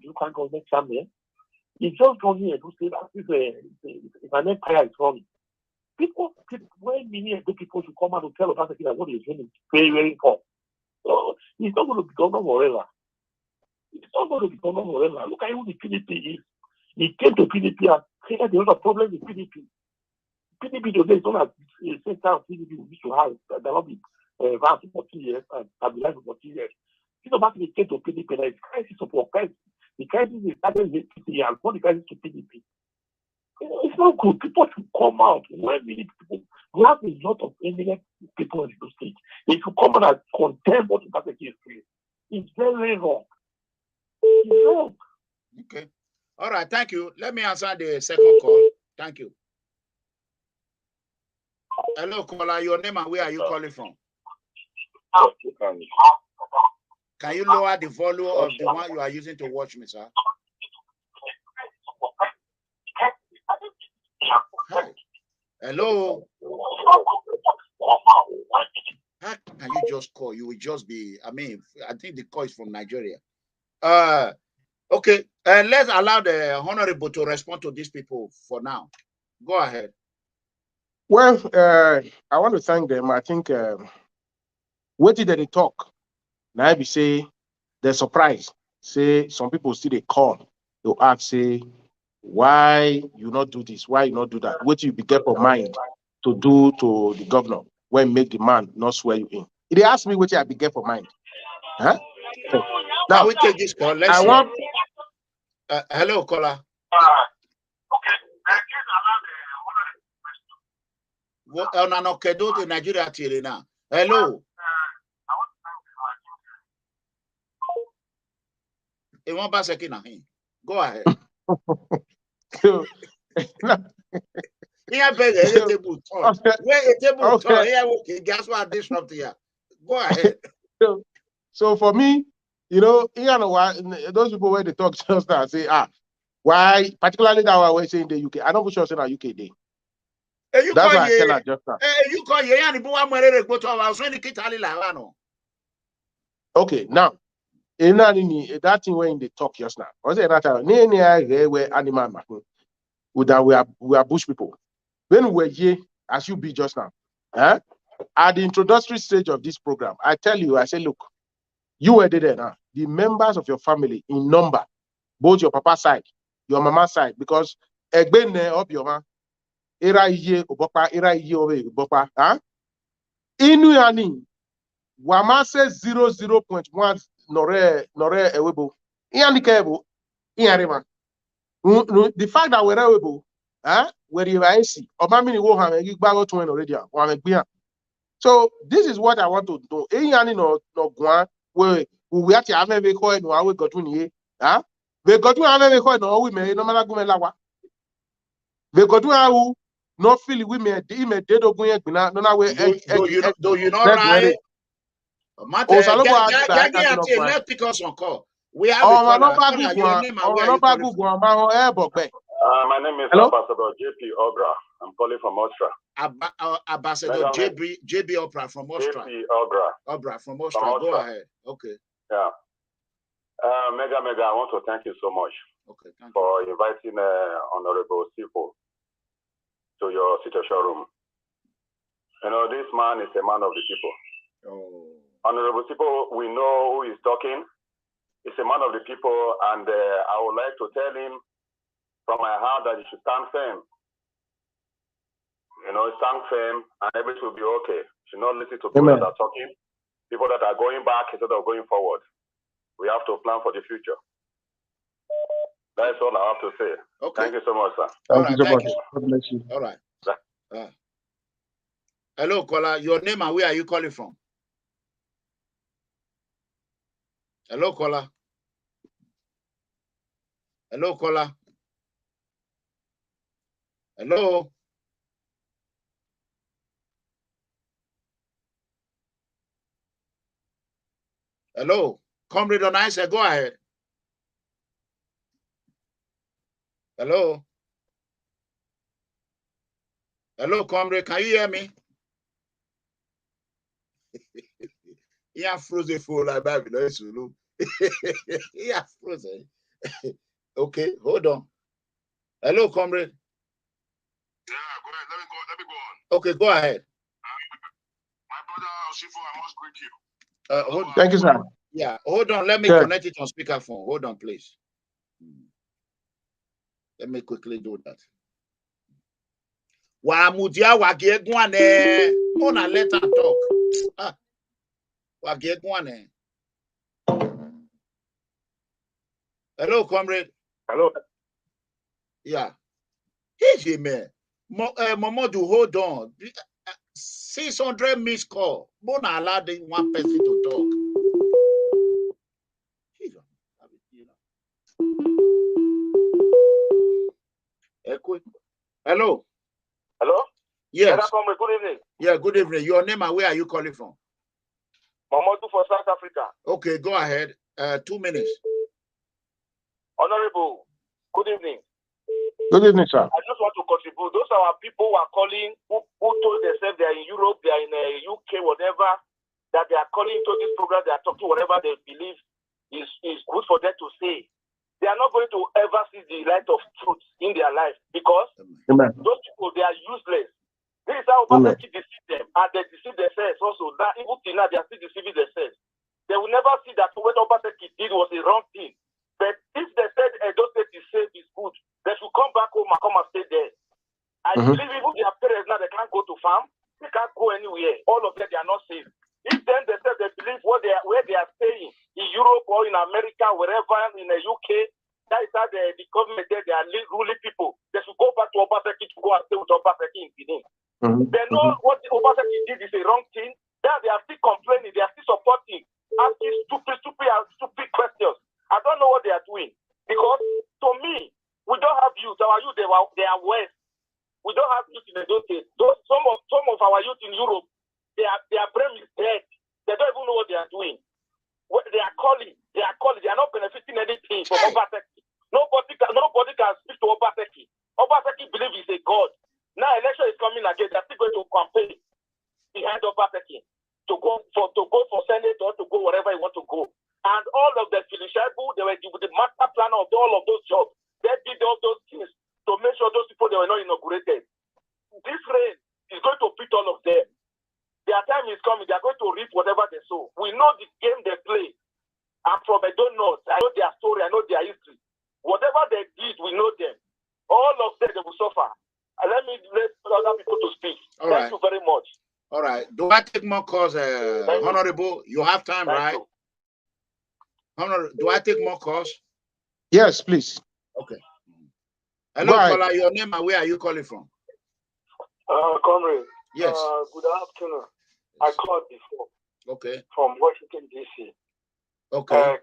local government chairman. It's just going here to say that if an empire is running. People, when many of the people should come out and tell us that what is doing is very, very important. So it's not going to become forever. It's not going to become forever. Look at who the PDP is. He came to PDP and said there was a problem with PDP. PDP today is not as the same kind of PDP we used to have. There will be around 40 years and stabilized for 40 years. You know, back when he came to PDP, there is crisis of crisis. The crisis is starting with PDP and not the crisis to PDP. You know, it's not good. People should come out. When we need people, we have a lot of eminent people in the state. They should come out and condemn what the party is doing. It's very, very wrong. It's wrong.
Okay. All right. Thank you. Let me answer the second call. Thank you. Hello, caller. Your name and where are you calling from? Can you lower the volume of the one you are using to watch me, sir? Hi. Hello. How can you just call? You will just be, I think the call is from Nigeria. Okay. Let's allow the honorable to respond to these people for now. Go ahead.
Well, I want to thank them. I think what did they talk? Now I be say they're surprised. Say some people still they call. They'll ask, say, why you not do this? Why you not do that? What you be get for mind to do to the governor when make the man not swear you in? They ask me what I be get for mind. Huh?
Now we take this call. Let's see. Hello, caller. What no kedo to Nigeria till now. Hello. It won't pass a Go ahead. Here, beg a table talk. Where a table talk here, okay, guess what? Disrupt here. Go ahead.
So for me, you know why those people where they talk just now say, why, particularly that one we're saying the UK. I don't sure say that UK day. That's why I tell her just now.
You call ye and the boy go to our when the kid no.
Okay, now that thing when they talk just now. Was it that where animal that we are bush people. When we were here, as you be just now, at the introductory stage of this program, I tell you, I say, look, you were there now. The members of your family in number, both your papa side, your mama side, because egbene up your man, era iye obopa, era iye obopa, inu yani, wama se 0.1 nore ewebo, yani kebo, yani the fact that we're able, where you are see, or mammy will have a bag to already, so this is what I want to do. Any no guan where we actually have a coin or we got to ye, we got to have a coin or we may no matter go. We got to have no feel we may deem a dead or going no way.
Do you know right? Let's pick us on call. We have a caller. Your name and where are you calling from?
My name is Ambassador JP Ogra. I'm calling from Austria.
Ambassador JB Opera from Austria.
JP Ogra.
Ogra from Austria. Go ahead. Okay.
Yeah. Mega, I want to thank you so much for inviting Honorable Osifo to your situation room. You know, this man is a man of the people.
Oh.
Honorable Osifo, we know who is talking. He's a man of the people, and I would like to tell him from my heart that he should stand firm. You know, stand firm, and everything will be okay. You should not listen to people that are talking, people that are going back instead of going forward. We have to plan for the future. That's all I have to say. Okay. Thank you so much, sir.
Thank you so much. God bless you.
All right. Hello, caller. Your name and where are you calling from? Hello, caller. Hello, caller. Hello. Hello. Comrade on ice, go ahead. Hello. Hello, comrade. Can you hear me? Yeah, frozen for like baby. Yeah, frozen. Okay, hold on. Hello, comrade.
Yeah, go ahead. Let me go on.
Okay, go ahead.
My brother Osifo, I must greet you.
Thank you, sir.
Yeah, hold on. Let me connect it on speakerphone. Hold on, please. Let me quickly do that. Wamudia wagiegwane. Ona let her talk. Wagiegwane. Hello, comrade.
Hello.
Yeah. Hey, man. Momodu, hold on. 600 missed call. Bona allowed one person to talk. Hello.
Hello?
Yes.
Good evening.
Yeah, good evening. Your name and where are you calling from?
Mamadou for South Africa.
Okay, go ahead. 2 minutes.
Honorable, good evening.
Good evening, sir.
I just want to contribute. Those are our people who are calling, who told themselves they are in Europe, they are in UK, whatever, that they are calling to this program, they are talking whatever they believe is good for them to say. They are not going to ever see the light of truth in their life because those people, they are useless. This is how Obaseki deceive them, and they deceive themselves also. That even till now, they are still deceiving themselves. They will never see that what Obaseki did was a wrong thing. But if they said Edo State is safe, is good, they should come back home and come and stay there. I believe even their parents now, they can't go to farm, they can't go anywhere. All of them, they are not safe. If then they say they believe where they are staying in Europe or in America, wherever in the UK, that is how the government there, they are ruling people. They should go back to Obaseki to go and stay with Obaseki in Benin. They know what Obaseki did is a wrong thing. Now they are still complaining, they are still supporting, asking stupid questions. I don't know what they are doing. Because to me, we don't have youth. Our youth, they are west. We don't have youth in the state. Some of our youth in Europe, their brain is dead. They don't even know what they are doing. They are calling. They are not benefiting anything from Obaseki. Nobody can speak to Obaseki. Obaseki believes he's a god. Now election is coming again. They're still going to campaign behind Obaseki to go for Senate or to go wherever he want to go.
And all of the Filishabu, they were the master planner of all of those jobs. They did all those things to make sure those people, they were not inaugurated. This rain is going to beat all of them. Their time is coming. They are going to reap whatever they sow. We know the game they play. I'm from Edo North. I know their story. I know their history. Whatever they did, we know them. All of them, they will suffer. And let other people to speak. Thank you very much.
All right. Do I take more calls, Honorable? You have time, right? Do I take more calls?
Yes, please.
Okay. Hello, caller. Your name and where are you calling from?
Comrade.
Yes.
Good afternoon. I called before.
Okay.
From Washington, D.C.
Okay.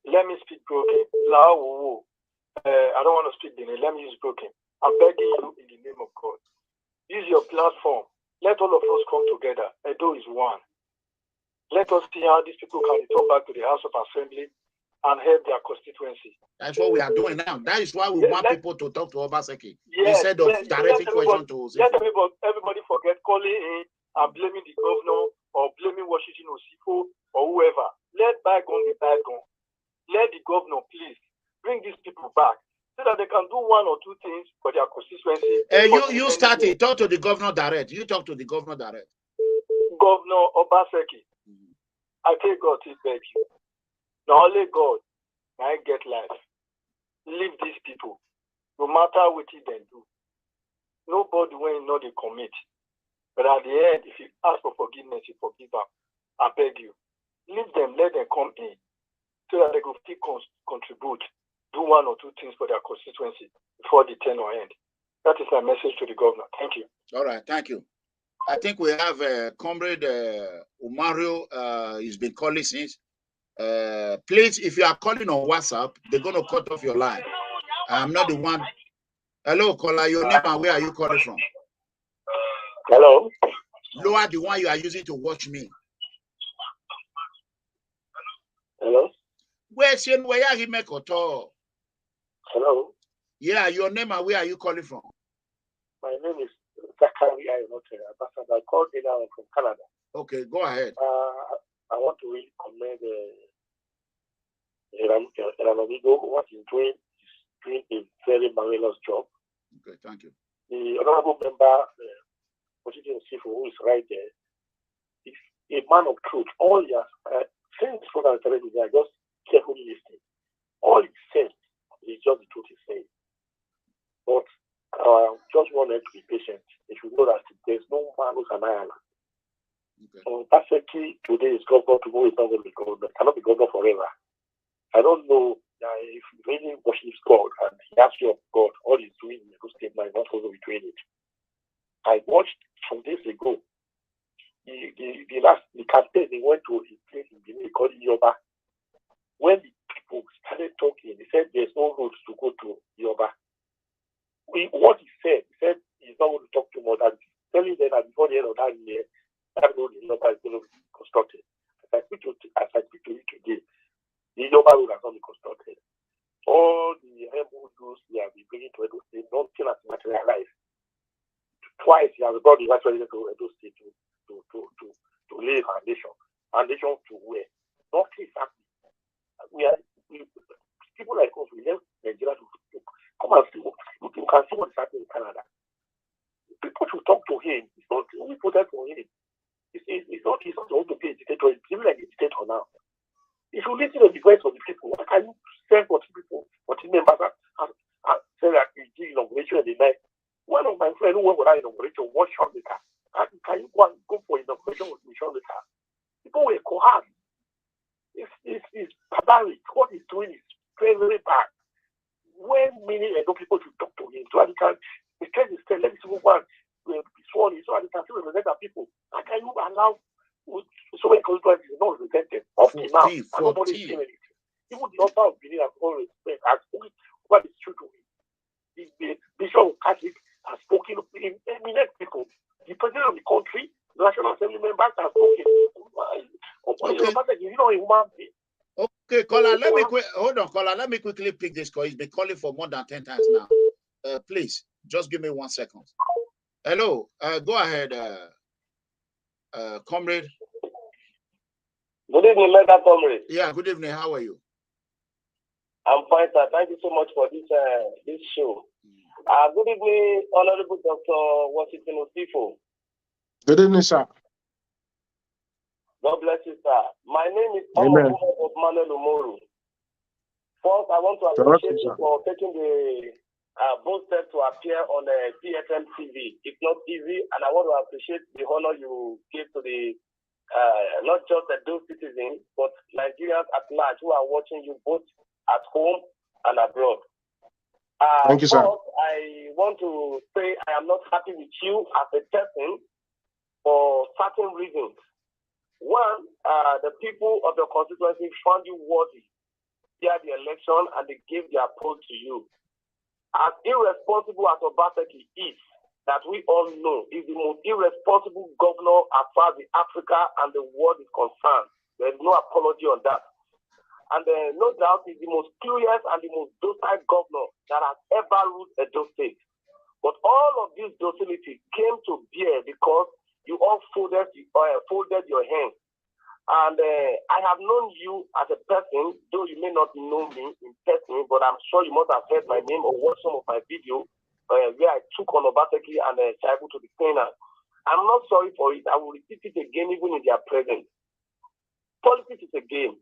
Let me speak broken. I don't want to speak the name. Let me use broken. I'm begging you in the name of God. Use your platform. Let all of us come together. Edo is one. Let us see how these people can return back to the House of Assembly and help their constituency.
That's what we are doing now. That is why we want people to talk to Obaseki instead of directing question to Osifo.
Let everybody forget calling in and blaming the governor or blaming Washington Osifo or whoever. Let bygone be bygone. Let the governor please bring these people back so that they can do one or two things for their constituency.
You started. Talk to the governor direct. You talk to the governor direct.
Governor Obaseki, I pray God to beg you. Not only God, I get life. Leave these people. No matter what they do. Nobody will know they commit. But at the end, if you ask for forgiveness, you forgive them. I beg you. Leave them, let them come in so that they could still contribute, do one or two things for their constituency before the tenure end. That is my message to the governor. Thank you.
All right, thank you. I think we have Comrade Umario. He's been calling since. Please, if you are calling on WhatsApp, they're going to cut off your line. I'm not the one. Hello, caller. Your name and where are you calling from?
Hello.
Lower the one you are using to watch me.
Hello.
Where's your where are you make a talk?
Hello.
Yeah, your name and where are you calling from?
My name is Zachary. I called in from Canada.
Okay, go ahead.
I want to really commend Ramamigo. What he's doing a very marvelous job.
Okay, thank you.
The honorable member, Osifo, who is right there, is a man of truth. All he has saying this program is just carefully listening. All he says is just the truth he's saying. But just wanted to be patient. If you know that there's no man who's an island.
Okay.
So perfectly today is governor, tomorrow is not going to be governor. Cannot be governor forever. I don't know if he really worships God and he has fear of God, all he's doing in the state now is not supposed to be doing it. I watched some days ago the campaign they went to a place in Benin called Yoba. When the people started talking, they said there's no roads to go to Yoba. What he said he's not going to talk too much. I'm telling them that before the end of that year, that road in Yoba is going to be constructed. As I speak to you today, the Yoba road has not been constructed. All the MOUs they have been bringing to Edo State, nothing has materialized. Twice he has brought the vice president to Edo State to lay a foundation. Foundation to where? Nothing is happening. People like us, we left Nigeria to come and see you can see what's happening in Canada. People should talk to him. It's not we protest for him. It's not supposed to be a dictator. It's even like a dictator now. If you listen to the voice of the people, why can you send 40 people, 40 members and say that we do inauguration at the night? One of my friends who went for that inauguration was shot the car. Can you go for inauguration with shot the car? People were coerced. It's barbaric. What he's doing is very, very bad. When many people should talk to him, so that he can let these people go and be sworn in, so that he can still represent the people. How can you allow so many constituencies not represented up to now? Nobody is saying anything. Even the author of Benin has all respect, has spoken over the truth to him. The Bishop of Catholic has spoken in eminent people. The president of the country, the National Assembly members have spoken.
Okay, caller, hold on, caller. Let me quickly pick this call. He's been calling for more than 10 times now. Please, just give me 1 second. Hello, go ahead, comrade.
Good evening, Mega Comrade.
Yeah, good evening. How are you?
I'm fine, sir. Thank you so much for this show. Good evening, Honorable Dr. Washington Osifo.
Good evening, sir.
God bless you, sir. My name is
Amen.
Manuel Umoru. First, I want to appreciate you for taking the bold step to appear on the CFM TV. It's not easy, and I want to appreciate the honor you give to the not just those citizens, but Nigerians at large who are watching you both at home and abroad.
Thank you, sir.
First, I want to say I am not happy with you as a person for certain reasons. One, the people of the constituency found you worthy via the election and they gave their vote to you. As irresponsible as Obaseki is, that we all know is the most irresponsible governor as far as the Africa and the world is concerned. There is no apology on that. And no doubt is the most curious and the most docile governor that has ever ruled Edo State. But all of this docility came to bear because you all folded your hands. And I have known you as a person, though you may not know me in person, but I'm sure you must have heard my name or watched some of my videos where I took on Obaseki and Shaibu to the cleaner. I'm not sorry for it. I will repeat it again even in their presence. Politics is a game.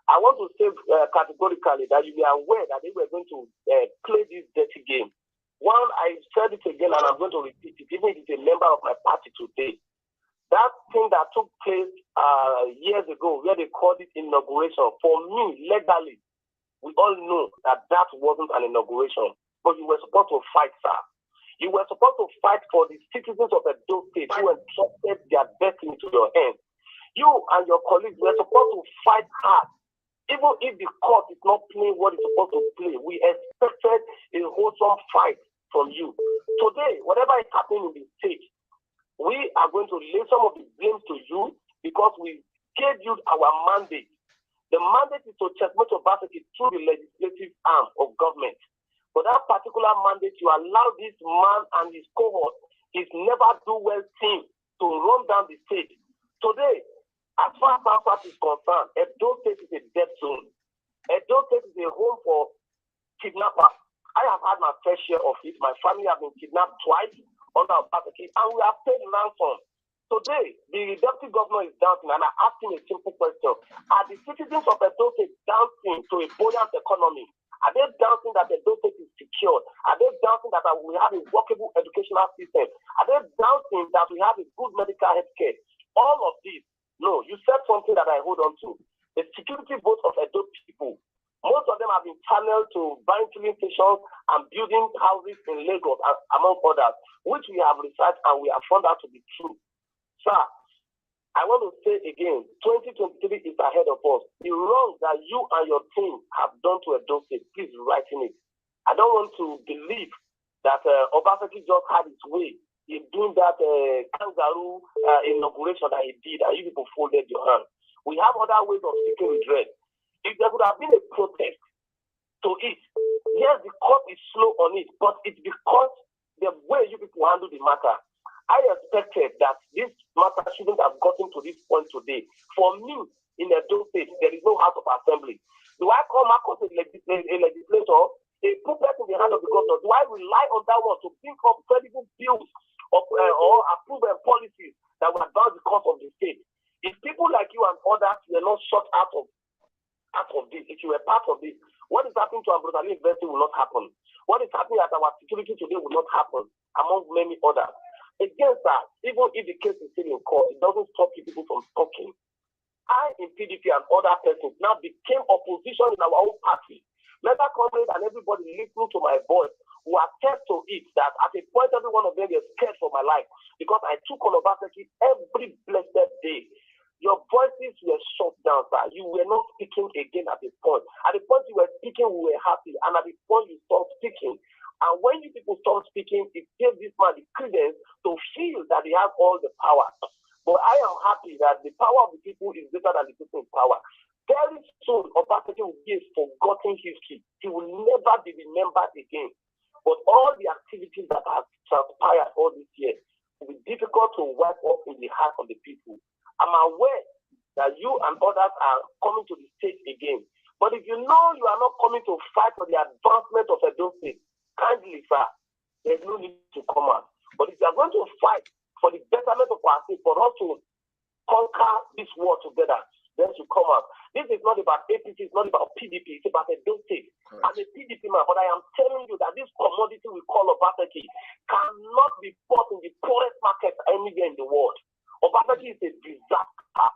I want to say categorically that you are aware that they were going to play this dirty game. One, I said it again and I'm going to repeat it, even if it's a member of my party today. That thing that took place years ago, where they called it inauguration, for me, legally, we all know that that wasn't an inauguration. But you were supposed to fight, sir. You were supposed to fight for the citizens of Edo State who entrusted their destiny to your hands. You and your colleagues were supposed to fight hard. Even if the court is not playing what it's supposed to play, we expected a wholesome fight from you. Today, whatever is happening in the state, we are going to lay some of the blames to you because we gave you our mandate. The mandate is to checkmate Obaseki through the legislative arm of government. But that particular mandate, you allow this man and his cohort, his never do well team, to run down the state. Today, as far as South is concerned, Edo State is a dead zone. Edo State is a home for kidnappers. I have had my fair share of it. My family have been kidnapped twice under Obaseki, and we have paid ransom. Today, the deputy governor is dancing, and I'm asking a simple question. Are the citizens of Edo State dancing to a buoyant economy? Are they dancing that Edo State is secured? Are they dancing that we have a workable educational system? Are they dancing that we have a good medical health care? All of this. No, you said something that I hold on to. The security vote of Edo people, most of them have been channeled to buying filling stations and building houses in Lagos, among others, which we have researched and we have found out to be true. Sir, I want to say again, 2023 is ahead of us. The wrong that you and your team have done to Edo State, please write in it. I don't want to believe that Obaseki just had his way in doing that kangaroo inauguration that he did, and you people folded your hands. We have other ways of seeking redress. If there would have been a protest to it, yes, the court is slow on it, but it's because the way you people handle the matter. I expected that this matter shouldn't have gotten to this point today. For me, in Edo State, there is no House of Assembly. Do I call Marcos a legislator, a puppet in the hand of the governor? Do I rely on that one to think of credible bills or approve policies that will advance the cause of the state? If people like you and others were not shut out of this, if you were part of this, what is happening to our brotherly university will not happen. What is happening at our security today will not happen, among many others. Against that, even if the case is still in court, it doesn't stop you people from talking. I, in PDP and other persons, now became opposition in our own party. Meta comrades and everybody listening to my voice who attest to it that at a point every one of them is scared for my life because I took on Obaseki every blessed day. Your voices were shut down, sir. You were not speaking again at the point. At the point you were speaking, we were happy. And at the point you stopped speaking, and when you people stop speaking, it gave this man the credence to feel that he has all the power. But I am happy that the power of the people is greater than the people in power. Very soon, Obaseki will be a forgotten history. He will never be remembered again. But all the activities that have transpired all this year will be difficult to wipe up in the heart of the people. I'm aware
that you and others are coming to the stage again. But if you know you are not coming to fight for the advancement of Edo State, kindly, sir, there's no need to come out. But if you are going to fight for the betterment of our state, for us to conquer this war together, then to come out. This is not about APC, it's not about PDP, it's about Edo State. I'm a PDP man, but I am telling you that this commodity we call Obaseki cannot be bought in the poorest market anywhere in the world. Obaseki is a disaster,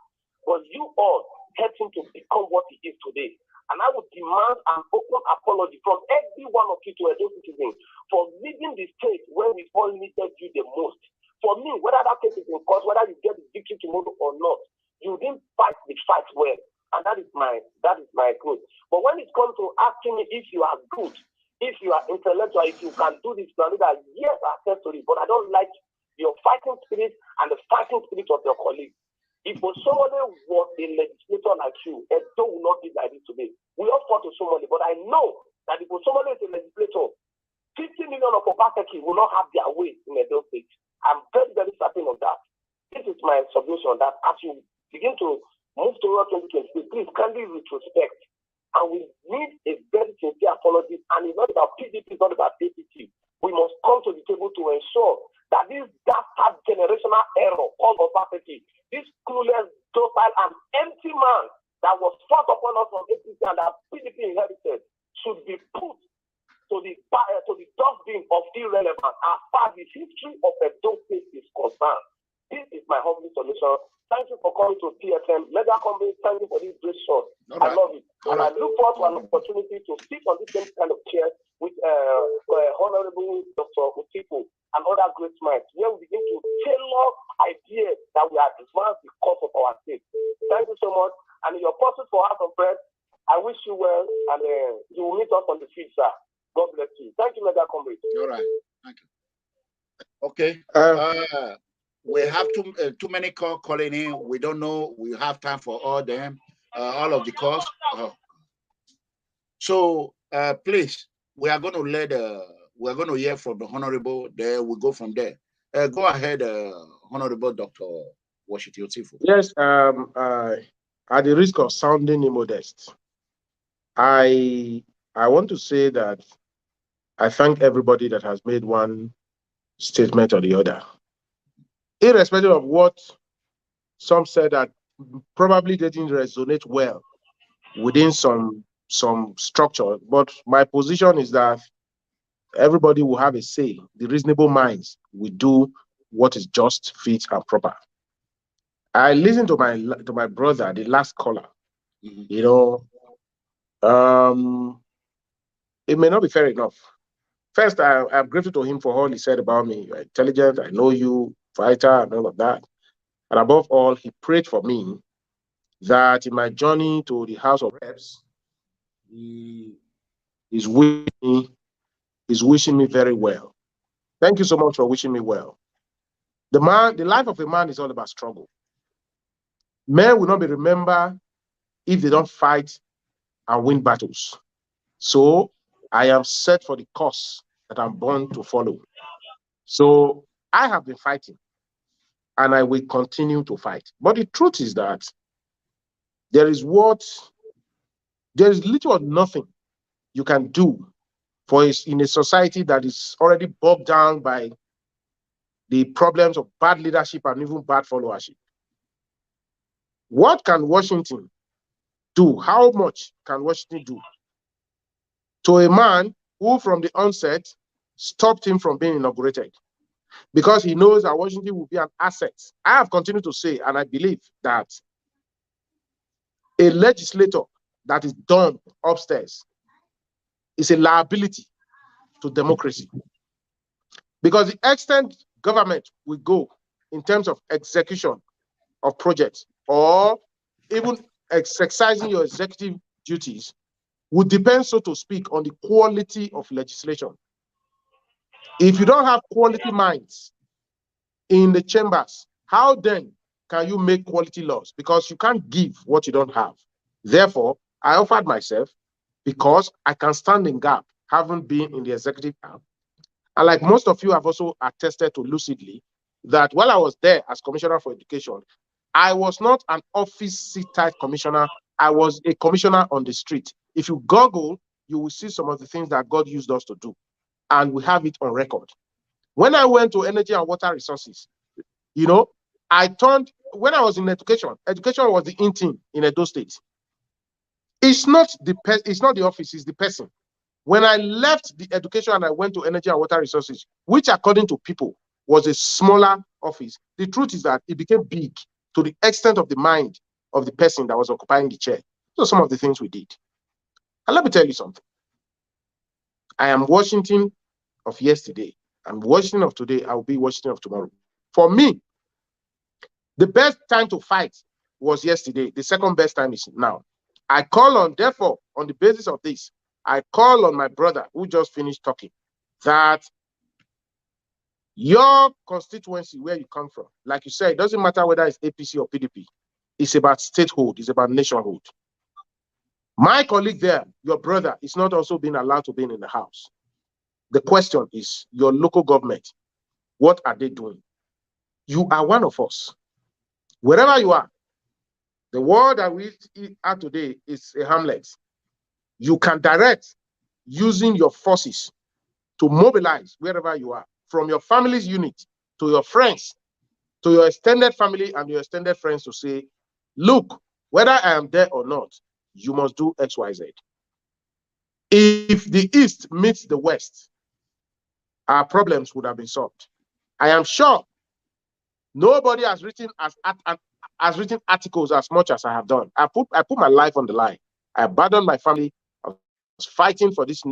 but you all helped him to become what he is today. And I would demand an open apology from every one of you to Edo citizens for leaving the state where we all needed you the most. For me, whether that case is in court, whether you get the victory tomorrow or not, you didn't fight the fight well. And that is my good. But when it comes to asking me if you are good, if you are intellectual, if you can do this, you that yes, I accept to it, but I don't like your fighting spirit and the fighting spirit of your colleagues. If somebody was a legislator like you, Edo will not be like this today. We all fought to somebody, but I know that if somebody is a legislator, 50 million of Obaseki will not have their way in Edo State. I'm very, very certain of that. This is my submission that as you begin to move towards 2023, please kindly retrospect. And we need a very sincere apology. And it's not about PDP, it's not about APC. We must come to the table to ensure that this dastard generational error called Obaseki, this clueless, docile, and empty man that was forced upon us from APC and that PDP inherited should be put to the dustbin of irrelevance as far as the history of Edo State is concerned. This is my humble solution. Thank you for coming to PFM. Mega Company, thank you for this great shot. I love it. And I look forward to an opportunity to sit on this same kind of chair with Honorable Dr. Osifo and other great minds, where we begin to tailor ideas that we are advanced because of our state. Thank you so much. And in your pursuit for House of Bread, I wish you well, and you will meet us on the field, sir. God bless you. Thank you, Mega Company.
All right. Thank you. Okay. We have too many calls calling in. We don't know. We have time for all them, all of the calls. So please, we are going to hear from the Honorable. There we go from there. Go ahead, Honorable Dr. Washington Osifo.
Yes. At the risk of sounding immodest, I want to say that I thank everybody that has made one statement or the other, irrespective of what some said that probably didn't resonate well within some structure. But my position is that everybody will have a say. The reasonable minds will do what is just, fit, and proper. I listened to my brother, the last caller. You know, it may not be fair enough. First, I'm grateful to him for all he said about me. You're intelligent, I know you, fighter, and all of that. And above all, he prayed for me that in my journey to the House of Reps, he is wishing me very well. Thank you so much for wishing me well. The life of a man is all about struggle. Men will not be remembered if they don't fight and win battles. So I am set for the course that I'm born to follow. So I have been fighting, and I will continue to fight. But the truth is that there is little or nothing you can do in a society that is already bogged down by the problems of bad leadership and even bad followership. What can Washington do? How much can Washington do to a man who from the onset stopped him from being inaugurated? Because he knows that Washington will be an asset. I have continued to say, and I believe that a legislator that is dumb upstairs is a liability to democracy. Because the extent government will go in terms of execution of projects or even exercising your executive duties would depend, so to speak, on the quality of legislation. If you don't have quality minds in the chambers, how then can you make quality laws? Because you can't give what you don't have. Therefore, I offered myself because I can stand in gap, having been in the executive arm. And like most of you have also attested to lucidly, that while I was there as Commissioner for Education, I was not an office seat-type commissioner. I was a commissioner on the street. If you Google, you will see some of the things that God used us to do. And we have it on record. When I went to energy and water resources, you know, when I was in education was the in thing in Edo State. It's not the office, it's the person. When I left the education and I went to energy and water resources, which according to people was a smaller office, the truth is that it became big to the extent of the mind of the person that was occupying the chair. So some of the things we did. And let me tell you something. I am Washington of yesterday. I'm Washington of today. I will be Washington of tomorrow. For me, the best time to fight was yesterday. The second best time is now. I call on, therefore, on the basis of this, I call on my brother who just finished talking that your constituency, where you come from, like you said, it doesn't matter whether it's APC or PDP. It's about statehood. It's about nationhood. My colleague there, your brother, is not also being allowed to be in the house. The question is, your local government, what are they doing? You are one of us. Wherever you are, the world that we are today is a hamlet. You can direct using your forces to mobilize wherever you are, from your family's unit to your friends, to your extended family and your extended friends, to say, look, whether I am there or not, you must do X, Y, Z. If the East meets the West, our problems would have been solved. I am sure nobody has written written articles as much as I have done. I put my life on the line. I abandoned my family. I was fighting for this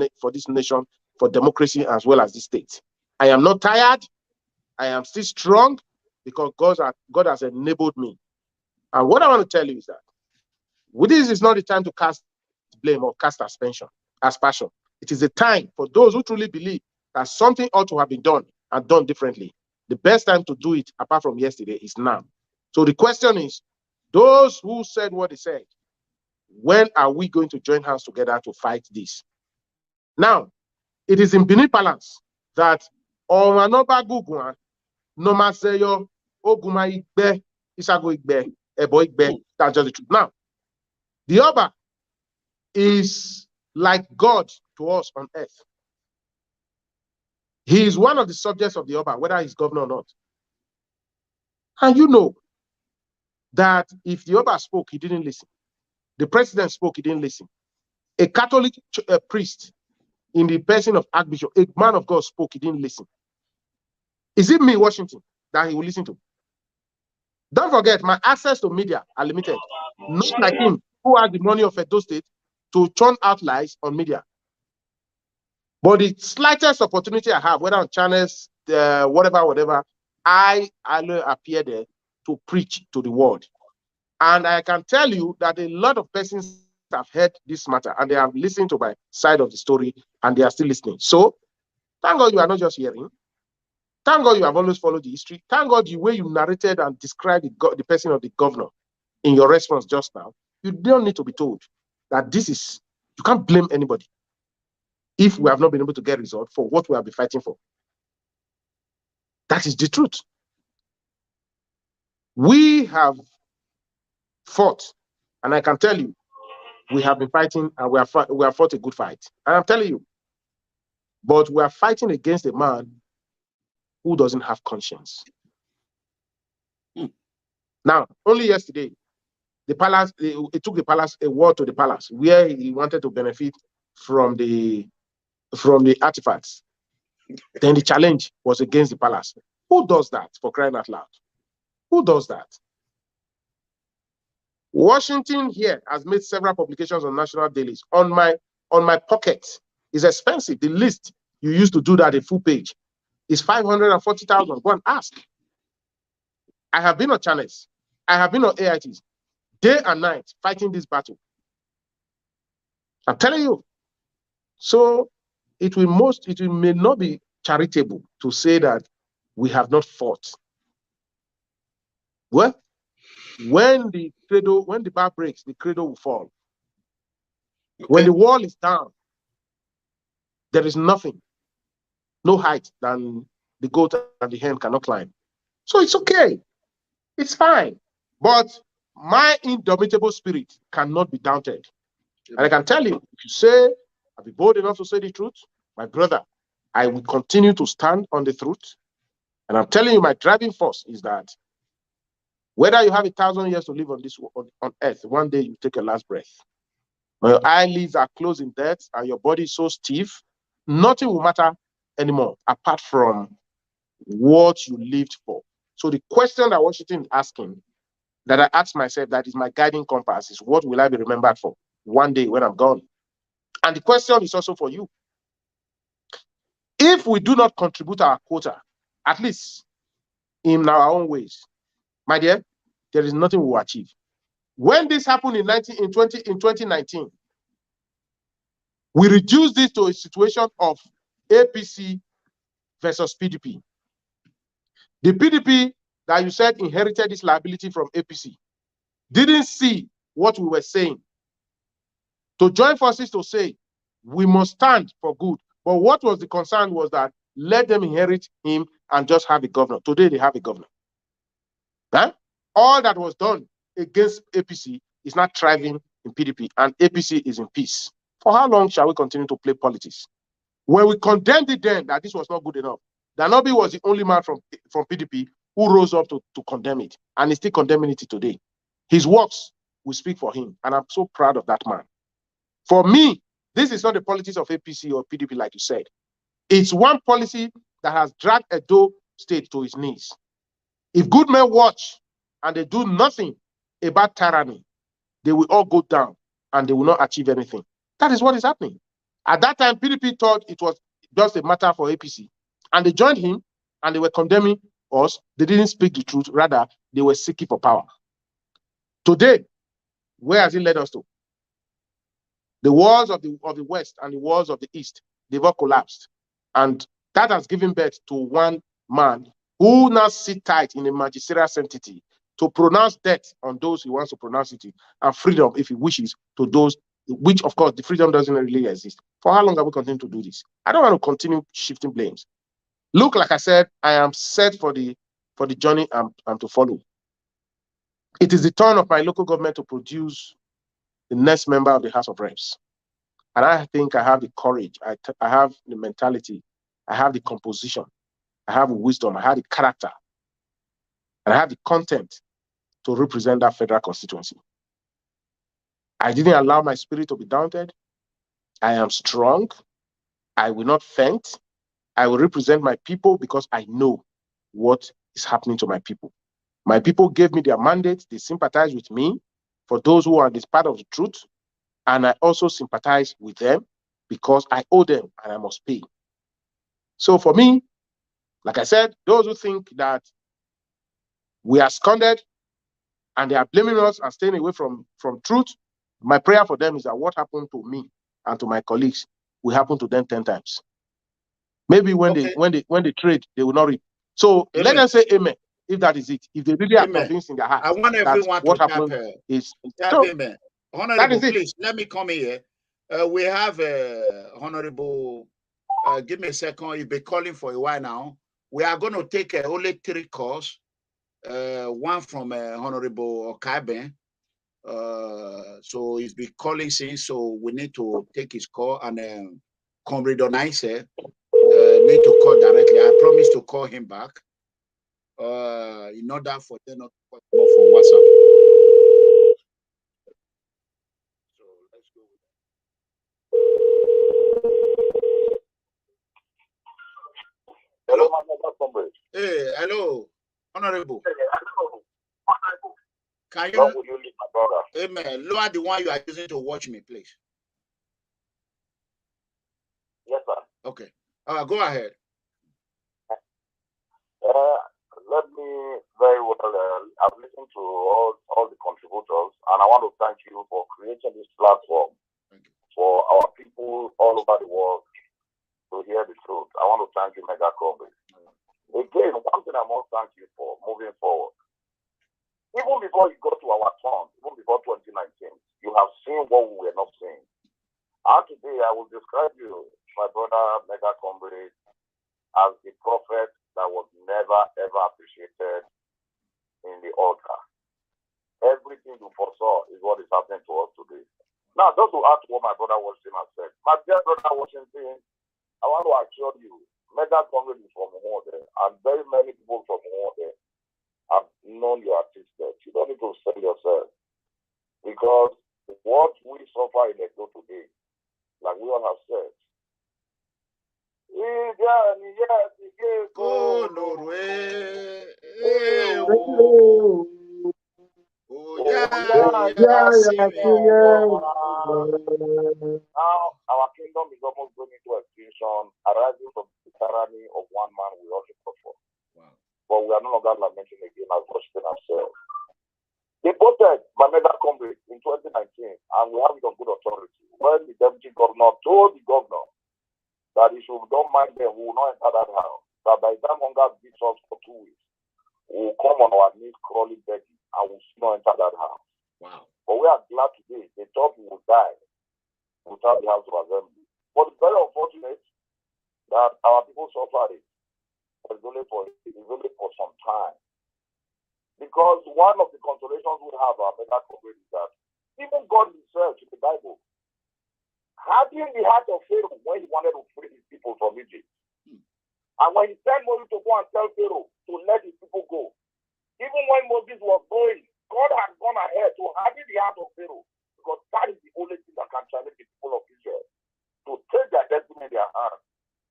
nation, for democracy as well as this state. I am not tired. I am still strong because God has enabled me. And what I want to tell you is that this is not the time to cast blame or cast aspersion. It is a time for those who truly believe that something ought to have been done and done differently. The best time to do it, apart from yesterday, is now. So the question is, those who said what they said, when are we going to join hands together to fight this? Now, it is in Benin Palace that Omanoba Gugwa, Nomaseyo, Oguma Igbe, Isago Igbe, Ebo Igbe, that's just the truth. Now, the Oba is like God to us on earth. He is one of the subjects of the Oba, whether he's governor or not. And you know that if the Oba spoke, he didn't listen. The president spoke, he didn't listen. A Catholic priest in the person of Archbishop, a man of God spoke, he didn't listen. Is it me, Washington, that he will listen to? Don't forget, my access to media are limited. Not like him, who has the money of Edo State to churn out lies on media. But the slightest opportunity I have, whether on channels, whatever, I appear there to preach to the world. And I can tell you that a lot of persons have heard this matter and they have listened to my side of the story and they are still listening. So, thank God you are not just hearing. Thank God you have always followed the history. Thank God the way you narrated and described the person of the governor in your response just now. You don't need to be told that you can't blame anybody if we have not been able to get results for what we have been fighting for. That is the truth. We have fought, and I can tell you, we have been fighting and we have fought a good fight. And I'm telling you, but we are fighting against a man who doesn't have conscience. Now, only yesterday, the palace, it took the palace a war to the palace where he wanted to benefit from the artifacts. Then the challenge was against the palace. Who does that, for crying out loud? Who does that? Washington here has made several publications on national dailies. On my pocket, it's expensive. The list you used to do that, a full page, is 540,000. Go and ask. I have been on channels. I have been on AITs, day and night, fighting this battle. I'm telling you. So it may not be charitable to say that we have not fought. Well, when the bar breaks, the cradle will fall. Okay. When the wall is down, there is nothing, no height than the goat and the hen cannot climb. So it's okay. It's fine. But my indomitable spirit cannot be daunted. And I can tell you, if you say, I'll be bold enough to say the truth, my brother, I will continue to stand on the truth. And I'm telling you, my driving force is that whether you have 1,000 years to live on this on earth, one day you take your last breath. When your eyelids are closed in death and your body is so stiff, nothing will matter anymore apart from what you lived for. So the question that Washington is asking, that I ask myself, that is my guiding compass, is what will I be remembered for one day when I'm gone? And the question is also for you. If we do not contribute our quota, at least in our own ways, my dear, there is nothing we will achieve. When this happened in 2019, we reduced this to a situation of APC versus PDP. The PDP that you said inherited this liability from APC didn't see what we were saying. To join forces to say, we must stand for good. But what was the concern was that let them inherit him and just have a governor. Today they have a governor. Huh? All that was done against APC is not thriving in PDP, and APC is in peace. For how long shall we continue to play politics? When we condemned it then that this was not good enough, Danobi was the only man from PDP who rose up to condemn it, and he's still condemning it today. His works will speak for him, and I'm so proud of that man. For me, this is not the politics of APC or PDP, like you said. It's one policy that has dragged Edo State to its knees. If good men watch and they do nothing about tyranny, they will all go down and they will not achieve anything. That is what is happening. At that time, PDP thought it was just a matter for APC. And they joined him and they were condemning us. They didn't speak the truth. Rather, they were seeking for power. Today, where has it led us to? The walls of the West and the walls of the East, they've all collapsed. And that has given birth to one man who now sit tight in a magisterial sanctity to pronounce death on those he wants to pronounce it, and freedom, if he wishes, to those, which, of course, the freedom doesn't really exist. For how long are we continue to do this? I don't want to continue shifting blames. Look, like I said, I am set for the journey I'm to follow. It is the turn of my local government to produce the next member of the House of Reps. And I think I have the courage, I have the mentality, I have the composition, I have the wisdom, I have the character, and I have the content to represent that federal constituency. I didn't allow my spirit to be daunted. I am strong. I will not faint. I will represent my people because I know what is happening to my people. My people gave me their mandate. They sympathize with me for those who are this part of the truth. And I also sympathize with them because I owe them and I must pay. So for me, like I said, those who think that we are squandered and they are blaming us and staying away from truth, my prayer for them is that what happened to me and to my colleagues will happen to them 10 times. Maybe when they trade, they will not reap. So let them say amen, if that is it. If they really are convinced in their heart,
I want everyone
what
to
happened is
so, amen. Honorable, please let me come here. We have Honorable. Give me a second. You've been calling for a while now. We are going to take only 3 calls. One from Honorable Okabe. So he's been calling since, so we need to take his call. And Comrade Onaise need to call directly. I promise to call him back in order for them not to call him from WhatsApp. So let's go with that. Hello. Hey, hello, Honorable. Can you, amen, lower the one you are using to watch me, please?
Yes, sir.
Okay. Go ahead.
Let me very well, I've listened to all the contributors, and I want to thank you for creating this platform for our people all over the world to hear the truth. I want to thank you, Mega Comrade. Again, one thing I must thank you for moving forward. Even before you got to our turn, even before 2019, you have seen what we were not seeing. And today, I will describe you, my brother, Mega Comrade, as the prophet that was never, ever appreciated in the altar.
think we foresaw is what is happening to us today. Now, just to add to what my brother Washington has said, my dear brother Washington, I want to assure you, mega comrade is from Mwode, and very many people from Mwode have known you are twisted. You don't need to sell yourself. Because what we suffer in Edo today, like we all have said, now our kingdom is almost going into extinction, arising from the tyranny of one man we all support for. Wow. But we are no longer lamenting again as Washington has said. They voted by mega comrade in 2019, and we have it on good authority. When the deputy governor told the governor that he should don't mind them, we will not enter that house. That by the time hunger beats us for 2 weeks, we will come on our knees crawling begging, and we will still not enter that house. Wow. But we are glad today. They thought we would die without the house of assembly. But it's very unfortunate that our people suffer it. But it's only for some time. Because one of the consolations we have our mega comrade is that even God himself in the Bible, having the heart of Pharaoh when he wanted to free his people from Egypt. And when he sent Moses to go and tell Pharaoh to let his people go, even when Moses was going, God had gone ahead to harden the heart of Pharaoh, because that is the only thing that can challenge the people of Israel to take their destiny in their hands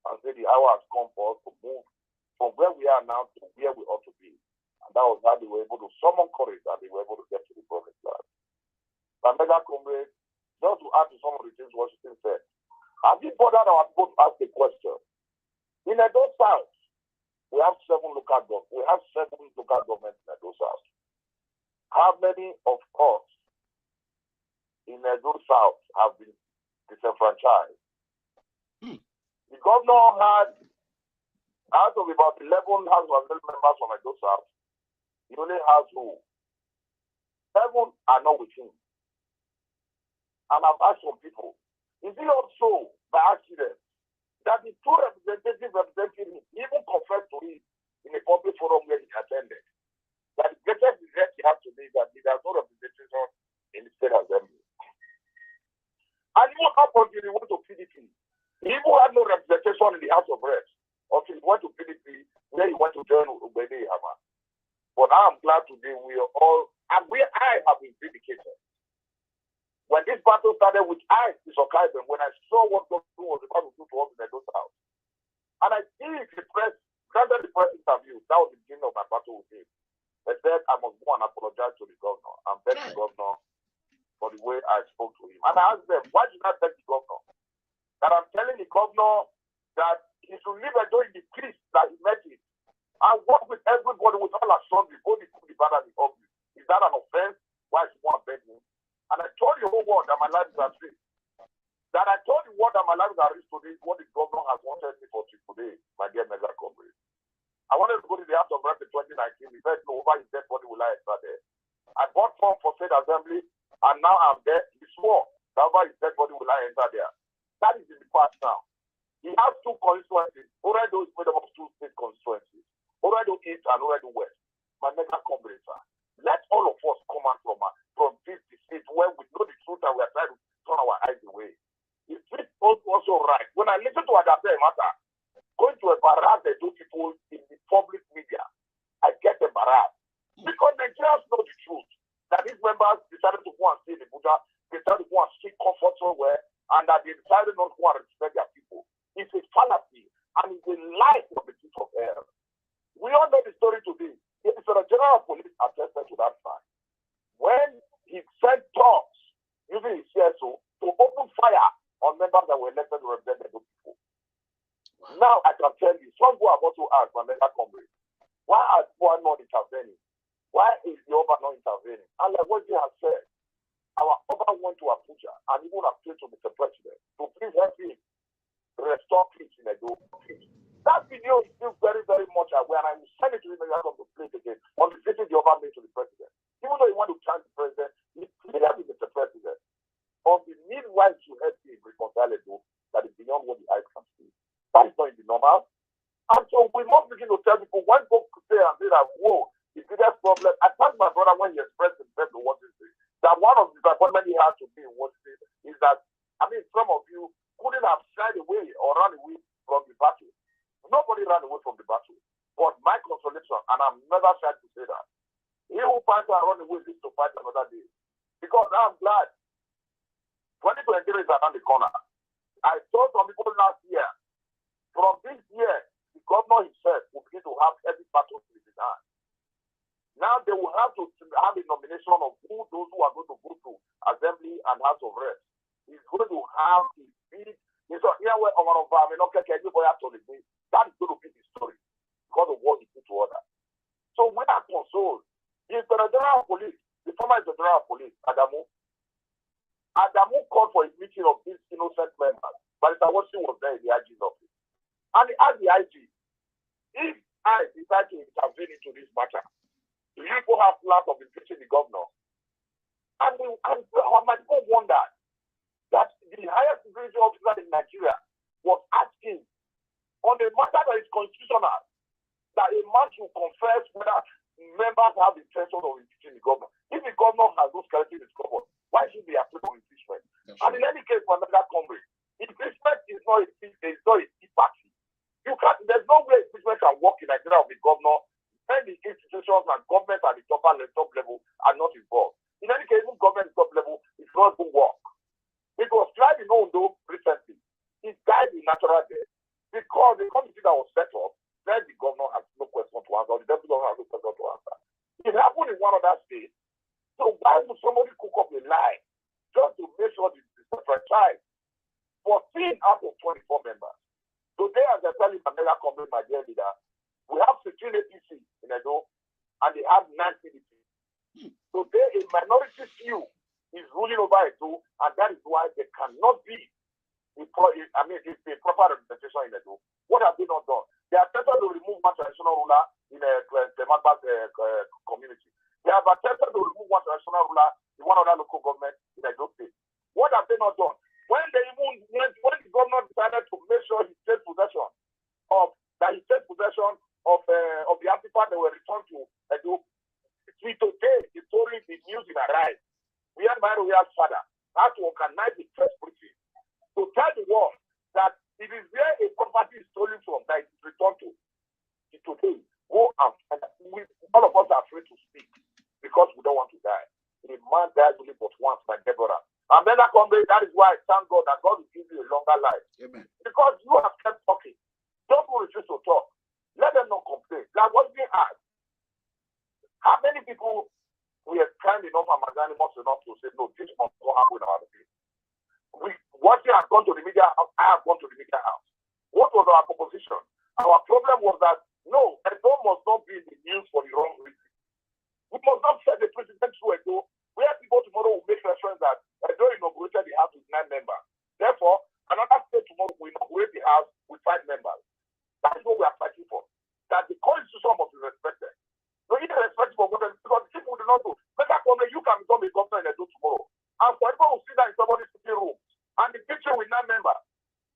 and say the hour has come for us to move from where we are now to where we ought to be. And that was how they were able to summon courage and they were able to get to the promised land. But mega comrade, just to add to some of the things Washington said, have you bothered our people to ask a question? In Edo South, we have 7 local governments. We have 7 local governments in Edo South. How many of us in Edo South have been disenfranchised? The governor had, out of about 11 House of Assembly members from Edo South, he only has 2. 7 are not with him. And I've asked some people, is it also by accident that the 2 representatives representing him even confessed to him in a public forum where he attended that the greatest regret he has today is that he has no representation in the state assembly? And even up until he went to PDP, he even had no representation in the House of Reps until he went to PDP, where he went to join Ubede Hama. But I'm glad today we are all, and I have been vindicated. When this battle started, which I, Mr. Kaiben, when I saw what God was about to do to us in Edo South, and I did the press, granted the press interview, that was the beginning of my battle with him. I said I must go and apologize to the governor and beg the governor for the way I spoke to him. And I asked them, why did I beg the governor? That I'm telling the governor that he should leave Edo in the peace that he met it and work with everybody with all assurance, both the good, the bad, and the ugly. Is that an offense? Why should one beg me? And I told the whole world that my life is at risk. That I told the world that my life is at risk today is what the governor has wanted me for today, my dear mega comrade. I wanted to go to the House of Reps in 2019. He said, no, over his dead body will I enter there. I bought form for state assembly, and now I'm there. He swore that over his dead body will I enter there. That is in the past now. He has 2 constituencies. Oredo is made up of 2 state constituencies. Oredo East and Oredo West. My mega comrade, sir. Let all of us come out from this state where we know the truth and we are trying to turn our eyes away. It's also right. When I listen to Adapter Matter, going to embarrass the 2 people in the public media, I get embarrassed. Because Nigerians know the truth. That these members decided to go and stay in the Buddha, they decided to go and seek comfort somewhere, and that they decided not to go and respect their people. It's a fallacy, and it's a lie from the pit of hell. We all know the story today. The General Police attested to that fact. When he sent talks using his CSO to open fire on members that were elected to represent the people. Now I can tell you, some who have also asked my mega comrade, why are people not intervening? Why is the Oba not intervening? And like what he has said, our Oba went to Abuja and even appealed to Mr. President to please help him restore peace in Edo. That video is still very, very much aware, and I will send it to him and I'm going to play it again on the visit the Oba made to the president. Even though he want to challenge the president, he pleaded with Mr. President on the midwives to help him reconcile Edo that is beyond what the eyes can see. That is not in the normal. And so we must begin to tell people, when folks say and say that, whoa, the biggest problem, I thank my brother when he expressed himself to what he said. fight and run away to fight another day. Because I'm glad 2023 is around the corner. I told some people last year, from this year, the governor himself will begin to have every battle in his hand. Now they will have to have a nomination of those who are going to go to Assembly and House of Reps. He's going to have his big. That is going to be the story because of what he did to others. So we are consoled. The General Police, the former General Police, Adamu called for a meeting of these innocent members, but Mr. Watson was there in the IG's office. And he asked the IG, if I decide to intervene into this matter, do you people have plans of impeaching the governor? And my people wondered that the highest security officer in Nigeria was asking on a matter that is constitutional, that a man should confess whether members have the intention of impeaching the governor. If the governor has no skeleton in his cupboard, why should he be afraid of impeachment? And in any case, for another comrade, impeachment is not a tea party. There's no way impeachment can work in Nigeria of the governor when the institutions and government at the top level are not involved. In any case, even government at the top level, it's not going to work. It was tried in Ondo recently. It died in natural death because the committee that was set up said the governor has no question to answer, or the deputy governor has no question to answer. It happened in one other state. So why would somebody cook up a lie just to make sure the franchise 14 out of 24 members? Today, as I tell you, America company, my dear leader, we have 16 APC in Edo, and they have 9 PDP. Today, a minority few is ruling over Edo, and that is why there cannot be a proper representation in Edo. What have they not done? They have attempted to remove one traditional ruler in the Magba's community. They have attempted to remove one traditional ruler in one other local government in Edo State. What have they not done? When the governor decided to make sure he takes possession of the artifact that were returned to Edo, today the story, the news in arrived. We had my royal father had to organize the press briefing to tell the world that it is where a property is stolen from that it is returned to. Today, go and all of us are afraid to speak because we don't want to die. A man dies only but once, my Deborah. And then that is why I thank God that God will give you a longer life.
Amen.
Because you have kept talking. Don't refuse to talk. Let them not complain. Like what's being asked? How many people were kind enough and magnanimous enough to say, no, this must not happen in our place? What you have gone to the media house, I have gone to the media house. What was our proposition? Our problem was that, no, Edo must not be in the news for the wrong reason. We must not set the president through Edo, where people tomorrow will make reference that Edo inaugurated the house with 9 members. Therefore, another state tomorrow will inaugurate the house with 5 members. That is what we are fighting for. That the constitution must be respected. So irrespective of government, because people do not know. Make a comment, you can become a governor in Edo tomorrow. And for everyone who sit down in somebody's sitting room, and the picture with 9 members.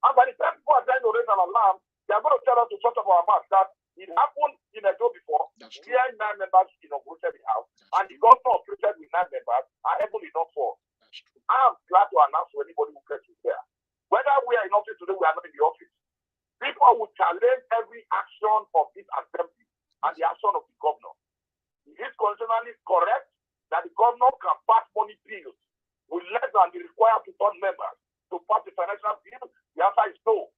And by the time people are trying to raise an alarm, they are going to tell us to shut up our mouth that it happened in Edo before, where 9 members inaugurated the house, and the governor operated with 9 members, and heaven is not for. I am glad to announce to anybody who gets there. Whether we are in office today, we are not in the office. People will challenge every action of this assembly and the action of the governor. It is constitutionally correct that the governor can pass money bills with less than the required to turn members to pass the financial bill. The answer is no.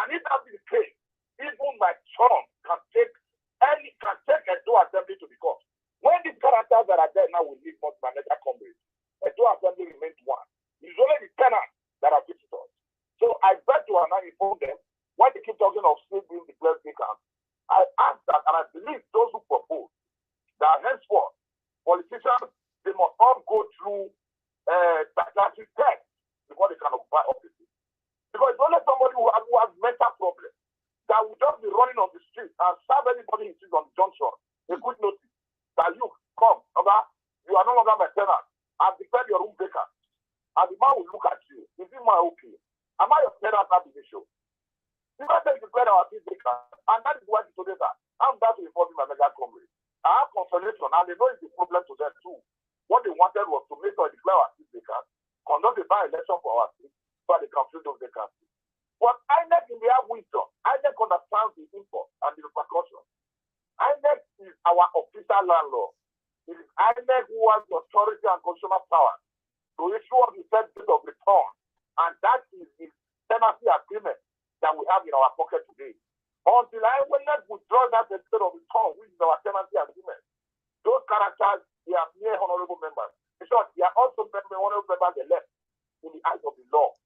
And if that is the case, even my son can take Edo Assembly to the court. When these characters that are there now will leave my manager comrades, Edo Assembly remains one. It's only the tenants that are visitors. So I beg to inform them when they keep talking of still being declared vacant. I ask that, and I believe those who propose that henceforth politicians, they must all go through psychiatric tests before they can occupy offices. Because it's only somebody who has mental problems that will just be running on the street and serve anybody who sits on the junction a quick notice that you come, you are no longer my tenant. I've declared your room vacant. And the man will look at you. Is this man okay? Am I your tenant at the issue? If I say declare our things vacant, and that is why today that I'm down to inform my mega comrades. I have consolation, and they know it's a problem to them too. What they wanted was to make sure declare our things vacant, conduct a by-election for our things, so they can fill those vacancies. But INEC, in their wisdom, INEC understands the import and the repercussions. INEC is our official landlord. It is INEC who has the authority and constitutional power to issue of the said date of return, and that is the tenancy agreement that we have in our pocket today. Until INEC withdraws that certificate of return, which is our tenancy agreement, those characters, they are mere honorable members. In short, they are also honorable members they left in the eyes of the law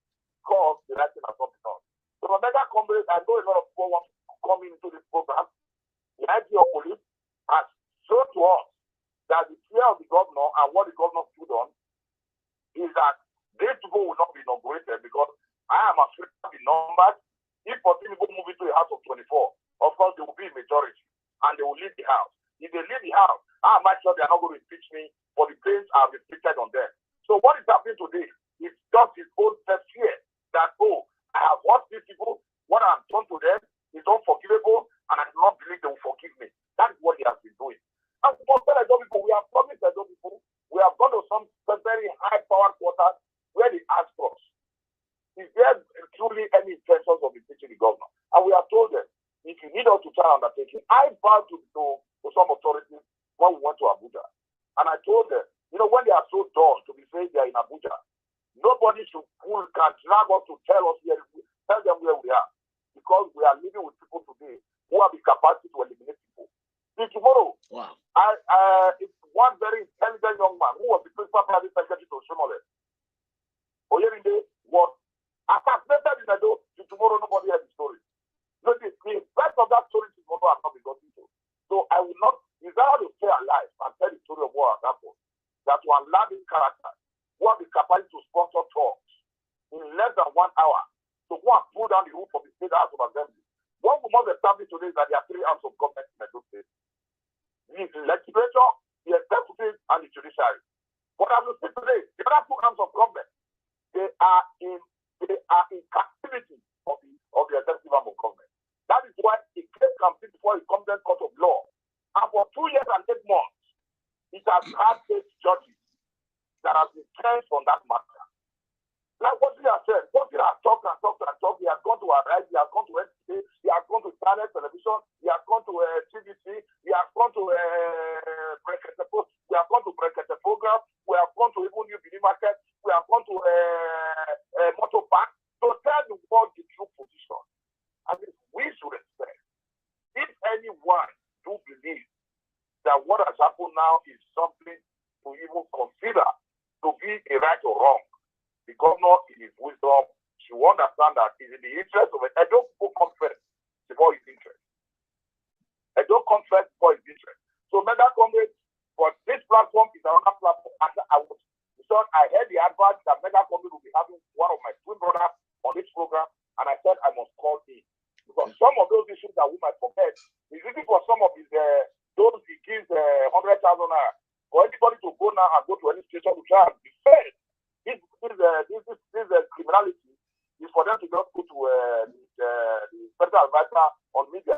because the right thing has not been done. So, for mega comrades, I know a lot of people want to come into this program. The IG of police has shown to us that the fear of the governor and what the governor stood on is that these people will not be inaugurated because I am afraid of the numbers. If 14 people move into a house of 24, of course, they will be a majority and they will leave the house. If they leave the house, how am I sure they are not going to impeach me for the claims I have inflicted on them? So what is happening today is just his own fear that, oh, I have watched these people, what I have done to them is unforgivable, and I do not believe they will forgive me. That is what he has been doing. And for some people, we have promised those people, we have gone to some very high-powered quarters where they ask us, is there truly any intentions of impeaching the governor? And we have told them, if you need us to try undertaking, I vowed to some authorities when we went to Abuja. And I told them, when they are so dull to be saying they are in Abuja, nobody can drag us to tell them where we are. Because we are living with people today who have the capacity to eliminate people. See, tomorrow,
wow.
It's one very intelligent young man who was the principal private secretary to Shimole. Oyerinde was assassinated in Edo. Tomorrow, nobody has the story. The rest of that story tomorrow has not been gotten to. So I will not, it's better to stay alive and tell the story of what has happened. That to allow this character who have the capacity to sponsor talks in less than 1 hour to go and pull down the roof of the State House of Assembly. What we must establish today is that there are 3 arms of government in Edo State. The legislature, the executive, and the judiciary. But as we see today, the other 2 arms of government, they are in captivity of the executive arm of government. That is why a case can be before a competent court of law. And for 2 years and 8 months, it has had 8 judges that have been changed on that matter. Like what we have said, what we have talked and talked and talked, he has gone to Arise, he has gone to NTA, he has gone to Channel Television, he has gone to TVC, he has gone to Brekete Post, we have gone to Brekete Program, we have gone to even New Benin Market, we have gone to Motor Park to tell the world the true position. And we should expect, if anyone do believe that what has happened now is something to even consider to be a right or wrong, the governor, in his wisdom, should understand that it is in the interest of Edo confess before his interest. Edo confess before his interest. So, mega comrades, but this platform is another platform. I heard the advert that mega comrades will be having one of my twin brothers on this program, and I said I must call him. Because some of those issues that we might forget is really for some of his, those he gives 100,000 naira for anybody to go now and go to any station to try and defend. This criminality is for them to just go to the special advisor on media,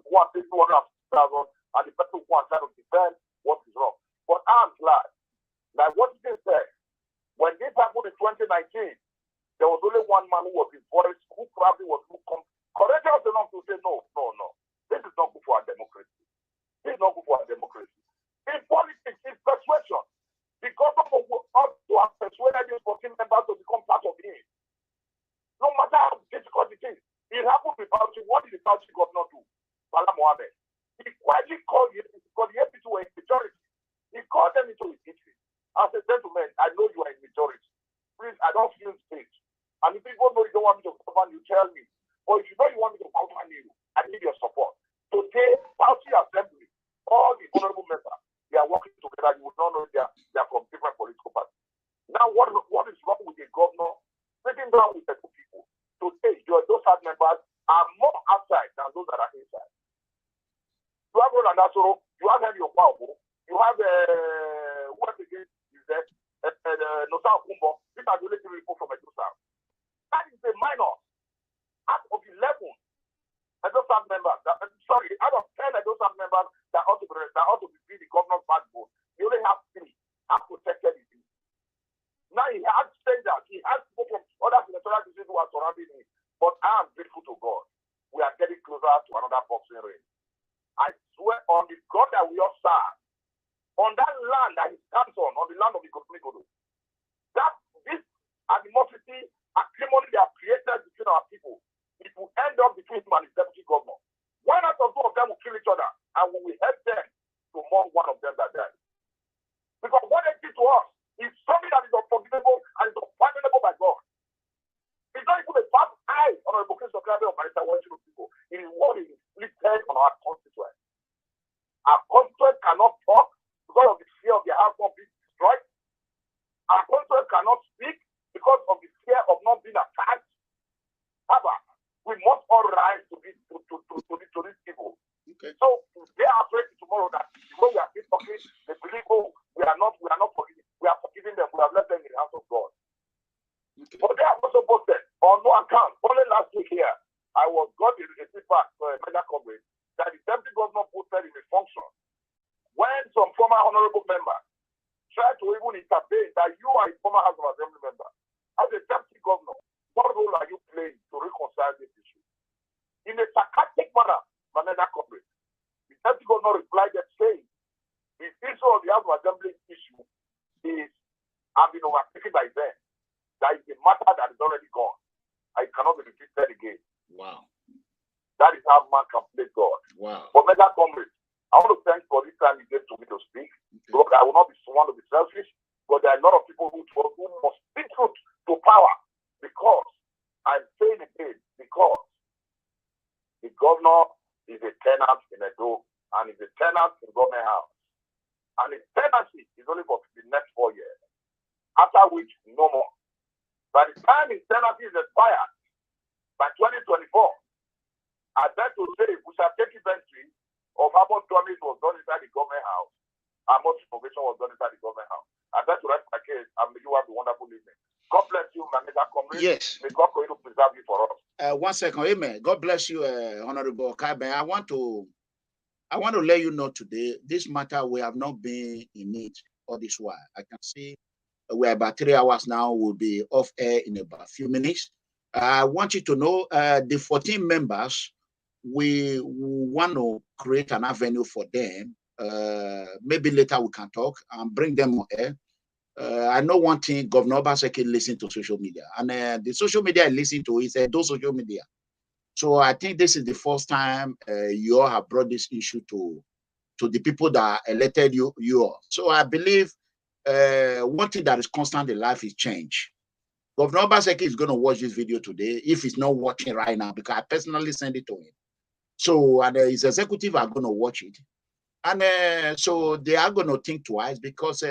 who are taking 250,000, and the person who are trying to defend what is wrong. But I'm glad, like what they said, when this happened in 2019, there was only one man who was in forest who probably was courageous enough to say, no, this is not good for our democracy. This is not good for our democracy. In politics, it's persuasion. Because of us to have persuaded these 14 members to become part of him. No matter how difficult it is, it happened with Bauchi. What did the Bauchi governor do? Bala Mohammed. He quietly called the APC were in majority. He called them into his history. I said, gentlemen, I know you are in majority. Please, I don't feel stage. And if people know you don't want me to govern you, tell me. Or if you know you want me to govern you, I need your support. Today, Bauchi Assembly, all the honorable members, they are working together. You will not know they are from different political parties. Now, what is wrong with the governor sitting down with the two people? Today, those hard members are more outside than those that are inside. You have Roland Asoro, you have Henry Okwabo, you have who else again is there? Nosa Okumbo. These are the only 3 people from Edo South. That is a minor. Out of 11 Edo South members, out of 10 Edo South members that ought to be the governor's backbone, you only have 3 are protected in it. Now he has strangers, he has people from other senatorial districts who are surrounding him. But I am grateful to God. We are getting closer to another boxing ring. I swear on the God that we all serve, on that land that he stands on the land of the Igbo. That this animosity, acrimony they have created between our people, it will end up between him and his deputy governor. Why not two of them will kill each other and we will help them to mourn one of them that died? Because what they did to us is something that is unforgivable and is unpardonable by God. It's not even a bad eye on our vocation of Marita worship people. It is what is inflicted on our constituents. Our constituents cannot talk because of the fear of their house not being destroyed. Our constituents cannot speak because of the fear of not being attacked. However, we must all rise to this evil. Okay. So they are afraid tomorrow that when we are still talking, they believe, oh, we are not forgiving. We are forgiving them. We have left them in the hands of God. Okay. But they have also posted on no account. Only last week here, I got a feedback for a mega comrade that the deputy governor posted in a function when some former honorable member tried to even intervene that you are a former House of Assembly member. As a deputy governor, what role are you playing to reconcile this issue? In a sarcastic manner, my mega comrade, the deputy governor replied that saying the issue of the House of Assembly issue is have been overtaken by them. That is a matter that is already gone. I cannot be repeated again. Wow. That is how man can play God. Wow. But mega comrades, I want to thank for this time you gave to me to speak. Okay. Because I will not be someone to be selfish, but there are a lot of people who must speak truth to power because I'm saying again, because the governor is a tenant in Edo and is a tenant in government house. And his tenancy is only for the next 4 years. After which, no more. By the time his tenancy is expired, by 2024, I beg to say we shall take inventory of how much damage was done inside the government house, how much innovation was done inside the government house. I beg to rest my case, and may you have a wonderful evening. God bless you, my mega comrade. Yes. May God continue to preserve you for us.
1 second, amen. God bless you, Honorable Kabe. I want to let you know today, this matter, we have not been in it all this while. I can see we're about 3 hours now. We'll be off air in about a few minutes. I want you to know the 14 members, we want to create an avenue for them. Maybe later we can talk and bring them on air. I know one thing, Governor Obaseki listen to social media. And the social media I listen to is those social media. So I think this is the first time you all have brought this issue to the people that elected you all. So I believe one thing that is constant in life is change. Governor Obaseki is going to watch this video today if he's not watching right now, because I personally sent it to him. So, and his executive are going to watch it. And so they are going to think twice because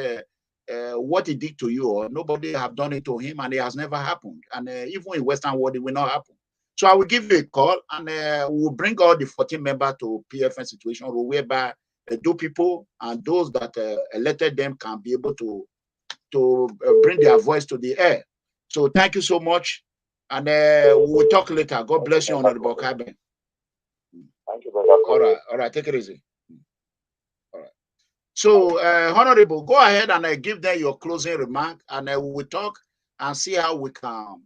what he did to you, or nobody have done it to him, and it has never happened. And even in Western world, it will not happen. So I will give you a call, and we'll bring all the 14 members to PFN situation room, whereby do people and those that elected them can be able to bring their voice to the air. So thank you so much, and we'll talk later. God bless you, Honorable Kabe.
Thank you, brother.
All right, take it easy. All right. So, Honorable, go ahead and give them your closing remark, and we will talk and see how we can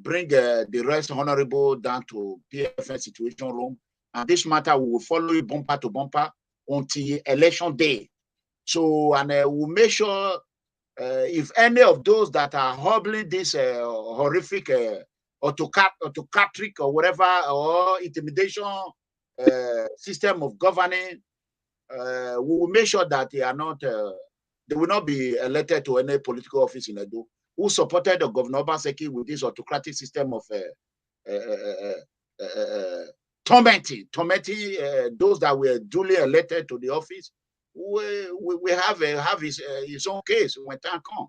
bring the rest Honorable down to PFN situation room. And this matter we will follow you bumper to bumper until election day. So, and we'll make sure if any of those that are hobbling this horrific autocratic or whatever, or intimidation system of governing, we will make sure that they are not, they will not be elected to any political office in Edo, who supported the Governor Obaseki with this autocratic system of tormenting those that were duly elected to the office. We have his own case when time comes.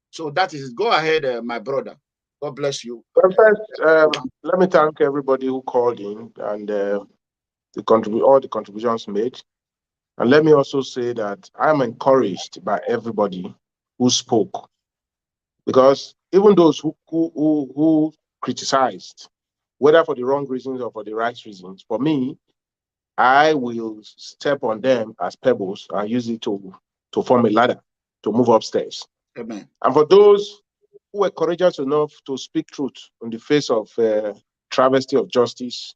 So that is, go ahead, my brother. God bless you.
Well, first, let me thank everybody who called in and all the contributions made. And let me also say that I'm encouraged by everybody who spoke, because even those who criticized, whether for the wrong reasons or for the right reasons, for me, I will step on them as pebbles and use it to form a ladder to move upstairs.
Amen.
And for those who were courageous enough to speak truth in the face of travesty of justice,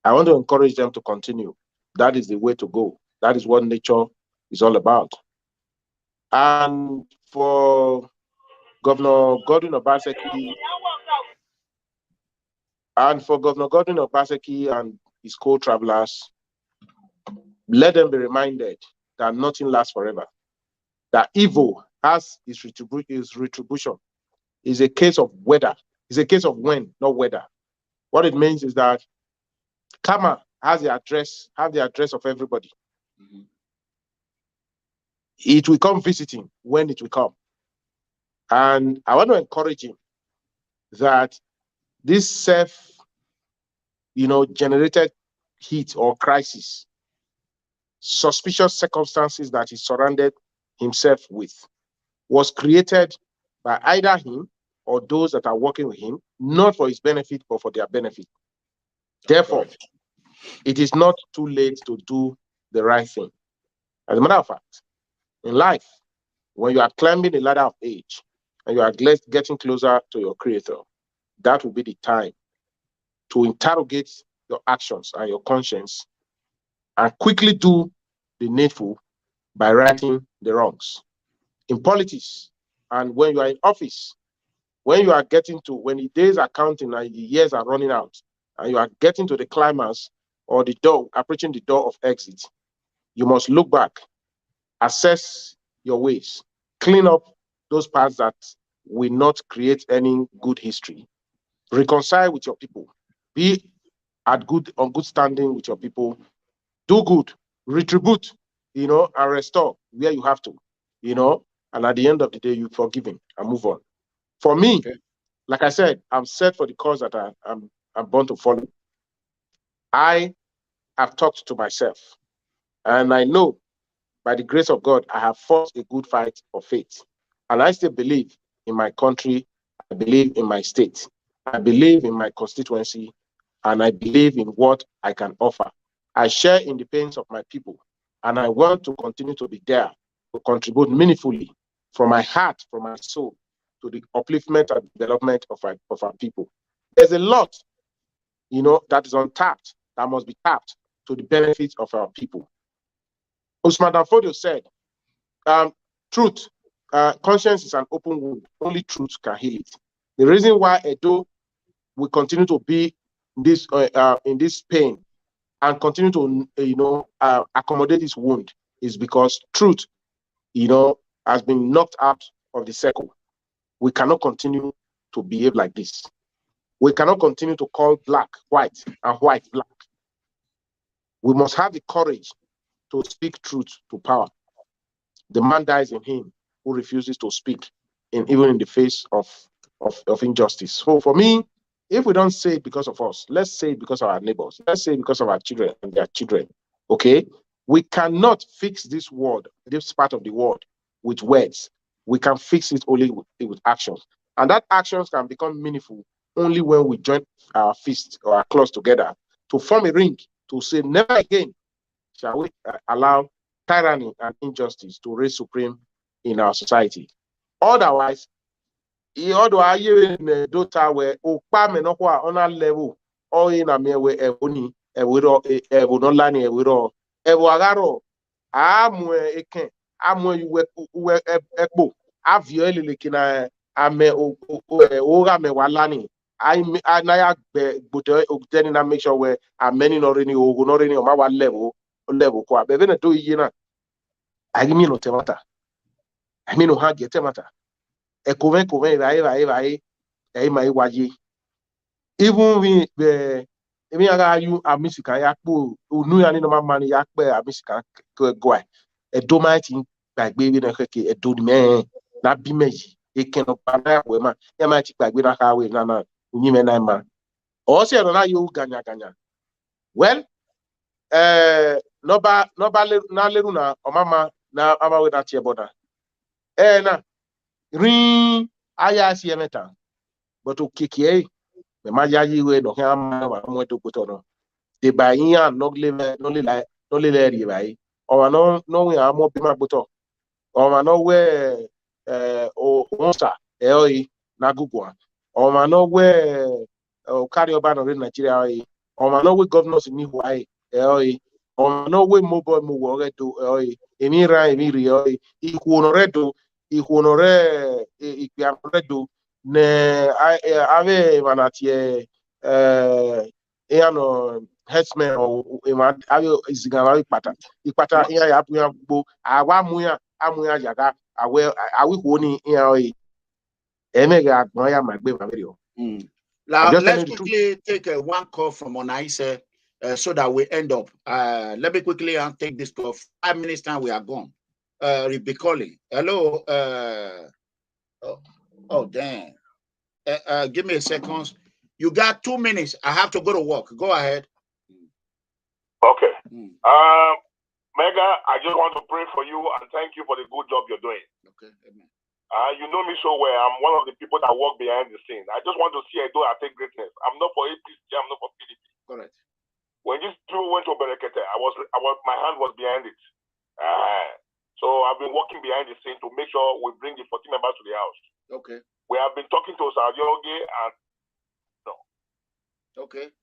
I want to encourage them to continue. That is the way to go. That is what nature is all about. And for Governor Godwin Obaseki and his co-travelers, let them be reminded that nothing lasts forever. That evil has its retribution. Is a case of whether. It's a case of when, not whether. What it means is that karma has the address of everybody.
Mm-hmm.
It will come visiting when it will come. And I want to encourage him that this generated heat or crisis, suspicious circumstances that he surrounded himself with, was created by either him or those that are working with him, not for his benefit, but for their benefit. Therefore, it is not too late to do the right thing. As a matter of fact, in life, when you are climbing the ladder of age and you are getting closer to your creator, that will be the time to interrogate your actions and your conscience and quickly do the needful by righting the wrongs. In politics, and when you are in office, when the days are counting and the years are running out, and you are getting to the climax or approaching the door of exit, you must look back, assess your ways, clean up those parts that will not create any good history, reconcile with your people, be on good standing with your people, do good, retribute, and restore where you have to, and at the end of the day, you forgive him and move on. For me, like I said, I'm set for the cause that I'm born to follow. I have talked to myself, and I know by the grace of God, I have fought a good fight of faith. And I still believe in my country, I believe in my state, I believe in my constituency, and I believe in what I can offer. I share in the pains of my people, and I want to continue to be there to contribute meaningfully from my heart, from my soul, to the upliftment and development of our people. There's a lot, that is untapped, that must be tapped to the benefit of our people. Usman Danfodio said, truth, conscience is an open wound. Only truth can heal it. The reason why Edo will continue to be in this pain and continue to, accommodate this wound is because truth, has been knocked out of the circle. We cannot continue to behave like this. We cannot continue to call black white and white black. We must have the courage to speak truth to power. The man dies in him who refuses to speak, even in the face of injustice. So for me, if we don't say it because of us, let's say it because of our neighbors. Let's say it because of our children and their children. Okay? We cannot fix this world, this part of the world, with words. We can fix it only with actions. And that actions can become meaningful only when we join our fists or our claws together to form a ring to say, never again shall we allow tyranny and injustice to reign supreme in our society. Otherwise, on a level, all in a mere way, make sure where many not any on our level kwa bebe na do yina agimi no temata ami no ha get temata e kove vai e mai waje even we emi aga yu amisika ya po onu ya ni no mama ni ya pe amisika go e do ma ti gbagbe bi na keke e do me na bi meji e ken no pa na we ma ya ma ti gbagbe na ka we na nyi me na ma o se no na yo ganya well noba na leru na omama na amawe na tie boda na rin aya si emeta but o keke me ma ya yi we no ha ma mo to puto no de ba yin an no le ri bai o no we amo bi ma puto o ma no we o onsa oyi na gugu o ma no we o carry oba no Nigeria oyi o ma no we governors ni hu ai oyi on no way mobile mo to emira emiri ikuonoredo ikuonore ikiamoredo ne ave manatie ano herdsmen or ave izigama ipata iya ya puya gbo awa amuya jaga awi woni iya emega agbon ya magbe maberio.
Now, let's quickly take one call from Onaise so that we end up. Let me quickly take this call. 5 minutes time, we are gone. We'll be calling. Hello. Damn. Give me a second. You got 2 minutes. I have to go to work. Go ahead.
Okay. Mega, I just want to pray for you and thank you for the good job you're doing.
Okay. Amen.
You know me so well. I'm one of the people that work behind the scene. I just want to see Edo attain greatness. I'm not for APC. I'm not for PDP.
Correct.
When these people went to Berekete, my hand was behind it. So I've been working behind the scene to make sure we bring the 40 members to the house.
Okay.
We have been talking to Sadioge and no.
Okay.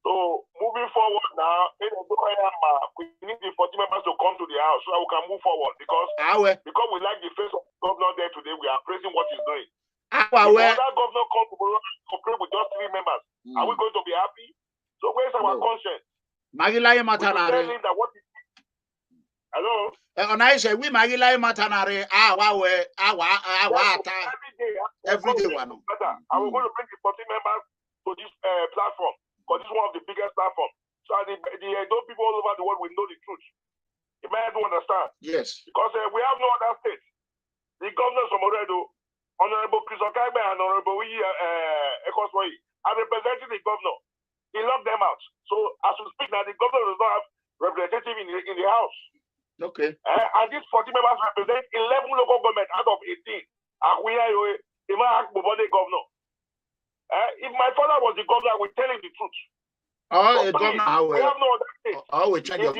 So moving forward now, we need the 40 members to come to the house so that we can move forward because we like the face of the governor there today. We are praising what he's doing. If another governor comes tomorrow to pray with just 3 members, are we going to be happy? So where's our conscience? We tell him that what is hello?
We Magilai Matanare, every day one.
I will going to bring the 40 members to this platform because this is one of the biggest platforms. So the those people all over the world will know the truth. You might not understand.
Yes.
Because we have no other state. The governors from Oredo, Honorable Chris Okagbe and Honorable Ekoswai, are representing the governor. He locked them out. So as we speak now, the governor does not have representative in the house.
Okay.
And these 40 members represent 11 local governments out of 18. Governor. If my father was the governor, I would tell him the truth.
Oh,
so please, we have no other state.
We change your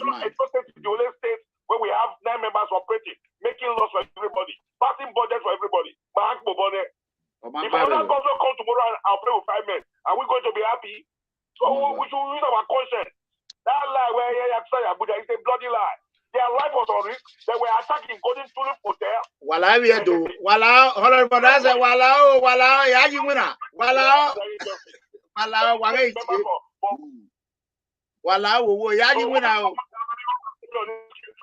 mind.
The only state where we have 9 members operating, making laws for everybody, passing budget for everybody. If another governor comes tomorrow and I'll play with 5 men, are we going to be happy? So we should use our conscience. That lie where Abuja is a bloody lie. Their life was on risk. They were attacking Golden Tulip Hotel.
Wala we do. Wala honorable that's wala ya you winner. Wala wo ya you winner.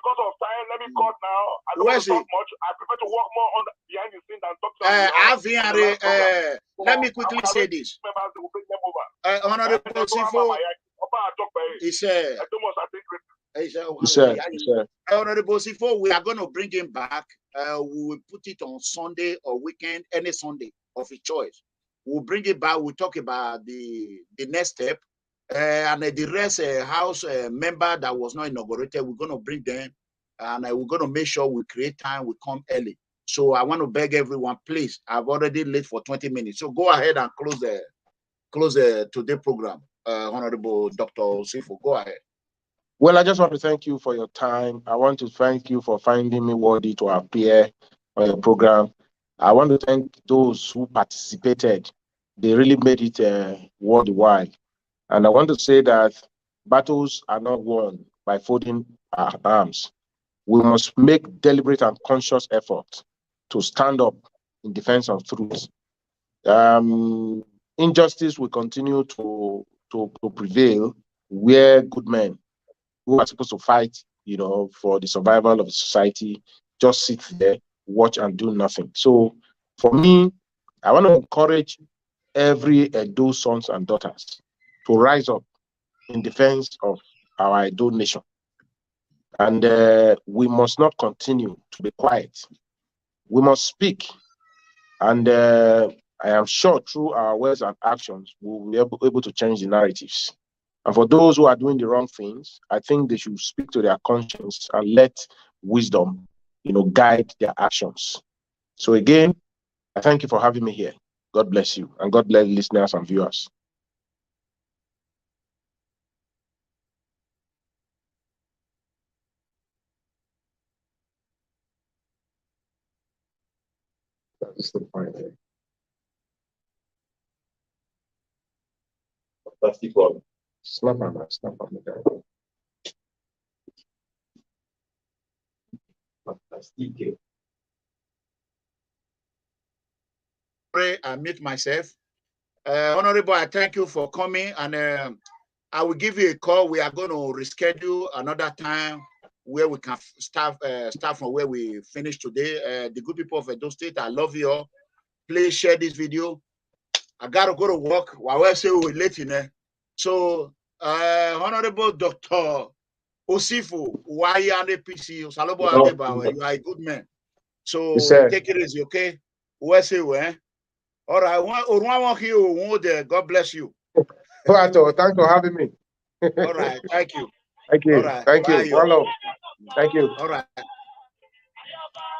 Because of time, let me cut now. I don't want to talk much. I prefer to work more on behind the scenes than talk to
let me quickly say this. Honorable Osifo Honorable Osifo, we are going to bring him back. We will put it on Sunday or weekend, any Sunday of his choice. We'll bring it back. We'll talk about the next step. And the rest house member that was not inaugurated, we're going to bring them. And we're going to make sure we create time, we come early. So I want to beg everyone, please, I've already late for 20 minutes. So go ahead and close today's program. Honorable Dr. Osifo, go ahead.
Well, I just want to thank you for your time. I want to thank you for finding me worthy to appear on your program. I want to thank those who participated. They really made it worthwhile. And I want to say that battles are not won by folding our arms. We must make deliberate and conscious effort to stand up in defense of truth. Injustice will continue to prevail where good men who are supposed to fight, for the survival of the society, just sit there, watch and do nothing. So for me, I want to encourage every Edo sons and daughters to rise up in defense of our Edo nation. And we must not continue to be quiet. We must speak. And I am sure through our words and actions, we will be able to change the narratives. And for those who are doing the wrong things, I think they should speak to their conscience and let wisdom, guide their actions. So again, I thank you for having me here. God bless you, and God bless listeners and viewers. That's the point. Fantastic one. Snap on that. Snap on that. Fantastic.
I mute myself. Honorable, I thank you for coming, and I will give you a call. We are going to reschedule another time where we can start from where we finished today. The good people of Edo State, I love you all. Please share this video. I gotta go to work. While I say we're late in there. So, Honorable Dr. Osifo, why you on the PC? Salobo Adebawe, you are a good man. So take it easy, okay? Where say where? All right, God bless you.
Thanks for having me.
All right, thank you.
Thank you.
All right.
Thank
Bye,
you. One love. Thank you.
All right.